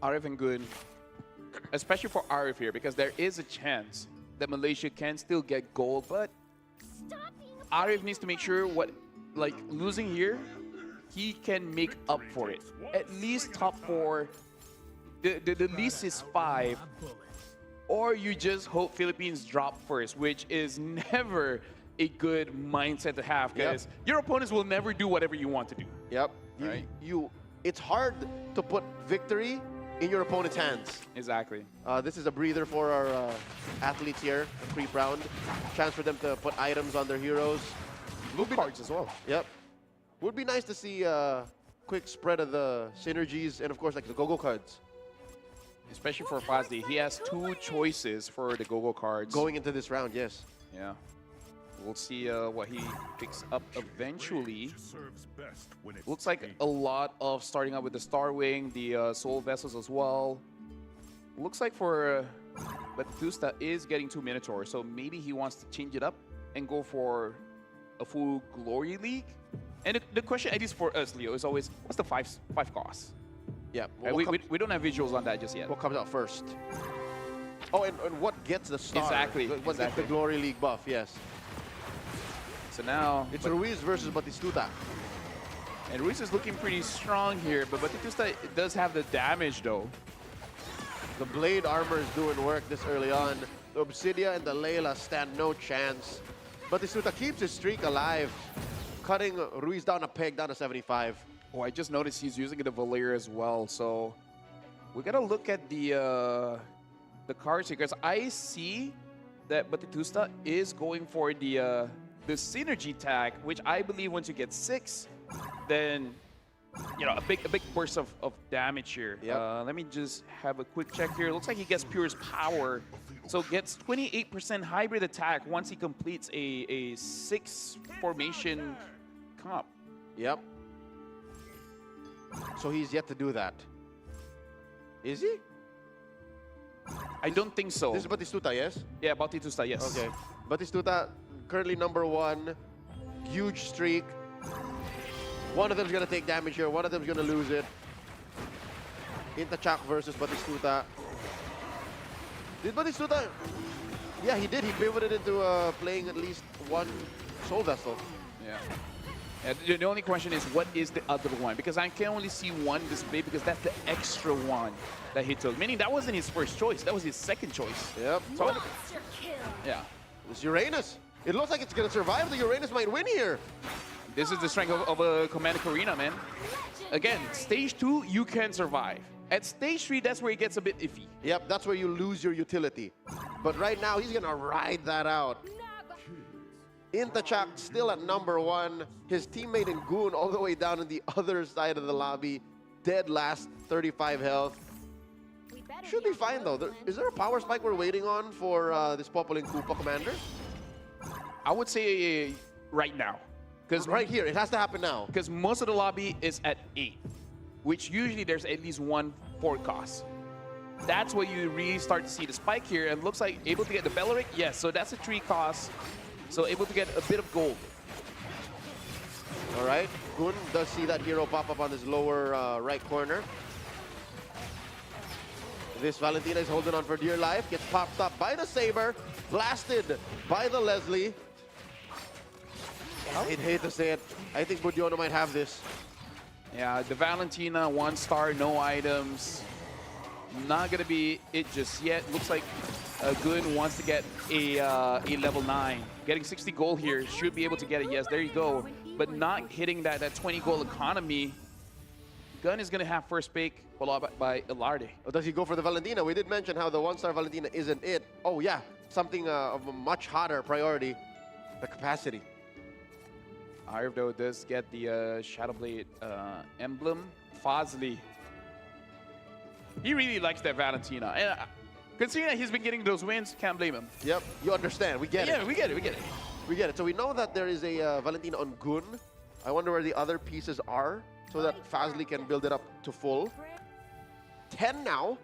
Arif and Gun, especially for Arif here, because there is a chance that Malaysia can still get gold, but Arif needs to make sure losing here, he can make up for it. At least top 4, the least is 5, or you just hope Philippines drop first, which is never a good mindset to have because your opponents will never do whatever you want to do. Yep. Right? It's hard to put victory in your opponent's hands. Exactly. This is a breather for our athletes here, a creep round. Chance for them to put items on their heroes. Blue cards as well. Yep. Would be nice to see a quick spread of the synergies and, of course, like the go-go cards. Especially for Fazli. He has 2 choices for the go-go cards. Going into this round, yes. Yeah. We'll see what he picks up eventually. Looks like a lot of starting out with the Star Wing, the Soul Vessels as well. Looks like for Batusta is getting 2 Minotaurs, so maybe he wants to change it up and go for a full Glory League. And the question, at least for us, Leo, is always, what's the 5 cost? Yeah. We don't have visuals on that just yet. What comes out first? Oh, and what gets the star? Exactly. What gets the Glory League buff, yes. So now It's Ruiz versus Batistuta. and Ruiz is looking pretty strong here, but Batistuta does have the damage though. The Blade armor is doing work this early on. The Obsidia and the Layla stand no chance. Batistuta keeps his streak alive, cutting Ruiz down a peg, down to 75. Oh, I just noticed he's using the Valir as well, so we gotta look at the cards here, because I see that Batistuta is going for the synergy tag, which I believe once you get 6, then a big burst of damage here. Yep. Let me just have a quick check here. Looks like he gets Pure's power, so gets 28% hybrid attack once he completes a 6 formation comp. Yep. So he's yet to do that. Is he? I don't think so. This is Batistuta, yes? Yeah, Batistuta, yes. Okay. Batistuta currently #1. Huge streak. One of them's gonna take damage here. One of them's gonna lose it. Intachak versus Batistuta. Did Batistuta? Yeah, he did. He pivoted into playing at least one Soul Vessel. Yeah. The only question is, what is the other one? Because I can only see one display because that's the extra one that he took. Meaning that wasn't his first choice. That was his second choice. Yep. So, yeah. It's Uranus. It looks like it's gonna survive. The Uranus might win here. This is the strength of a Command Arena, man. Again, stage 2, you can survive. At stage 3, that's where it gets a bit iffy. Yep, that's where you lose your utility. But right now, he's gonna ride that out. Intachak still at #1. His teammate in Goon all the way down on the other side of the lobby. Dead last, 35 health. Should be fine though. Is there a power spike we're waiting on for this Popolin Koopa commander? I would say right now. Because right here, it has to happen now. Because most of the lobby is at 8, which usually there's at least one forecast. That's where you really start to see the spike here, and looks like able to get the Belleric. Yes, so that's a 3 cost. So able to get a bit of gold. All right, Gun does see that hero pop up on his lower right corner. This Valentina is holding on for dear life, gets popped up by the Saber, blasted by the Leslie. I'd hate to say it. I think Budiono might have this. Yeah, the Valentina, 1 star, no items. Not gonna be it just yet. Looks like Gun wants to get a level 9. Getting 60 gold here, should be able to get it. Yes, there you go. But not hitting that 20 gold economy. Gun is gonna have first pick, followed by Ilarde. Or does he go for the Valentina? We did mention how the 1-star Valentina isn't it. Oh yeah, something of a much hotter priority, the capacity. Arv though does get the Shadowblade emblem. Fazli. He really likes that Valentina. And considering that he's been getting those wins, can't blame him. Yep, you understand. We get it. Yeah, we get it, we get it. We get it. So we know that there is a Valentina on Gun. I wonder where the other pieces are so that Fazli can build it up to full. 10 now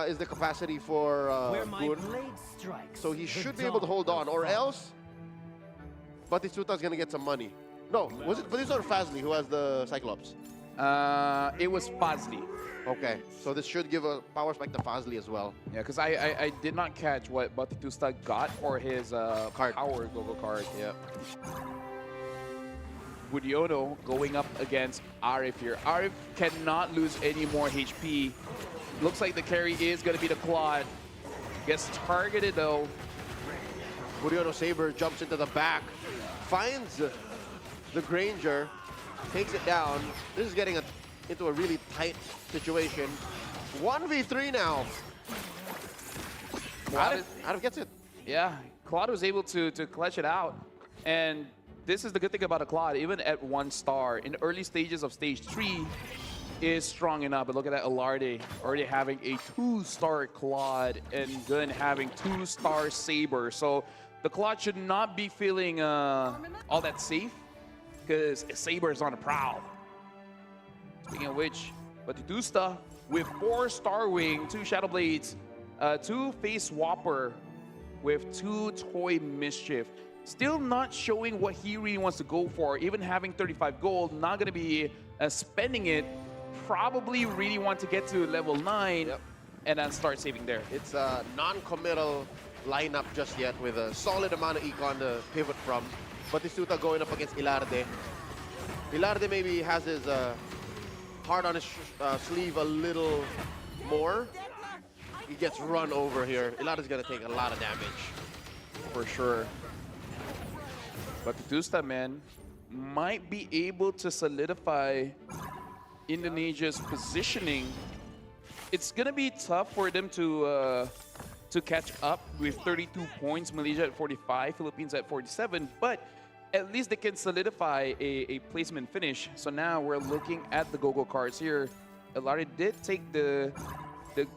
is the capacity for Gun. So he should be able to hold on, or else Batistuta is going to get some money. No, was it Batistuta or Fazli who has the Cyclops? It was Fazli. Okay, so this should give a power spike to Fazli as well. Yeah, because I did not catch what Batistuta got for his power Gogo card. Yeah. Budiono going up against Arif here. Arif cannot lose any more HP. Looks like the carry is going to be the Claude. Gets targeted though. Budiono Saber jumps into the back, finds the Granger, takes it down. This is getting into a really tight situation. 1v3 now. Arif gets it. Yeah, Claude was able to clutch it out. And this is the good thing about a Claude, even at 1 star, in the early stages of stage 3, is strong enough. But look at that, Ilarde already having a 2-star Claude and Gun having 2-star Saber. So the Claude should not be feeling all that safe because Saber is on the prowl. Speaking of which, Batistuta with 4-star Wing, 2 Shadow Blades, 2 Face Swapper with 2 Toy Mischief. Still not showing what he really wants to go for. Even having 35 gold, not going to be spending it. Probably really want to get to level 9 and then start saving there. It's a non-committal lineup just yet with a solid amount of econ to pivot from. Batistuta going up against Ilarde. Ilarde maybe has his heart on his sleeve a little more. He gets run over here. Ilarde's gonna take a lot of damage. For sure. But Batistuta, man, might be able to solidify Indonesia's positioning. It's gonna be tough for them to catch up with 32 points. Malaysia at 45, Philippines at 47, but at least they can solidify a placement finish. So now we're looking at the go-go cards here. Ilarde did take the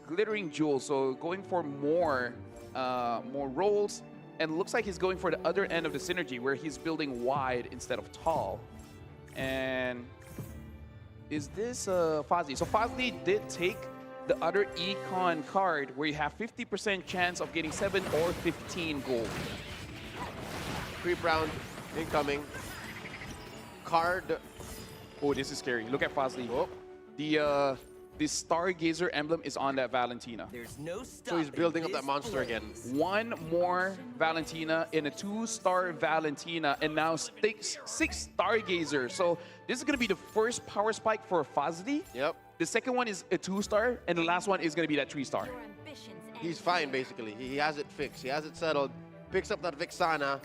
glittering jewel, so going for more rolls, and looks like he's going for the other end of the synergy where he's building wide instead of tall. And is this Fazli? So Fazli did take the other econ card where you have 50% chance of getting 7 or 15 gold. Creep round incoming. Card. Oh, this is scary. Look at Fazli. Oh. The Stargazer emblem is on that Valentina. There's no So he's building up that monster again. One more Valentina in a 2-star Valentina, and now 6 Stargazer. So this is going to be the first power spike for Fazli. Yep. The second one is a 2-star, and the last one is going to be that 3-star. He's fine, basically. He has it fixed. He has it settled. Picks up that Vixana.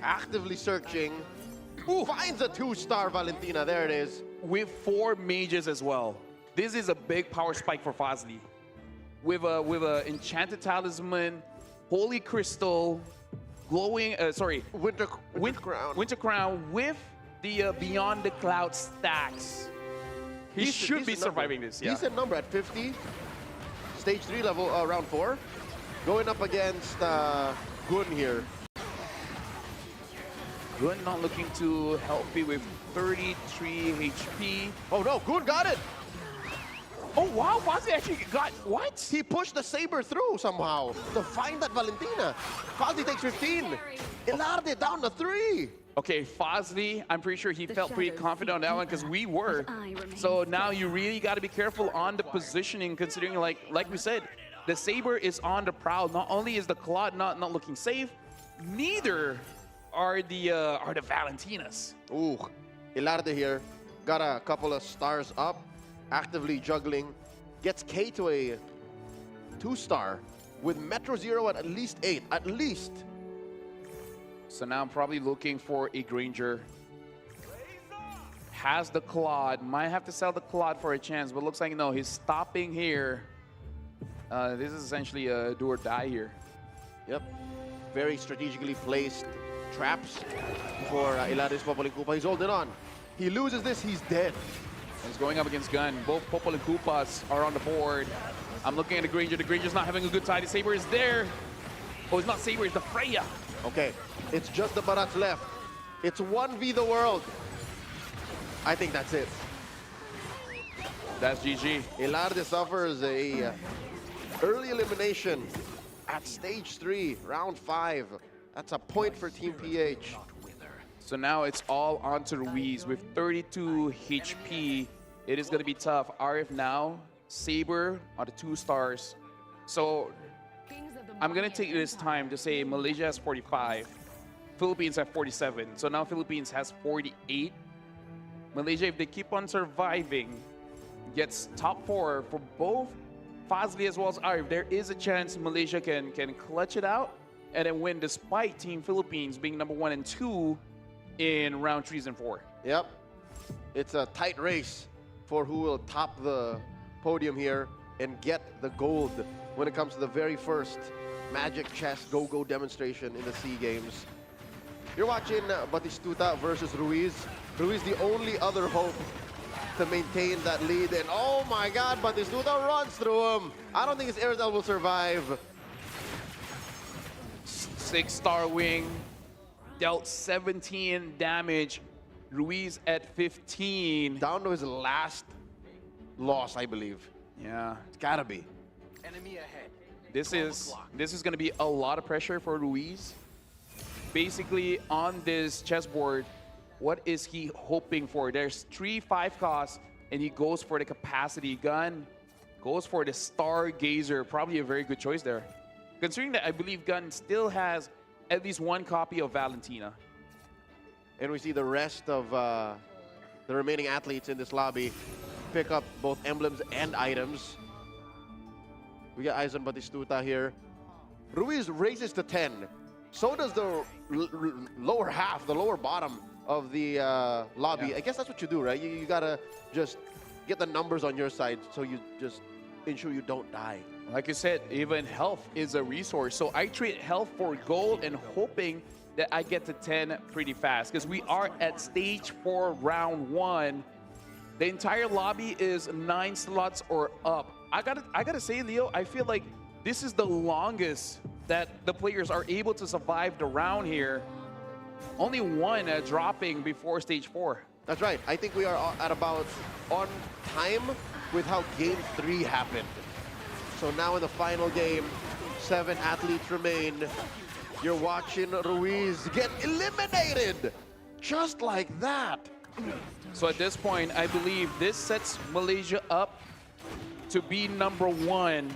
Actively searching. Finds a 2-star Valentina. There it is. With 4 mages as well. This is a big power spike for Fazli. With a enchanted talisman, holy crystal, glowing. Winter crown. Winter crown with the beyond the cloud stacks. He should be surviving this. Yeah. Decent number at 50. Stage 3 level, round 4. Going up against Gun here. Gun not looking too healthy with 33 HP. Oh no, Gun got it! Oh wow, Fazli actually got what? He pushed the saber through somehow to find that Valentina. Fazli takes 15. Ilarde down to 3. Okay, Fazli, I'm pretty sure he felt pretty confident on that one because we were. So now you really got to be careful on the positioning, considering like we said, the saber is on the prowl. Not only is the Claude not looking safe, neither are the Valentinas. Ooh, Ilarde here got a couple of stars up, actively juggling, gets K to a 2-star with Metro Zero at least 8, at least. So now I'm probably looking for a Granger. Has the Claude, might have to sell the Claude for a chance, but looks like no, he's stopping here. This is essentially a do or die here. Yep, very strategically placed traps for Ilarde's Popolikupa. He's holding on. He loses this, he's dead. He's going up against Gun. Both Popol and Koopas are on the board. I'm looking at the Granger. The Granger's not having a good side. The Saber is there. Oh, it's not Saber, it's the Freya. Okay, it's just the Barats left. It's 1v the world. I think that's it. That's GG. Ilarde suffers a early elimination at stage 3, round 5. That's a point for Team PH. So now it's all on to Ruiz with 32 HP. It is going to be tough. RF now, Saber are the 2 stars. So I'm going to take this time to say Malaysia has 45, Philippines have 47. So now Philippines has 48. Malaysia, if they keep on surviving, gets top 4 for both Fazli as well as RF. There is a chance Malaysia can clutch it out and then win despite Team Philippines being number 1 and 2 in round 3s and 4. Yep. It's a tight race for who will top the podium here and get the gold when it comes to the very first Magic Chess Go-Go demonstration in the SEA Games. You're watching Batistuta versus Ruiz. Ruiz the only other hope to maintain that lead. And oh my God, Batistuta runs through him. I don't think his Airtel will survive. 6-star wing. Dealt 17 damage. Ruiz at 15. Down to his last loss, I believe. Yeah. It's gotta be. Enemy ahead. This is going to be a lot of pressure for Ruiz. Basically, on this chessboard, what is he hoping for? There's 3 5 costs, and he goes for the capacity gun. Goes for the Stargazer. Probably a very good choice there. Considering that I believe Gun still has at least one copy of Valentina. And we see the rest of the remaining athletes in this lobby pick up both emblems and items. We got Aizen Batistuta here. Ruiz raises to 10. So does the lower half, the lower bottom of the lobby. Yeah. I guess that's what you do, right? You gotta just get the numbers on your side so you just ensure you don't die. Like you said, even health is a resource. So I trade health for gold and hoping that I get to 10 pretty fast because we are at stage 4, round 1. The entire lobby is 9 slots or up. I gotta say, Leo, I feel like this is the longest that the players are able to survive the round here. Only one dropping before stage 4. That's right. I think we are at about on time with how game 3 happened. So now in the final game, 7 athletes remain. You're watching Ruiz get eliminated just like that. So at this point, I believe this sets Malaysia up to be number 1.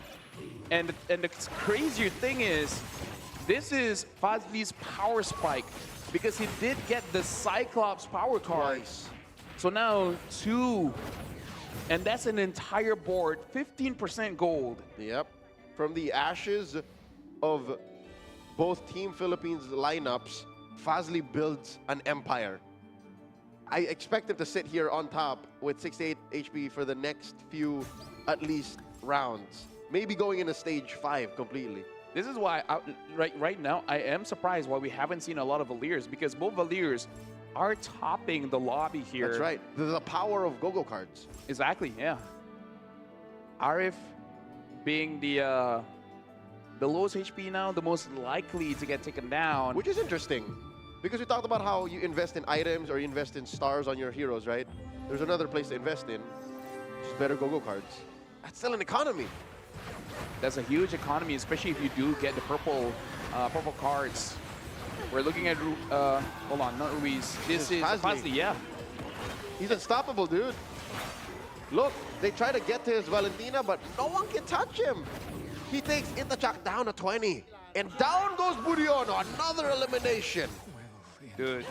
And the crazier thing is, this is Fazli's power spike because he did get the Cyclops power card. Nice. So now 2, and that's an entire board, 15% gold. Yep. From the ashes of both Team Philippines lineups, Fazli builds an empire. I expect him to sit here on top with 68 HP for the next few, at least, rounds. Maybe going into stage 5 completely. This is why, right now, I am surprised why we haven't seen a lot of Valiers because both Valiers are topping the lobby here. That's right. The power of go-go cards. Exactly, yeah. Arif being the lowest HP now, the most likely to get taken down. Which is interesting. Because we talked about how you invest in items or you invest in stars on your heroes, right? There's another place to invest in, which is better go-go cards. That's still an economy. That's a huge economy, especially if you do get the purple cards. We're looking at, hold on, not Ruiz. This is Fazli, yeah. He's unstoppable, dude. Look, they try to get to his Valentina, but no one can touch him. He takes Itachak down to 20. And down goes Buriono, another elimination. Dude.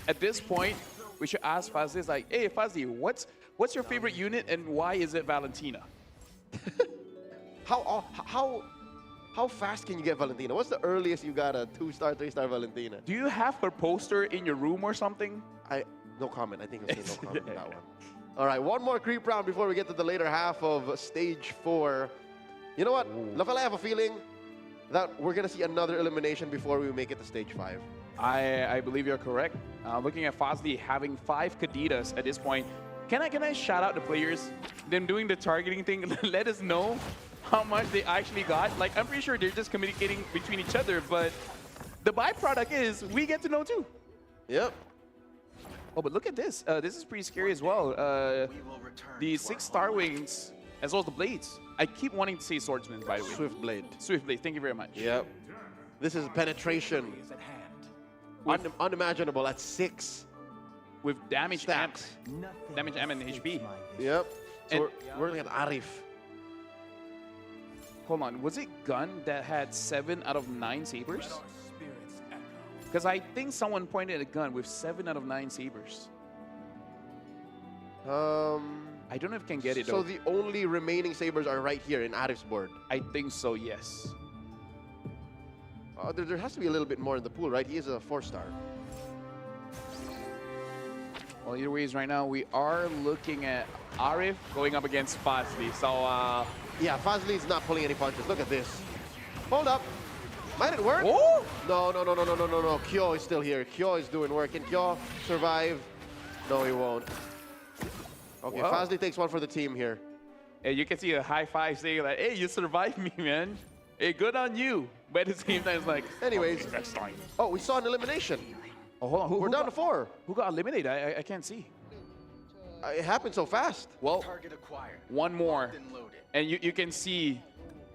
At this point, we should ask Fazli, like, hey, Fazli, what's your favorite unit and why is it Valentina? How fast can you get Valentina? What's the earliest you got a 2-star, 3-star Valentina? Do you have her poster in your room or something? No comment. I think I'll say no comment on that one. All right, one more creep round before we get to the later half of stage 4. You know what? Lafala, I have a feeling that we're going to see another elimination before we make it to stage 5. I believe you're correct. Looking at Fazli having 5 Kadidas at this point. Can I shout out the players? Them doing the targeting thing, let us know how much they actually got. Like, I'm pretty sure they're just communicating between each other, but the byproduct is we get to know too. Yep. Oh, but look at this. This is pretty scary as well. The 6 Star Wings, as well as the Blades. I keep wanting to say Swordsman, by the way. Swift Blade. Swift Blade, thank you very much. Yep. This is penetration. Unimaginable at 6. With damage amp, Stacks. damage amp and HP. Yep. So we're looking at Arif. Hold on, was it Gun that had 7 out of 9 sabers? Because I think someone pointed at a Gun with 7 out of 9 sabers. I don't know if I can get it though. So the only remaining sabers are right here in Arif's board. I think so, yes. There has to be a little bit more in the pool, right? He is a 4-star. Well, either ways, right now we are looking at Arif going up against Fazli. So, yeah, Fazli's not pulling any punches. Look at this. Hold up. Might it work? Oh! No. Kyo is still here. Kyo is doing work. Can Kyo survive? No, he won't. Okay, Wow. Fazli takes one for the team here. And you can see a high five saying like, hey, you survived me, man. Hey, good on you. But at the same time, it's like, anyways. okay, next time. Oh, we saw an elimination. Oh, hold on. We're down to 4. Who got eliminated? I can't see. It happened so fast. Well, one more. And you can see,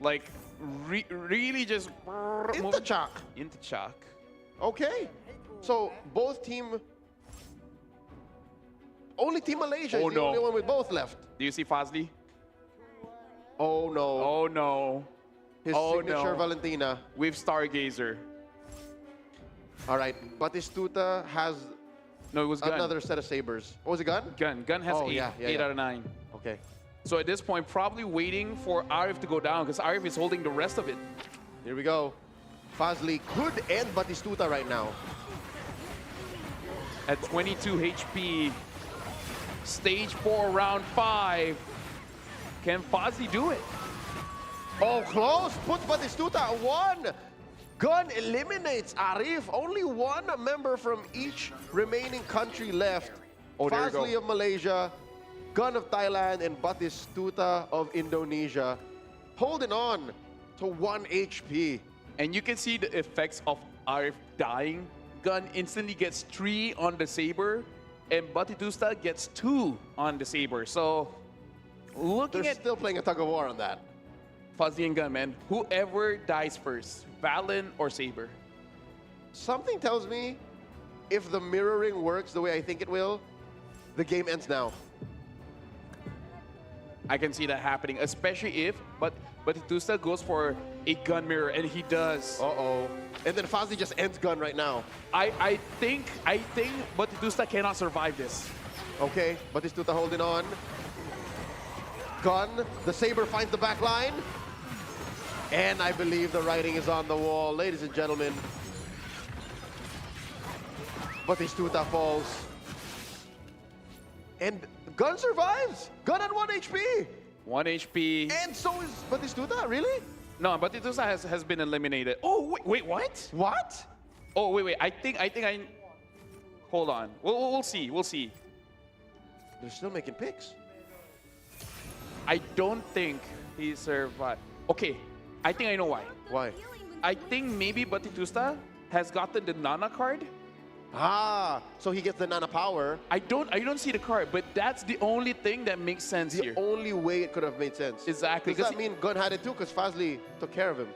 like, really just... Itachak. Itachak. Okay. So, both team... Only Team Malaysia is the only one with both left. Do you see Fazli? Oh, no. Oh, no. His Oh, signature no. Valentina. With Stargazer. All right, Batistuta has No, it was Gun. another set of sabers. What was it, Gun? Gun. Gun has Oh, 8. yeah, yeah, 8 yeah. out of 9. Okay. So at this point, probably waiting for Arif to go down because Arif is holding the rest of it. Here we go. Fazli could end Batistuta right now. At 22 HP. Stage 4, round 5. Can Fozzy do it? Oh, close. Puts Batistuta at 1. Gun eliminates Arif. Only one member from each remaining country left. Oh, there you go. Fazli of Malaysia, Gun of Thailand, and Batistuta of Indonesia. Holding on to 1 HP. And you can see the effects of Arif dying. Gun instantly gets 3 on the Saber, and Batistuta gets 2 on the Saber. So, looking They're at still playing a tug of war on that. Fuzzy and Gun, man, whoever dies first, Valen or Saber. Something tells me if the mirroring works the way I think it will, the game ends now. I can see that happening, especially if Batistuta goes for a gun mirror, and he does. Uh-oh. And then Fazli just ends Gun right now. I think Batistuta cannot survive this. Okay, Batistuta holding on. Gun, the Saber finds the back line. And I believe the writing is on the wall, ladies and gentlemen. Batistuta falls. And Gun survives. Gun at 1 HP. 1 HP. And so is Batistuta, really? No, Batistuta has been eliminated. Oh, wait, what? What? Oh, wait. I think I. Hold on. We'll see. We'll see. They're still making picks. I don't think he survived. Okay, I think I know why. Why? I think maybe Batistuta has gotten the Nana card. Ah, so he gets the Nana power. I don't see the card, but that's the only thing that makes sense The here. only way it could have made sense. Exactly. Does that mean Gun had it too? Because Fazli took care of him.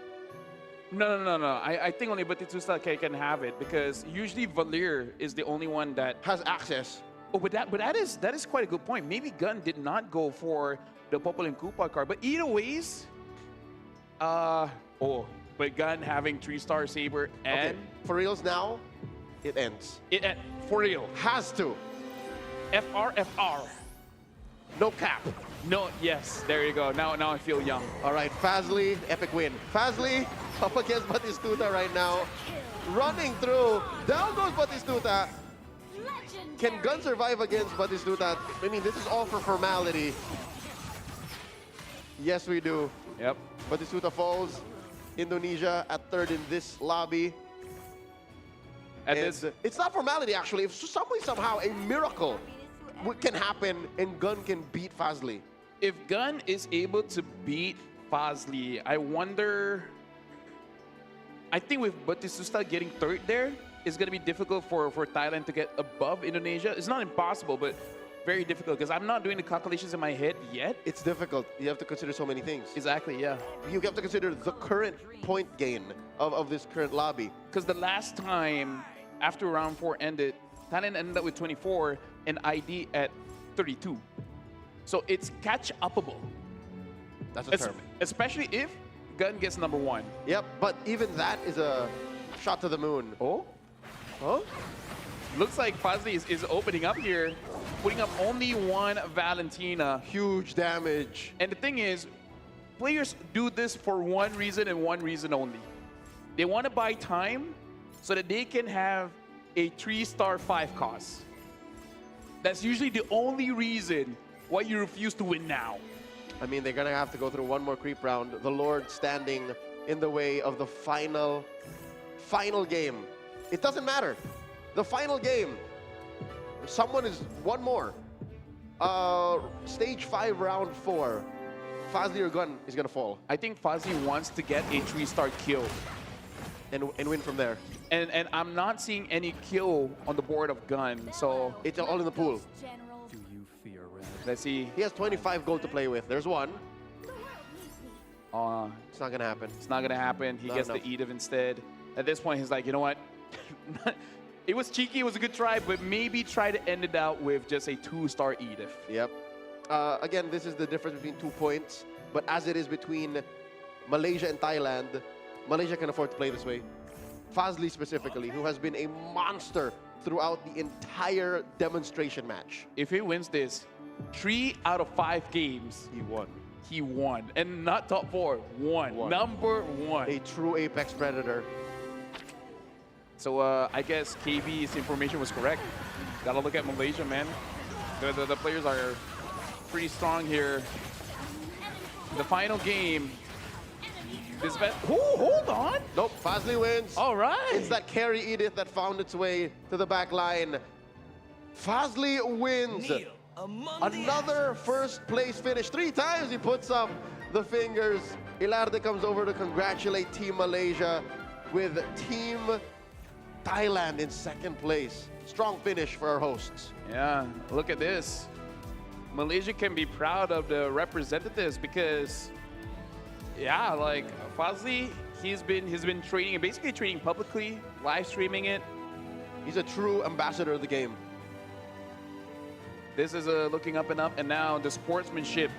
No. I think only Batistuta can have it because usually Valir is the only one that Has access. Oh, but that is quite a good point. Maybe Gun did not go for the Popol and Koopa card, but either ways, but Gun having 3-star Saber and Okay, for reals now, it ends. For real. Has to. FR. No cap. No, yes, there you go. Now I feel young. All right, Fazli, epic win. Fazli up against Batistuta right now. Running through. Down goes Batistuta. Can Gun survive against Batistuta? I mean, this is all for formality. Yes, we do. Yep. Batistuta falls. Indonesia at 3rd in this lobby. It's not formality, actually. If somehow a miracle can happen and Gun can beat Fazli. If Gun is able to beat Fazli, I wonder. I think with Batistuta getting 3rd there, it's going to be difficult for Thailand to get above Indonesia. It's not impossible, but very difficult because I'm not doing the calculations in my head yet. It's difficult. You have to consider so many things. Exactly, yeah. You have to consider the current point gain of this current lobby. Because the last time, after round 4 ended, Thailand ended up with 24 and ID at 32. So it's catch-upable. That's a term. Especially if Gun gets number 1. Yep, but even that is a shot to the moon. Oh? Looks like Fazli is opening up here, putting up only 1 Valentina. Huge damage. And the thing is, players do this for one reason and one reason only. They want to buy time so that they can have a 3-star 5 cost. That's usually the only reason why you refuse to win now. I mean, they're gonna have to go through one more creep round. The Lord standing in the way of the final game. It doesn't matter. The final game. Someone is one more. Stage 5, round 4. Fazli or Gun is gonna fall. I think Fazli wants to get a 3-star kill. And win from there. And I'm not seeing any kill on the board of Gun, so It's all in the pool. Do you fear red? let's see. He has 25 gold to play with. There's one. It's not gonna happen. It's not gonna happen. He Not gets enough. the Edith instead. At this point, he's like, you know what? It was cheeky, it was a good try, but maybe try to end it out with just a 2-star Edith. Yep. Again, this is the difference between 2 points. But as it is between Malaysia and Thailand, Malaysia can afford to play this way. Fazli specifically, who has been a monster throughout the entire demonstration match. If he wins this, 3 out of 5 games, He won. he won. And not top 4, won. Number 1. A true apex predator. So I guess KB's information was correct. Gotta look at Malaysia, man. The players are pretty strong here. The final game. This hold on. Nope, Fazli wins. All right. It's that carry Edith that found its way to the back line. Fazli wins. Another first place finish. 3 times he puts up the fingers. Ilarde comes over to congratulate Team Malaysia with Team Thailand in second place. Strong finish for our hosts. Yeah, look at this. Malaysia can be proud of the representatives because, yeah, like Fazli, he's been training, basically training publicly, live streaming it. He's a true ambassador of the game. This is looking up and up, and now the sportsmanship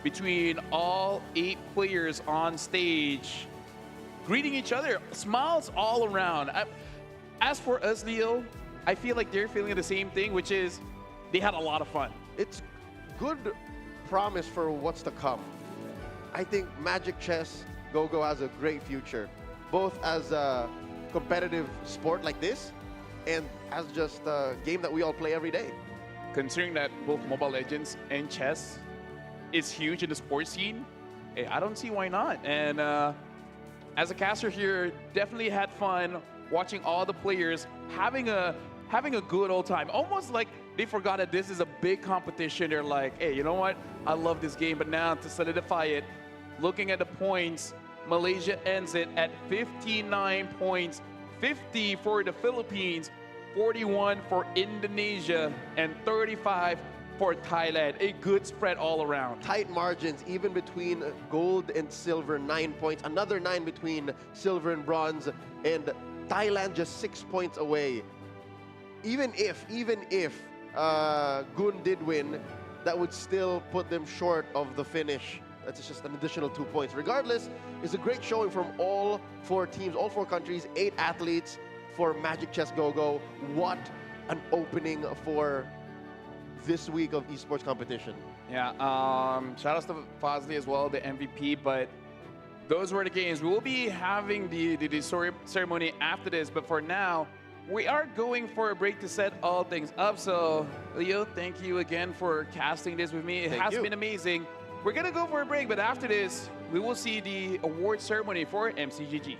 between all 8 players on stage, greeting each other, smiles all around. As for us, Leo, I feel like they're feeling the same thing, which is they had a lot of fun. It's good promise for what's to come. I think Magic Chess Go-Go has a great future, both as a competitive sport like this and as just a game that we all play every day. Considering that both Mobile Legends and chess is huge in the sports scene, I don't see why not. And as a caster here, definitely had fun watching all the players having a good old time. Almost like they forgot that this is a big competition. They're like, hey, you know what? I love this game. But now to solidify it, looking at the points, Malaysia ends it at 59 points, 50 for the Philippines, 41 for Indonesia, and 35 for Thailand. A good spread all around. Tight margins, even between gold and silver, 9 points. Another 9 between silver and bronze. And Thailand just 6 points away. Even if Gun did win, that would still put them short of the finish. That's just an additional 2 points. Regardless, it's a great showing from all 4 teams, all 4 countries, 8 athletes for Magic Chess Go-Go. What an opening for this week of esports competition. Yeah, shout outs to Fazli as well, the MVP, but those were the games. We will be having the ceremony after this, but for now, we are going for a break to set all things up. So, Leo, thank you again for casting this with me. It has been amazing. We're going to go for a break, but after this, we will see the award ceremony for MCGG.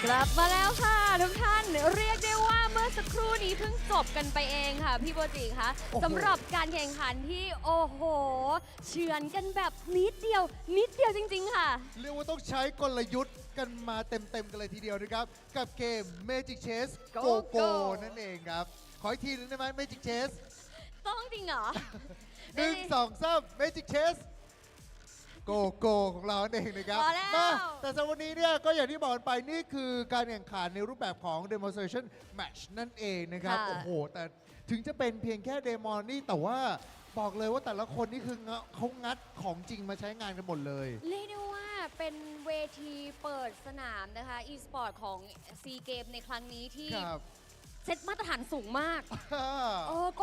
กลับมาแล้วค่ะทุกท่านเรียกได้ว่าเมื่อสักครู่นี้เพิ่งจบกันไปเองค่ะพี่โบจิคะ โอ้โห สำหรับการแข่งขันที่โอ้โหเฉือนกันแบบนิดเดียวจริงๆค่ะ เรียกว่าต้องใช้กลยุทธ์กันมาเต็มๆกันเลยทีเดียวนะครับ กับเกม Magic Chess Go Go นั่นเองครับ ขออีกทีหนึงได้ไหม Magic Chess ต้องจริงเหรอ 1 2 3 Magic Chess Go Go ของเราเองนะครับ พอแล้ว มาแต่สำหรับวันนี้เนี่ยก็อย่างที่บอกกันไปนี่คือการแข่งขันในรูปแบบของ Demonstration Match นั่นเองนะครับ ค่ะ โอ้โห แต่ถึงจะเป็นเพียงแค่เดโมนี่แต่ว่าบอกเลยว่าแต่ละคนนี่คือเขางัดของจริงมาใช้งานกันหมดเลย เรียกได้ว่าเป็นเวทีเปิดสนามนะคะ e-sport ของ C Game ในครั้งนี้ที่ ครับ เซตมาตรฐานสูงมาก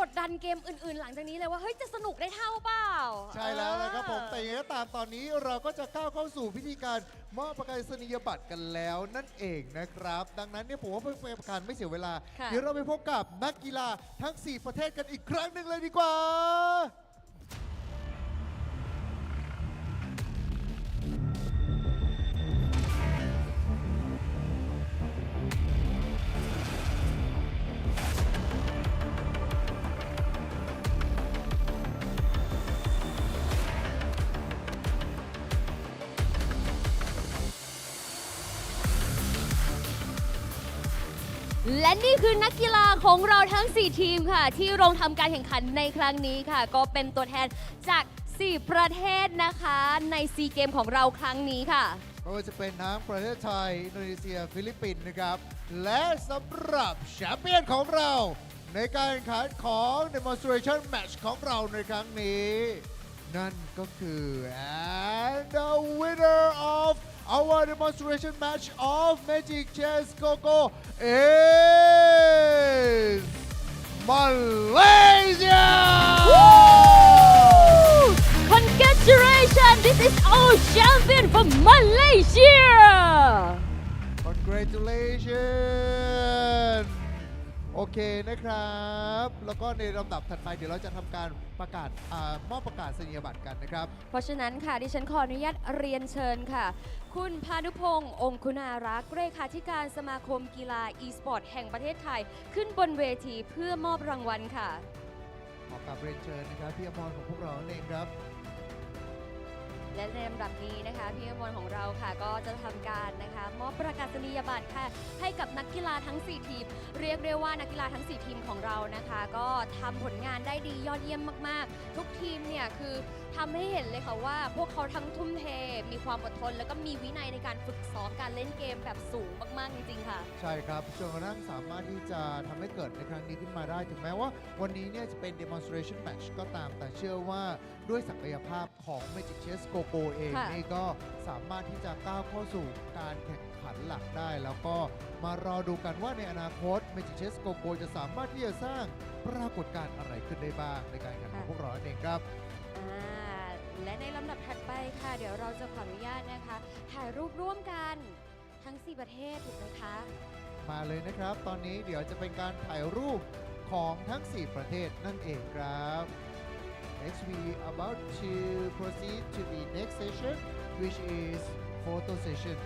กดดันเกมอื่นๆ หลังจากนี้เลยว่า เฮ้ย จะสนุกได้เท่าเปล่า ใช่แล้วนะครับผม แต่อย่างไรก็ตามตอนนี้เราก็จะก้าวเข้าสู่พิธีการมอบประกาศนียบัตรกันแล้วนั่นเองนะครับ ดังนั้นเนี่ยผมว่าเพื่อเป็นการไม่เสียเวลา ค่ะ เดี๋ยวเราไปพบกับนักกีฬาทั้ง 4 ประเทศกันอีกครั้งหนึ่งเลยดีกว่า และนี่คือนักกีฬาของเราทั้ง 4 ทีมค่ะ ที่ลงทำการแข่งขันในครั้งนี้ค่ะ ก็เป็นตัวแทนจาก 4 ประเทศนะคะในซีเกมของเราครั้งนี้ค่ะ ไม่ว่าจะเป็นทั้งประเทศไทย อินโดนีเซีย ฟิลิปปินส์นะครับ และสำหรับแชมเปี้ยนของเรา ในการแข่งขันของ Demonstration Match ของเราในครั้งนี้ นั่นก็คือ and the winner of our demonstration match of Magic Chess Go-Go is Malaysia! Congratulations! This is our champion from Malaysia Congratulations โอเคนะครับ แล้วก็ในลำดับถัดไปเดี๋ยวเราจะทำการประกาศมอบประกาศนียบัตรกันนะครับ เพราะฉะนั้นค่ะดิฉันขออนุญาตเรียนเชิญค่ะ คุณพานุพงษ์องคุณารักษ์เลขาธิการสมาคมกีฬา e-sport แห่งประเทศไทย ขึ้นบนเวทีเพื่อมอบรางวัลค่ะ ขอกราบเรียนเชิญนะครับพี่อมรของพวกเราเองครับ และในลำดับนี้นะคะพี่อมรของเราค่ะก็จะทำการนะคะมอบประกาศนียบัตรค่ะให้กับนักกีฬาทั้ง 4 ทีม เรียกได้ว่านักกีฬาทั้ง 4 ทีมของเรานะคะก็ทำผลงานได้ดียอดเยี่ยมมากๆ ทุกทีมเนี่ยคือทำให้เห็นเลยค่ะว่าพวกเขาทั้งทุ่มเทมีความอดทน แล้วก็มีวินัยในการฝึกซ้อมการเล่นเกมแบบสูงมากๆจริงๆค่ะ ใช่ครับจนกระทั่งสามารถที่จะทำให้เกิดในครั้งนี้ขึ้นมาได้ ถึงแม้ว่าวันนี้เนี่ยจะเป็น demonstration match ก็ตาม แต่เชื่อว่าด้วยศักยภาพของ Magic Chess Go-Go เอง ค่ะ นี่ก็สามารถที่จะก้าวเข้าสู่การแข่งขันหลักได้ แล้วก็มารอดูกันว่าในอนาคต Magic Chess Go-Go จะสามารถที่จะสร้างปรากฏการณ์อะไรขึ้นได้บ้างในการแข่งขันของพวกเราเองครับ และในลำดับถัดไปค่ะ เดี๋ยวเราจะขออนุญาตนะคะถ่ายรูปร่วมกันทั้ง 4 ประเทศถูกไหมคะ มาเลยนะครับ ตอนนี้เดี๋ยวจะเป็นการถ่ายรูปของทั้ง 4 ประเทศนั่นเองครับ Next we about to proceed to the next session which is photo session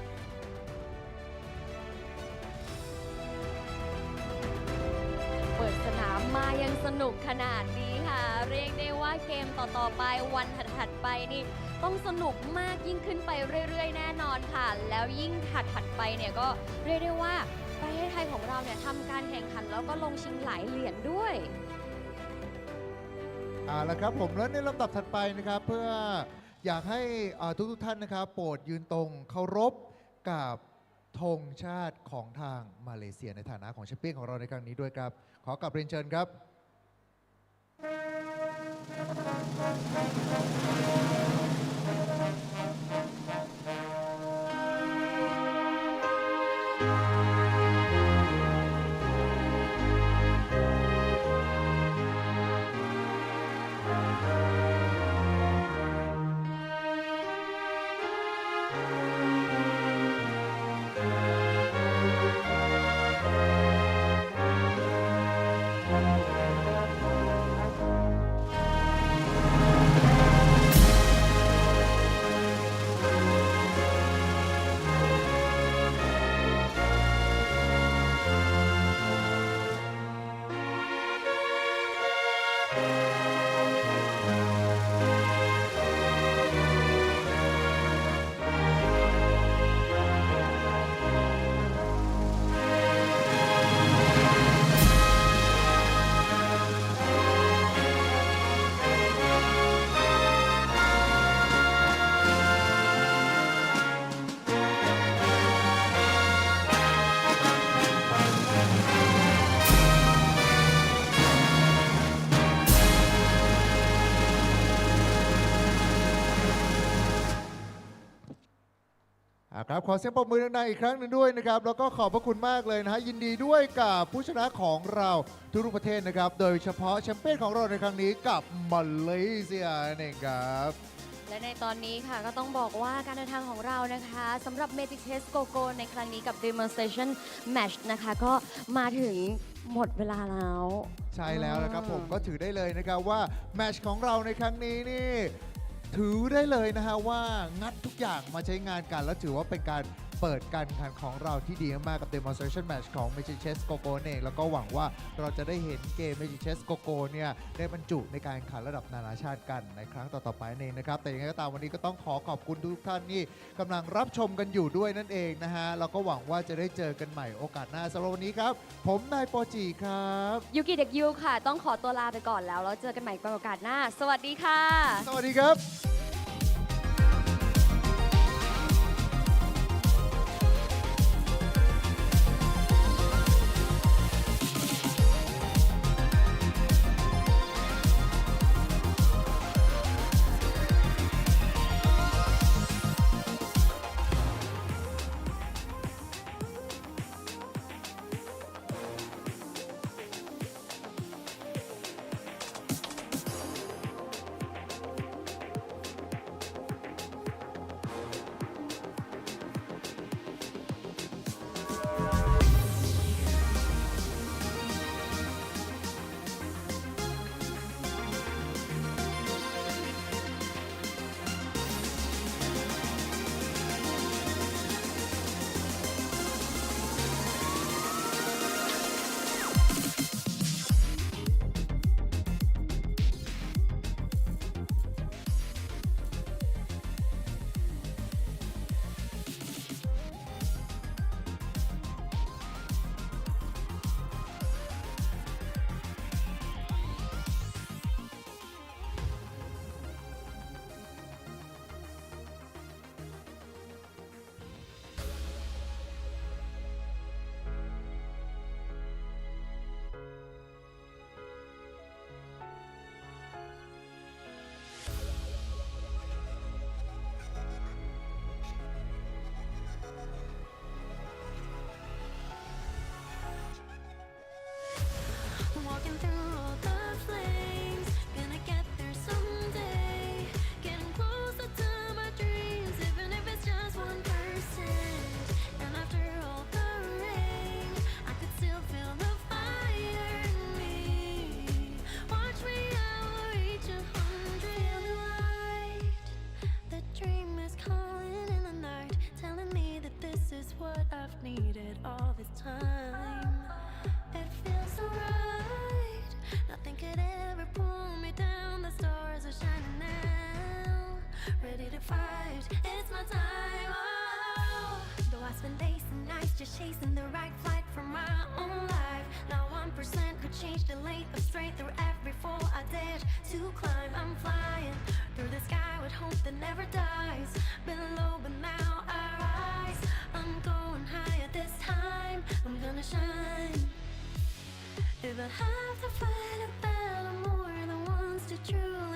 เปิดสนามมายังสนุกขนาดนี้ค่ะ เรียกได้ว่าเกมต่อๆไปวันถัดๆไปนี่ต้องสนุกมากยิ่งขึ้นไปเรื่อยๆแน่นอนค่ะ แล้วยิ่งถัดๆไปเนี่ยก็เรียกได้ว่าประเทศไทยของเราเนี่ยทำการแข่งขันแล้วก็ลงชิงหลายเหรียญด้วย แล้วครับผมแล้วในลำดับถัดไปนะครับเพื่ออยากให้ทุกท่านนะครับโปรดยืนตรงเคารพกับธงชาติของทางมาเลเซียในฐานะของแชมเปี้ยนของเราในครั้งนี้ด้วยครับขอกลับเรียนเชิญครับ ครับขอเสียงปรบมือดังๆอีกครั้งหนึ่งด้วยนะครับแล้วก็ขอบพระคุณมากเลยนะฮะยินดีด้วยกับผู้ชนะของเราทุกๆประเทศนะครับโดยเฉพาะแชมเปี้ยนของเราในครั้งนี้กับมาเลเซียนั่นเองครับ และในตอนนี้ค่ะก็ต้องบอกว่าการเดินทางของเรานะคะสำหรับ Magic Chess Go-Go ในครั้งนี้กับ Demonstration Match นะคะก็มาถึงหมดเวลาแล้ว ใช่แล้วนะครับผมก็ถือได้เลยนะครับว่าแมตช์ของเราในครั้งนี้นี่ถือได้เลยนะฮะว่างัดทุกอย่างมาใช้งานกันแล้วถือว่าเป็นการเปิดการแข่งขันของเราที่ดีมากกับ Demonstration Match ของ Magic Chess Go-Go เองแล้วก็หวังว่าเราจะได้เห็นเกม Magic Chess Go-Go เนี่ยได้บรรจุในการแข่งขันระดับนานาชาติกันในครั้งต่อๆไปเองนะครับแต่ยังไงก็ตามวันนี้ก็ต้องขอขอบคุณทุกท่านที่กำลังรับชมกันอยู่ด้วยนั่นเองนะฮะเราก็หวังว่าจะได้เจอกันใหม่โอกาสหน้าสำหรับวันนี้ครับผมนายโปจิครับ ยูกิเด็กยูค่ะต้องขอตัวลาไปก่อนแล้วเจอกันใหม่ในโอกาสหน้าสวัสดีค่ะ สวัสดีครับ ready to fight. It's my time. Oh, though I spend days and nights just chasing the right flight from my own life. Now 1% could change the lane of straight through every fall I dared to climb. I'm flying through the sky with hope that never dies. Been low, but now I rise. I'm going higher this time. I'm gonna shine. If I have to fight a battle more than once to truly